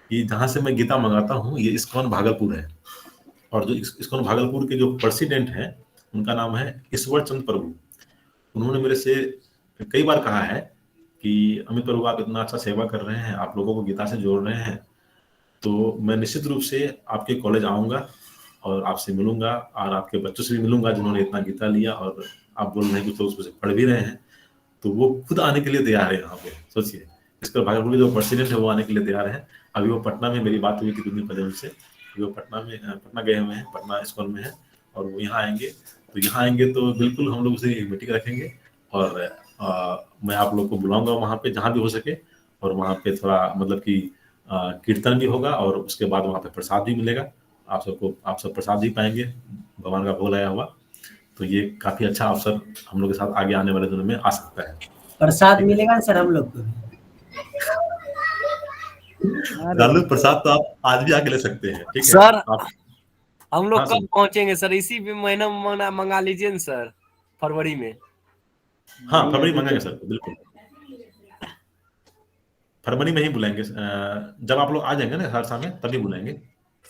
कि जहाँ से मैं गीता मंगाता हूँ ये इस्कॉन भागलपुर है, और जो इस्कॉन भागलपुर के जो प्रेसिडेंट हैं उनका नाम है ईश्वर चंद्र प्रभु। उन्होंने मेरे से कई बार कहा है कि अमित प्रभु, आप इतना अच्छा सेवा कर रहे हैं, आप लोगों को गीता से जोड़ रहे हैं, तो मैं निश्चित रूप से आपके कॉलेज आऊंगा और आपसे मिलूंगा, और आपके बच्चों से भी मिलूंगा जिन्होंने इतना गीता लिया, और आप बोल रहे हैं कुछ लोग उसमें पढ़ भी रहे हैं, तो वो खुद आने के लिए तैयार है यहाँ पे। सोचिए, इसका भागलपुर के जो प्रेसिडेंट है वो आने के लिए तैयार है। अभी वो पटना में, मेरी बात हुई थी कुछ दिन पहले उनसे, वो पटना गए हुए हैं, पटना इस्कॉन में है, और वो यहाँ आएंगे। तो यहाँ आएंगे तो बिल्कुल हम लोग से एक मीटिंग रखेंगे, और मैं आप लोग को बुलाऊंगा वहाँ पे जहाँ भी हो सके, और वहाँ पे थोड़ा मतलब कि कीर्तन भी होगा, और उसके बाद वहाँ पे प्रसाद भी मिलेगा आप सब प्रसाद भी पाएंगे, भगवान का भोग लगाया हुआ। तो ये काफी अच्छा अवसर हम लोग के साथ आगे आने वाले दिनों में आ सकता है। प्रसाद मिलेगा सर हम लोग को? लालू प्रसाद तो आप आज भी आके ले सकते हैं, ठीक है सर? आप हम लोग हाँ कब पहुंचेंगे सर? इसी महीना में मंगा लीजिए ना सर, फरवरी में। हाँ, फरवरी मंगाएंगे सर, बिल्कुल फरवरी में ही बुलाएंगे। जब आप लोग आ जाएंगे ना सहरसा में तभी बुलाएंगे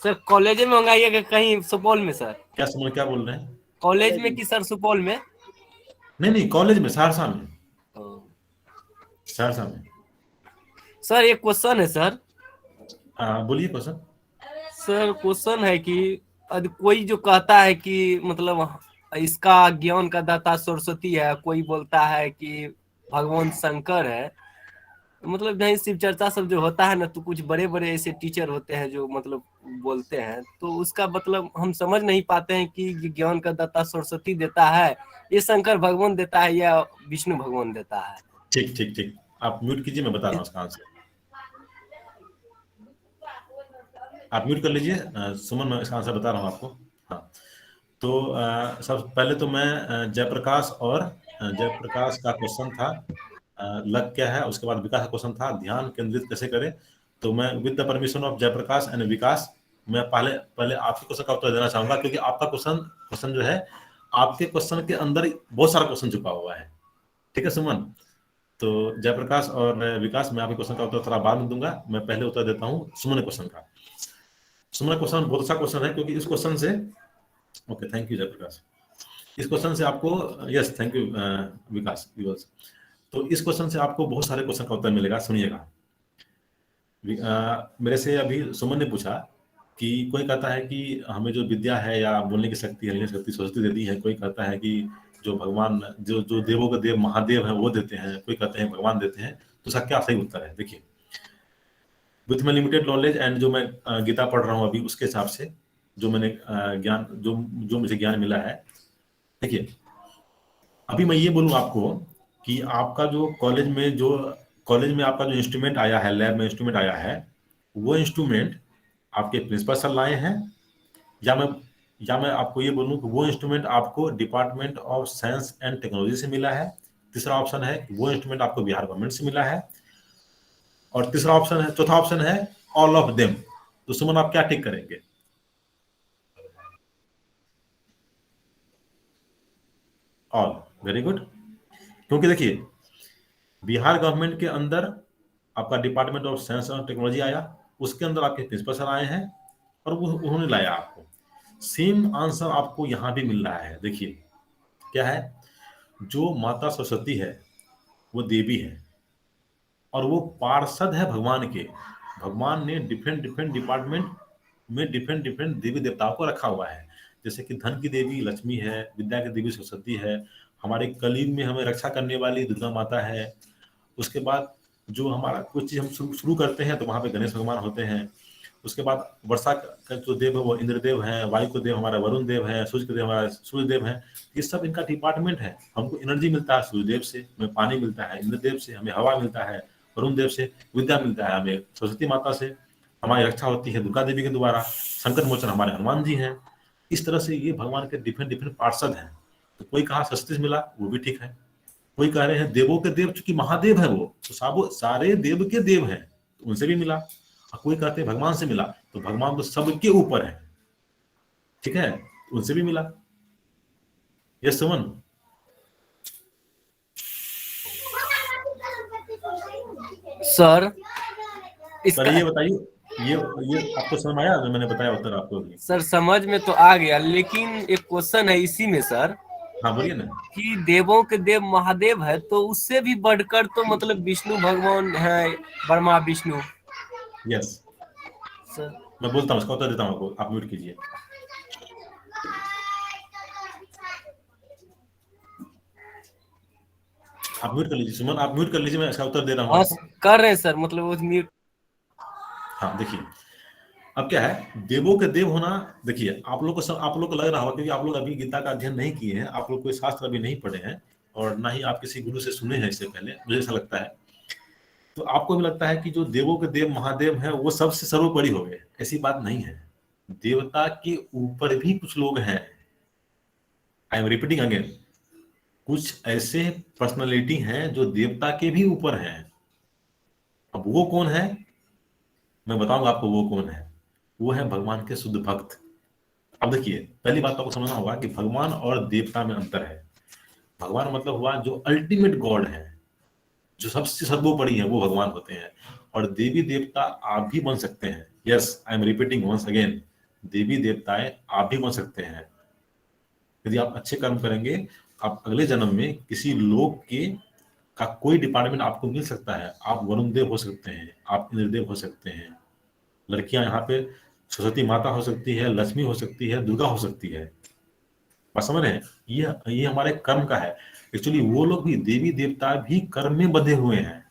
सर। कॉलेज में मंगाइएगा कहीं सुपौल में सर? क्या बोल रहे हैं? कॉलेज में कि सर सुपौल में? नहीं, कॉलेज में, सहरसा में। सर एक क्वेश्चन है सर। बोलिए क्वेश्चन। सर क्वेश्चन है कि कोई जो कहता है कि मतलब इसका ज्ञान का दाता सरस्वती है, कोई बोलता है कि भगवान शंकर है, मतलब नहीं शिव चर्चा सब जो होता है ना, तो कुछ बड़े बड़े ऐसे टीचर होते हैं जो मतलब बोलते हैं, तो उसका मतलब हम समझ नहीं पाते हैं कि ज्ञान का दाता सरस्वती देता है, ये शंकर भगवान देता है, या विष्णु भगवान देता है। ठीक, आप म्यूट कीजिए, मैं बता रहा हूँ उसका आंसर। आप म्यूट कर लीजिए सुमन, मैं इसका आंसर बता रहा हूँ आपको। हाँ, तो सबसे पहले तो मैं जयप्रकाश का क्वेश्चन था, लग क्या है, उसके बाद विकास का क्वेश्चन था ध्यान केंद्रित कैसे करें। तो मैं with the permission of Jayprakash and Vikas, मैं पहले आपके क्वेश्चन का उत्तर देना चाहूंगा, क्योंकि आपका क्वेश्चन जो है, आपके क्वेश्चन के अंदर बहुत सारा क्वेश्चन छुपा हुआ है, ठीक है सुमन? तो जयप्रकाश और विकास, मैं आपके क्वेश्चन का उत्तर थोड़ा बाद में दूंगा, मैं पहले उत्तर देता हूँ सुमन क्वेश्चन का। सुमन क्वेश्चन बहुत अच्छा क्वेश्चन है, क्योंकि इस क्वेश्चन से, ओके थैंक यू जयप्रकाश, इस क्वेश्चन से आपको, यस थैंक यू विकास विकास, तो इस क्वेश्चन से आपको बहुत सारे क्वेश्चन का उत्तर मिलेगा। सुनिएगा, मेरे से अभी सुमन ने पूछा कि कोई कहता है कि हमें जो विद्या है या बोलने की शक्ति, हलने की शक्ति सरस्वती देती है, कोई कहता है कि जो भगवान, जो जो देवों के देव महादेव हैं वो देते हैं, कोई कहते हैं भगवान देते हैं, तो उसका क्या सही उत्तर है? देखिए, with my limited knowledge and जो मैं गीता पढ़ रहा हूँ अभी, उसके हिसाब से जो मैंने ज्ञान, जो मुझे ज्ञान मिला है, देखिए अभी मैं ये बोलूँ आपको कि आपका जो कॉलेज में आपका जो इंस्ट्रूमेंट आया है, लैब में इंस्ट्रूमेंट आया है, वो इंस्ट्रूमेंट आपके प्रिंसिपल सर लाए हैं, या मैं आपको ये बोलूं कि वो इंस्ट्रूमेंट आपको department of science and technology से मिला है। तीसरा ऑप्शन है वो इंस्ट्रूमेंट आपको बिहार गवर्नमेंट से मिला है, और चौथा ऑप्शन है ऑल ऑफ देम। तो सुमन आप क्या टिक करेंगे? All, very good. क्योंकि देखिए, बिहार गवर्नमेंट के अंदर आपका डिपार्टमेंट ऑफ साइंस और टेक्नोलॉजी आया, उसके अंदर आपके प्रिंसिपल सर आए हैं और वो उन्होंने लाया आपको। सेम आंसर आपको यहां भी मिल रहा है। देखिए क्या है, जो माता सरस्वती है वो देवी है और वो पार्षद है भगवान के। भगवान ने डिफरेंट डिपार्टमेंट में डिफरेंट देवी देवताओं को रखा हुआ है। जैसे कि धन की देवी लक्ष्मी है, विद्या की देवी सरस्वती है, हमारे कलयुग में हमें रक्षा करने वाली दुर्गा माता है। उसके बाद जो हमारा कुछ चीज हम शुरू करते हैं तो वहां पे गणेश भगवान होते हैं। उसके बाद वर्षा का जो देव है वो इंद्रदेव है, वायु को देव हमारा वरुण देव है, सूर्य को देव हमारा सूर्य देव है। ये सब इनका डिपार्टमेंट है। हमको एनर्जी मिलता है सूर्य देव से, हमें पानी मिलता है इंद्रदेव से, हमें हवा मिलता है वरुण देव से, विद्या मिलता है हमें सरस्वती माता से, हमारी रक्षा होती है दुर्गा देवी के द्वारा, संकट मोचन हमारे हनुमान जी हैं। इस तरह से ये भगवान के डिफरेंट पार्षद हैं। तो कोई कहा सरस्वती से मिला, वो भी ठीक है। कोई कह रहे हैं देवों के देव, चूंकि महादेव है वो, तो सारे देव के देव हैं, तो उनसे भी मिला। और कोई कहते हैं भगवान से मिला, तो भगवान तो सबके ऊपर है, ठीक है, उनसे भी मिला। यस सुमन। सर सर ये बताइए, ये आपको समझ आया जो मैंने बताया उत्तर आपको? सर समझ में तो आ गया, लेकिन एक क्वेश्चन है इसी में सर। हाँ बोलिए ना। कि देवों के देव महादेव है, तो उससे भी बढ़कर तो मतलब विष्णु भगवान है, ब्रह्मा विष्णु। यस सर मैं बोलता हूँ, उसका उत्तर देता हूँ आपको, आप म्यूट कीजिए। आप म्यूट कर लीजिए सुमन, आप म्यूट कर लीजिए, मैं इसका उत्तर दे रहा हूँ। कर रहे हैं सर, मतलब वो म्यूट। हाँ देखिए, अब क्या है, देवों के देव होना, देखिए आप लोग को लग रहा होगा, क्योंकि आप लोग अभी गीता का अध्ययन नहीं किए हैं, आप लोग कोई शास्त्र अभी नहीं पढ़े हैं, और ना ही आप किसी गुरु से सुने हैं इससे पहले, मुझे ऐसा लगता है। तो आपको भी लगता है कि जो देवों के देव महादेव हैं वो सबसे सर्वोपरि हो गए। ऐसी बात नहीं है, देवता के ऊपर भी कुछ लोग हैं। आई एम रिपीटिंग अगेन, कुछ ऐसे पर्सनालिटी हैं जो देवता के भी ऊपर हैं। अब वो कौन है, मैं बताऊंगा आपको वो कौन है। वो है भगवान के शुद्ध भक्त। अब देखिए, पहली बात तो आपको समझना होगा कि भगवान और देवता में अंतर है। भगवान मतलब हुआ जो अल्टीमेट गॉड है, जो सबसे सर्वोपरि है, वो भगवान होते हैं। और देवी देवता आप भी बन सकते हैं। Yes, I am repeating once again, देवी देवताएं आप भी बन सकते हैं। यदि आप अच्छे कर्म करेंगे, आप अगले जन्म में किसी लोक के का कोई डिपार्टमेंट आपको मिल सकता है। आप वरुण देव हो सकते हैं, आप इंद्रदेव हो सकते हैं। लड़कियां यहाँ पे सरस्वती माता हो सकती है, लक्ष्मी हो सकती है, दुर्गा हो सकती है। बात समझ रहे हैं? ये हमारे कर्म का है। एक्चुअली वो लोग भी, देवी देवता भी कर्म में बंधे हुए हैं।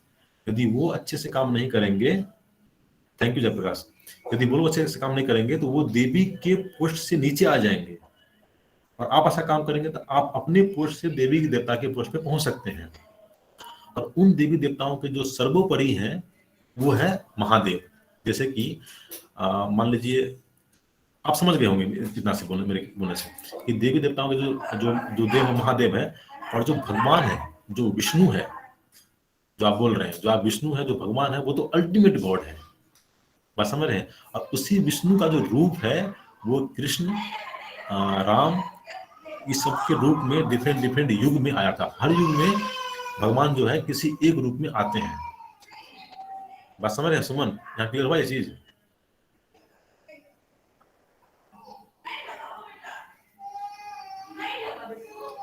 यदि वो अच्छे से काम नहीं करेंगे, थैंक यू जयप्रकाश, यदि वो लोग अच्छे से काम नहीं करेंगे तो वो देवी के पोस्ट से नीचे आ जाएंगे। और आप ऐसा काम करेंगे तो आप अपने पोस्ट से देवी के देवता के पोस्ट पे पहुंच सकते हैं। और उन देवी देवताओं के जो सर्वोपरि हैं वो है महादेव। जैसे कि मान लीजिए, आप समझ गए होंगे इतना से मेरे बोलने से, कि देवी देवताओं के जो देव महादेव है, और जो भगवान है, जो विष्णु है, जो आप बोल रहे हैं, जो आप विष्णु है, जो भगवान है, वो तो अल्टीमेट गॉड है। बात समझ रहे हैं? और उसी विष्णु का जो रूप है वो कृष्ण, राम, इस सब के रूप में डिफरेंट युग में आया था। हर युग में भगवान जो है किसी एक रूप में आते हैं। बात समझ रहे हैं सुमन? यहाँ क्लियर हुआ ये चीज?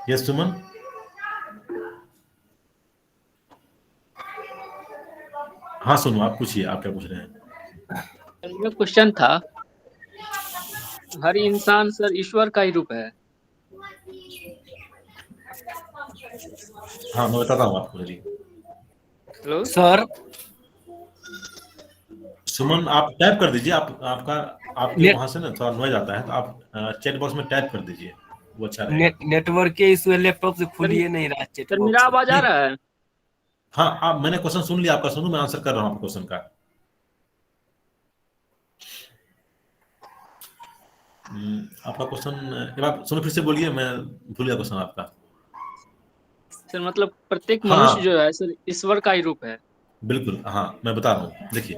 यस सुमन। हाँ सुनो, आप पूछिए, आप क्या पूछ रहे हैं? मेरा क्वेश्चन था, हर इंसान सर ईश्वर का ही रूप है। हाँ मैं बताता हूँ आपको, चलिए। हेलो सर सुमन आप टाइप कर दीजिए, आपका आपके नेट वहां से ना थोड़ा नॉइज आता है, तो आप चैट बॉक्स में टाइप कर दीजिए, वो अच्छा रहेगा। नेटवर्क के इशू है, लैपटॉप से सर, खुलिए नहीं रहा चैट सर मेरा बॉक्स। आवाज आ रहा है? हाँ आप, मैंने क्वेश्चन सुन लिया आपका, सुनो मैं आंसर कर रहा हूँ आपके क्वेश्चन का। आपका क्वेश्चन एक बार सुनो, फिर से बोलिए, मैं भूल गया क्वेश्चन आपका। सर मतलब प्रत्येक हाँ मनुष्य हाँ जो है सर ईश्वर का ही रूप है। बिल्कुल, हाँ मैं बता रहा हूँ, देखिए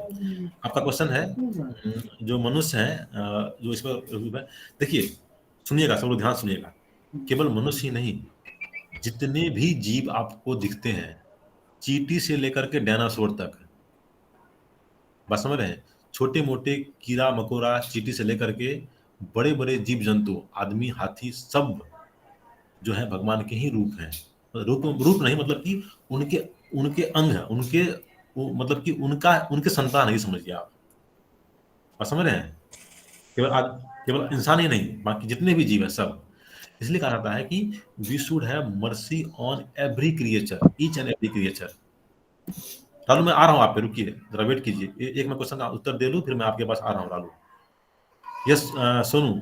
आपका क्वेश्चन है जो मनुष्य है जो इस पर, देखिए सुनिएगा, सब लोग ध्यान सुनिएगा, केवल मनुष्य ही नहीं, जितने भी जीव आपको दिखते हैं, चींटी से लेकर के डायनासोर तक, बात समझ रहे हैं, छोटे मोटे कीड़ा मकोड़ा चींटी से लेकर के बड़े बड़े जीव जंतु, आदमी हाथी, सब जो है भगवान के ही रूप हैं। रूप रूप नहीं, मतलब कि उनके उनके अंग है, मतलब कि उनका उनके संतान है, ये समझिए आप। बात समझ रहे हैं? केवल केवल इंसान ही नहीं, बाकी जितने भी जीव है सब। इसलिए कहा जाता है कि we should have mercy on every creature, each and every creature. Lalu मैं आ रहा हूँ आप पे, रुकिए जरा वेट कीजिए, एक मैं क्वेश्चन का उत्तर दे लूँ, फिर मैं आपके पास आ रहा हूँ Lalu. Yes Sonu,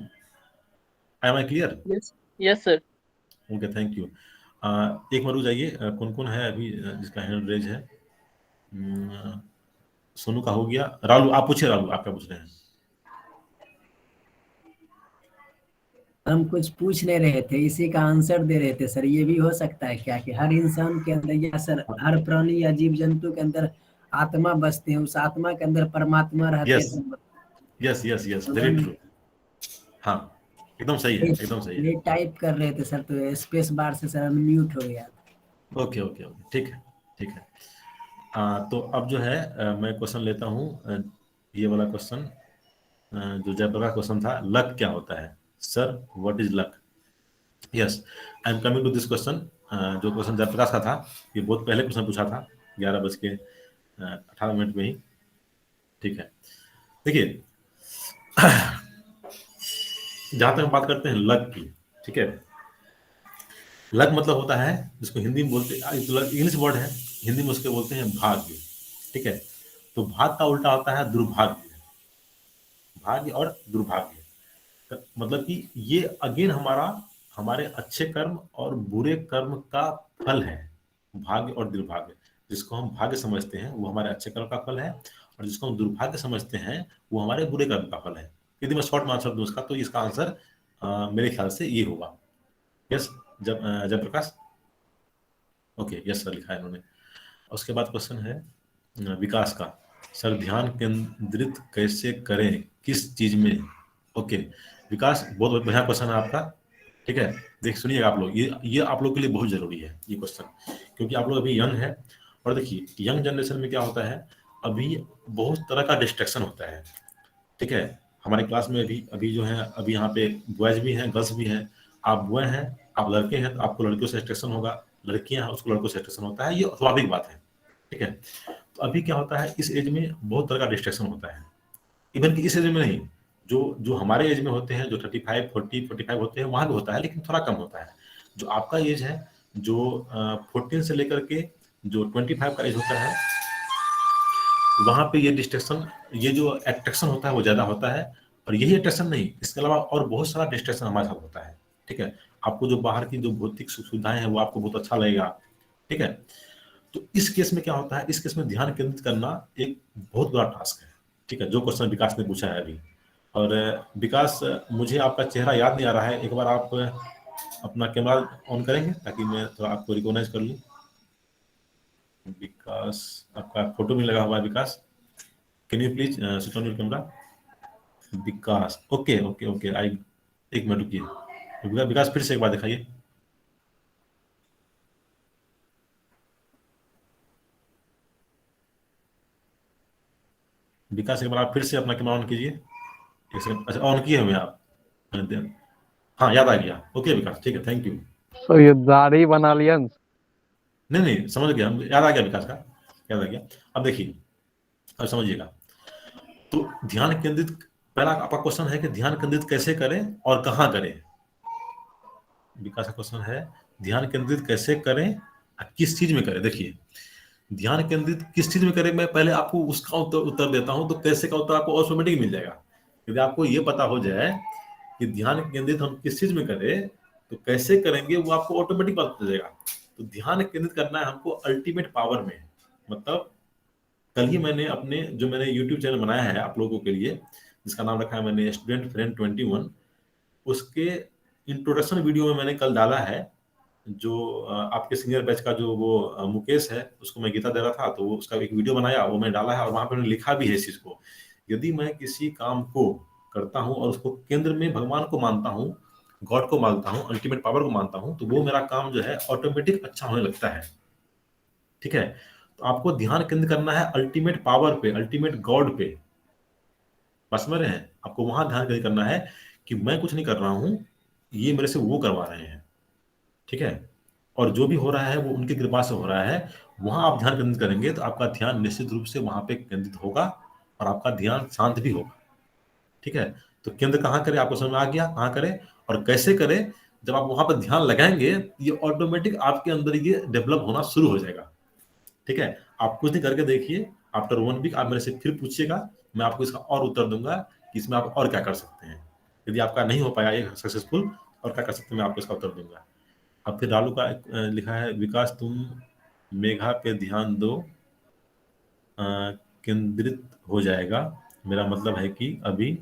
am I clear? Yes, yes sir. Okay thank you. एक बार रुक जाइए, कौन कौन है अभी जिसका हैंड रेज है? सोनू का हो गया, रालू आप पूछिए, रालू आप क्या पूछ रहे हैं? हम कुछ पूछ नहीं रहे थे, इसी का आंसर दे रहे थे सर। ये भी हो सकता है क्या कि हर इंसान के अंदर या सर हर प्राणी या जीव जंतु के अंदर आत्मा बसते हैं, उस आत्मा के अंदर परमात्मा रहते यस हैं। यस यस यस, तो वेरी हम ट्रू। हाँ एकदम सही है, एकदम सही है। ये टाइप कर रहे थे सर, तो स्पेस बार से सर अनम्यूट हो गया। ओके ओके ओके, ठीक है ठीक है। तो अब जो है मैं क्वेश्चन लेता हूँ, ये वाला क्वेश्चन जो जयप्रकाश क्वेश्चन था, लक क्या होता है sir, what is luck? Yes, I am coming to this question. जो क्वेश्चन जयप्रकाश का था, ये बहुत पहले क्वेश्चन पूछा था, 11:18 में ही। ठीक है, देखिए जहां तक हम बात करते हैं लक की, ठीक है, लक मतलब होता है, जिसको हिंदी में बोलते हैं, इंग्लिश वर्ड है, हिंदी में उसके बोलते हैं भाग्य। ठीक है, तो भाग्य का उल्टा होता है दुर्भाग्य, भाग्य और दुर्भाग्य, मतलब कि ये अगेन हमारे अच्छे कर्म और बुरे कर्म का फल है, भाग्य और दुर्भाग्य। जिसको हम भाग्य समझते हैं वो हमारे अच्छे कर्म का फल है, और जिसको हम दुर्भाग्य समझते हैं वो हमारे बुरे कर्म का फल है। यदि मैं शॉर्ट में आंसर दूं उसका, तो इसका आंसर मेरे ख्याल से ये होगा। Yes, Jayprakash, okay yes sir लिखा है इन्होंने। उसके बाद क्वेश्चन है विकास का, सर ध्यान केंद्रित कैसे करें, किस चीज में? ओके विकास, बहुत बढ़िया क्वेश्चन है आपका। ठीक है, देख सुनिएगा आप लोग, ये आप लोग के लिए बहुत जरूरी है ये क्वेश्चन, क्योंकि आप लोग अभी यंग है, और देखिए यंग जनरेशन में क्या होता है, अभी बहुत तरह का डिस्ट्रैक्शन होता है। ठीक है, हमारे क्लास में अभी अभी जो है, अभी यहाँ पे बॉयज भी हैं, गर्ल्स भी हैं। आप बॉय हैं, आप लड़के हैं, तो आपको लड़कियों से डिस्ट्रैक्शन होगा, लड़कियां हैं उसको लड़कों से डिस्ट्रैक्शन होता है, ये स्वाभाविक बात है। ठीक है, तो अभी क्या होता है, इस एज में बहुत तरह का डिस्ट्रैक्शन होता है। इवन कि इस एज में नहीं, जो जो हमारे एज में होते हैं, जो 35 40 45 होते हैं, वहां भी होता है, लेकिन थोड़ा कम होता है। जो आपका एज है, जो 14 से लेकर के जो 25 का एज होता है, वहां पे ये डिस्ट्रैक्शन, ये जो अट्रैक्शन होता है वो ज्यादा होता है। और यही अट्रैक्शन नहीं, इसके अलावा और बहुत सारा डिस्ट्रैक्शन हमारे साथ होता है। ठीक है, आपको जो बाहर की जो भौतिक सुख सुविधाएं हैं वो आपको बहुत अच्छा लगेगा। ठीक है, तो इस केस में क्या होता है, इस केस में ध्यान केंद्रित करना एक बहुत बड़ा टास्क है। ठीक है, जो क्वेश्चन विकास ने पूछा है अभी। और विकास, मुझे आपका चेहरा याद नहीं आ रहा है, एक बार आप अपना कैमरा ऑन करेंगे ताकि मैं थोड़ा आपको रिकॉग्नाइज कर लूँ। विकास, आपका फोटो भी लगा हुआ है Vikas, can you please switch on your camera? Vikas, okay okay okay, I, एक मिनट रुकिए, विकास फिर से एक बार दिखाइए। विकास एक बार आप फिर से अपना कैमरा ऑन कीजिए, एक सेकंड, अच्छा ऑन किए हुए आप? हाँ याद आ गया, ओके विकास, ठीक है, थैंक यू। तो ये दाढ़ी बना लिया न? नहीं नहीं, समझ गया, याद आ गया विकास का, याद आ गया। अब देखिए, अब समझिएगा, तो ध्यान केंद्रित, पहला आपका क्वेश्चन है कि ध्यान केंद्रित कैसे करें और कहाँ करें। विकास का क्वेश्चन है ध्यान केंद्रित कैसे करें और किस चीज में करें। देखिए, ध्यान केंद्रित किस चीज में करें, मैं पहले आपको उसका उत्तर देता हूं, तो कैसे का उत्तर आपको ऑटोमेटिक मिल जाएगा। यदि आपको ये पता हो जाए कि ध्यान केंद्रित हम किस चीज में करें, तो कैसे करेंगे वो आपको ऑटोमेटिक पता चल जाएगा। तो ध्यान केंद्रित करना है हमको अल्टीमेट पावर में। मतलब कल ही मैंने अपने जो मैंने यूट्यूब चैनल बनाया है आप लोगों के लिए, जिसका नाम रखा है मैंने स्टूडेंट फ्रेंड 21, उसके इंट्रोडक्शन वीडियो में मैंने कल डाला है, जो आपके सीनियर बैच का जो वो मुकेश है, उसको मैं गीता दे रहा था, तो वो उसका एक वीडियो बनाया, वो मैंने डाला है, और वहां पर मैंने लिखा भी है इस चीज को। यदि मैं किसी काम को करता हूं और उसको केंद्र में भगवान को मानता हूं, गॉड को मानता हूं, अल्टीमेट पावर को मानता हूं, तो वो मेरा काम जो है ऑटोमेटिक अच्छा होने लगता है। ठीक है, तो आपको ध्यान केंद्रित करना है अल्टीमेट पावर पे, अल्टीमेट गॉड पे। बस समझ रहे हैं, आपको वहां ध्यान केंद्रित करना है कि मैं कुछ नहीं कर रहा हूं, ये मेरे से वो करवा रहे हैं। ठीक है, और जो भी हो रहा है वो उनकी कृपा से हो रहा है। वहां आप ध्यान केंद्रित करेंगे तो आपका ध्यान निश्चित रूप से वहां पे केंद्रित होगा और आपका ध्यान शांत भी होगा। ठीक है, तो केंद्र कहाँ करें, आपको समझ में आ गया कहाँ करें और कैसे करें। जब आप वहां पर ध्यान लगाएंगे, ये ऑटोमेटिक आपके अंदर ये डेवलप होना शुरू हो जाएगा। ठीक है, आप कुछ दिन करके देखिए, आफ्टर 1 वीक आप मेरे से फिर पूछिएगा, मैं आपको इसका और उत्तर दूंगा कि इसमें आप और क्या कर सकते हैं। यदि आपका नहीं हो पाया ये सक्सेसफुल, और क्या कर सकते हैं, मैं आपको इसका उत्तर दूंगा। अब फिर रालू का लिखा है, विकास तुम मेघा पे ध्यान दो, केंद्रित हो जाएगा। मेरा मतलब है कि अभी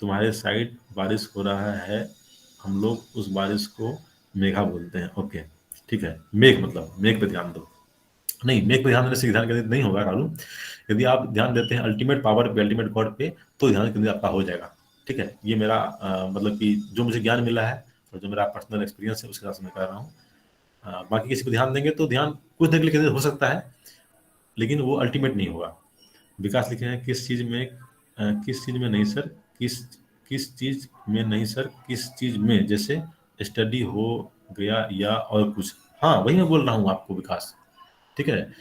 तुम्हारे साइड बारिश हो रहा है, हम लोग उस बारिश को मेघा बोलते हैं। ओके, ठीक है, मेघ मतलब मेघ पे ध्यान दो। नहीं, मेघ पे ध्यान देने से ध्यान केंद्रित नहीं होगा रालू। यदि आप ध्यान देते हैं अल्टीमेट पावर पे, अल्टीमेट गॉड पे, तो ध्यान केंद्रित आपका हो जाएगा। ठीक है, ये मेरा मतलब कि जो मुझे ज्ञान मिला है और जो मेरा पर्सनल एक्सपीरियंस है उसके हिसाब से मैं कर रहा हूँ। बाकी किसी पे ध्यान देंगे तो ध्यान कुछ देर के लिए केंद्रित हो सकता है, लेकिन वो अल्टीमेट नहीं होगा। विकास लिखे हैं, किस चीज में नहीं सर, किस चीज में नहीं सर, किस चीज में, जैसे स्टडी हो गया या और कुछ। हाँ, वही मैं बोल रहा हूँ आपको विकास। ठीक है,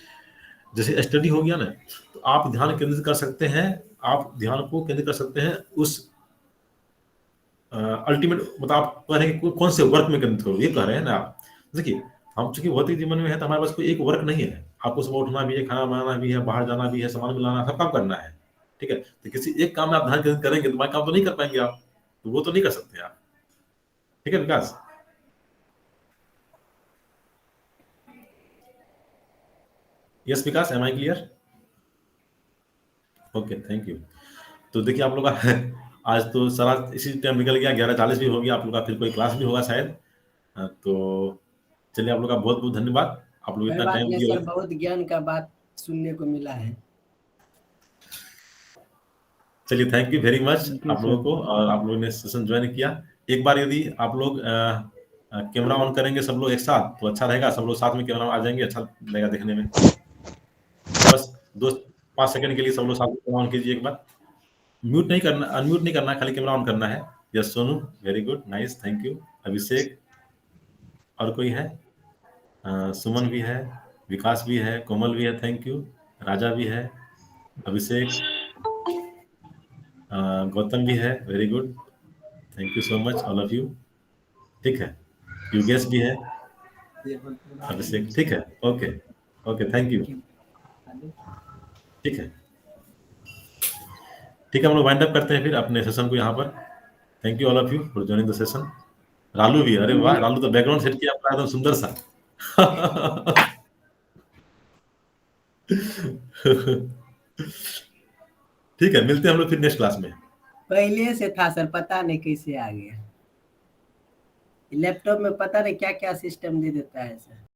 जैसे स्टडी हो गया ना, तो आप ध्यान केंद्रित कर सकते हैं, आप ध्यान को केंद्रित कर सकते हैं उस अल्टीमेट, मतलब आप कह रहे हैं कि कौन से वर्क में केंद्रित करो, ये कह रहे हैं ना आप। देखिए, हम चूंकि भौतिक जीवन में है तो हमारे पास कोई एक वर्क नहीं है। आपको सुबह उठना भी है, खाना बनाना भी है, बाहर जाना भी है, सामान मिलाना, सब काम करना है। ठीक है, तो किसी एक काम में आप ध्यान केंद्रित करेंगे तो बाकी काम तो नहीं कर पाएंगे आप, तो वो तो नहीं कर सकते आप। ठीक है Vikas. Yes Vikas, am I clear? Okay, thank you. तो देखिए आप लोग का आज तो सारा इसी टाइम निकल गया, 11:40 भी हो गया। आप लोग का फिर कोई क्लास भी होगा शायद। तो चलिए, आप लोग का बहुत बहुत धन्यवाद, आप लोग कोई इतना बात टाइम नहीं दिए। सर, बहुत ज्ञान का बात सुनने को मिला है। चलिए, thank you very much Thank you, आप लोगों sir. को, और आप लोगों ने सेशन ज्वाइन किया। एक बार यदि आप लोग कैमरा ऑन करेंगे सब लोग एक साथ तो अच्छा रहेगा, सब लोग साथ में कैमरा आ जाएंगे, अच्छा लगेगा देखने में। बस 5 सेकंड के लिए सब लोग साथ में कैमरा ऑन कीजिए एक बार। म्यूट नहीं करना, अनम्यूट नहीं करना, खाली कैमरा ऑन करना है। Yes Sonu, very good, nice, thank you. Abhishek, और कोई है? सुमन भी है, विकास भी है, कोमल भी है, थैंक यू। राजा भी है, अभिषेक, गौतम भी है, very good, thank you so much all of you. ठीक है, योगेश भी है, अभिषेक, ठीक है, ओके ओके, थैंक यू। ठीक है, ठीक है, हम लोग वाइंड अप करते हैं फिर अपने सेशन को यहाँ पर। Thank you all of you for joining the session. Ralu भी, अरे वाह रालू, तो बैकग्राउंड सेट किया अपना एकदम सुंदर सा। ठीक है, मिलते हैं हम लोग फिर नेक्स्ट क्लास में। पहले से था सर, पता नहीं कैसे आ गया। लैपटॉप में पता नहीं क्या क्या सिस्टम दे देता है सर।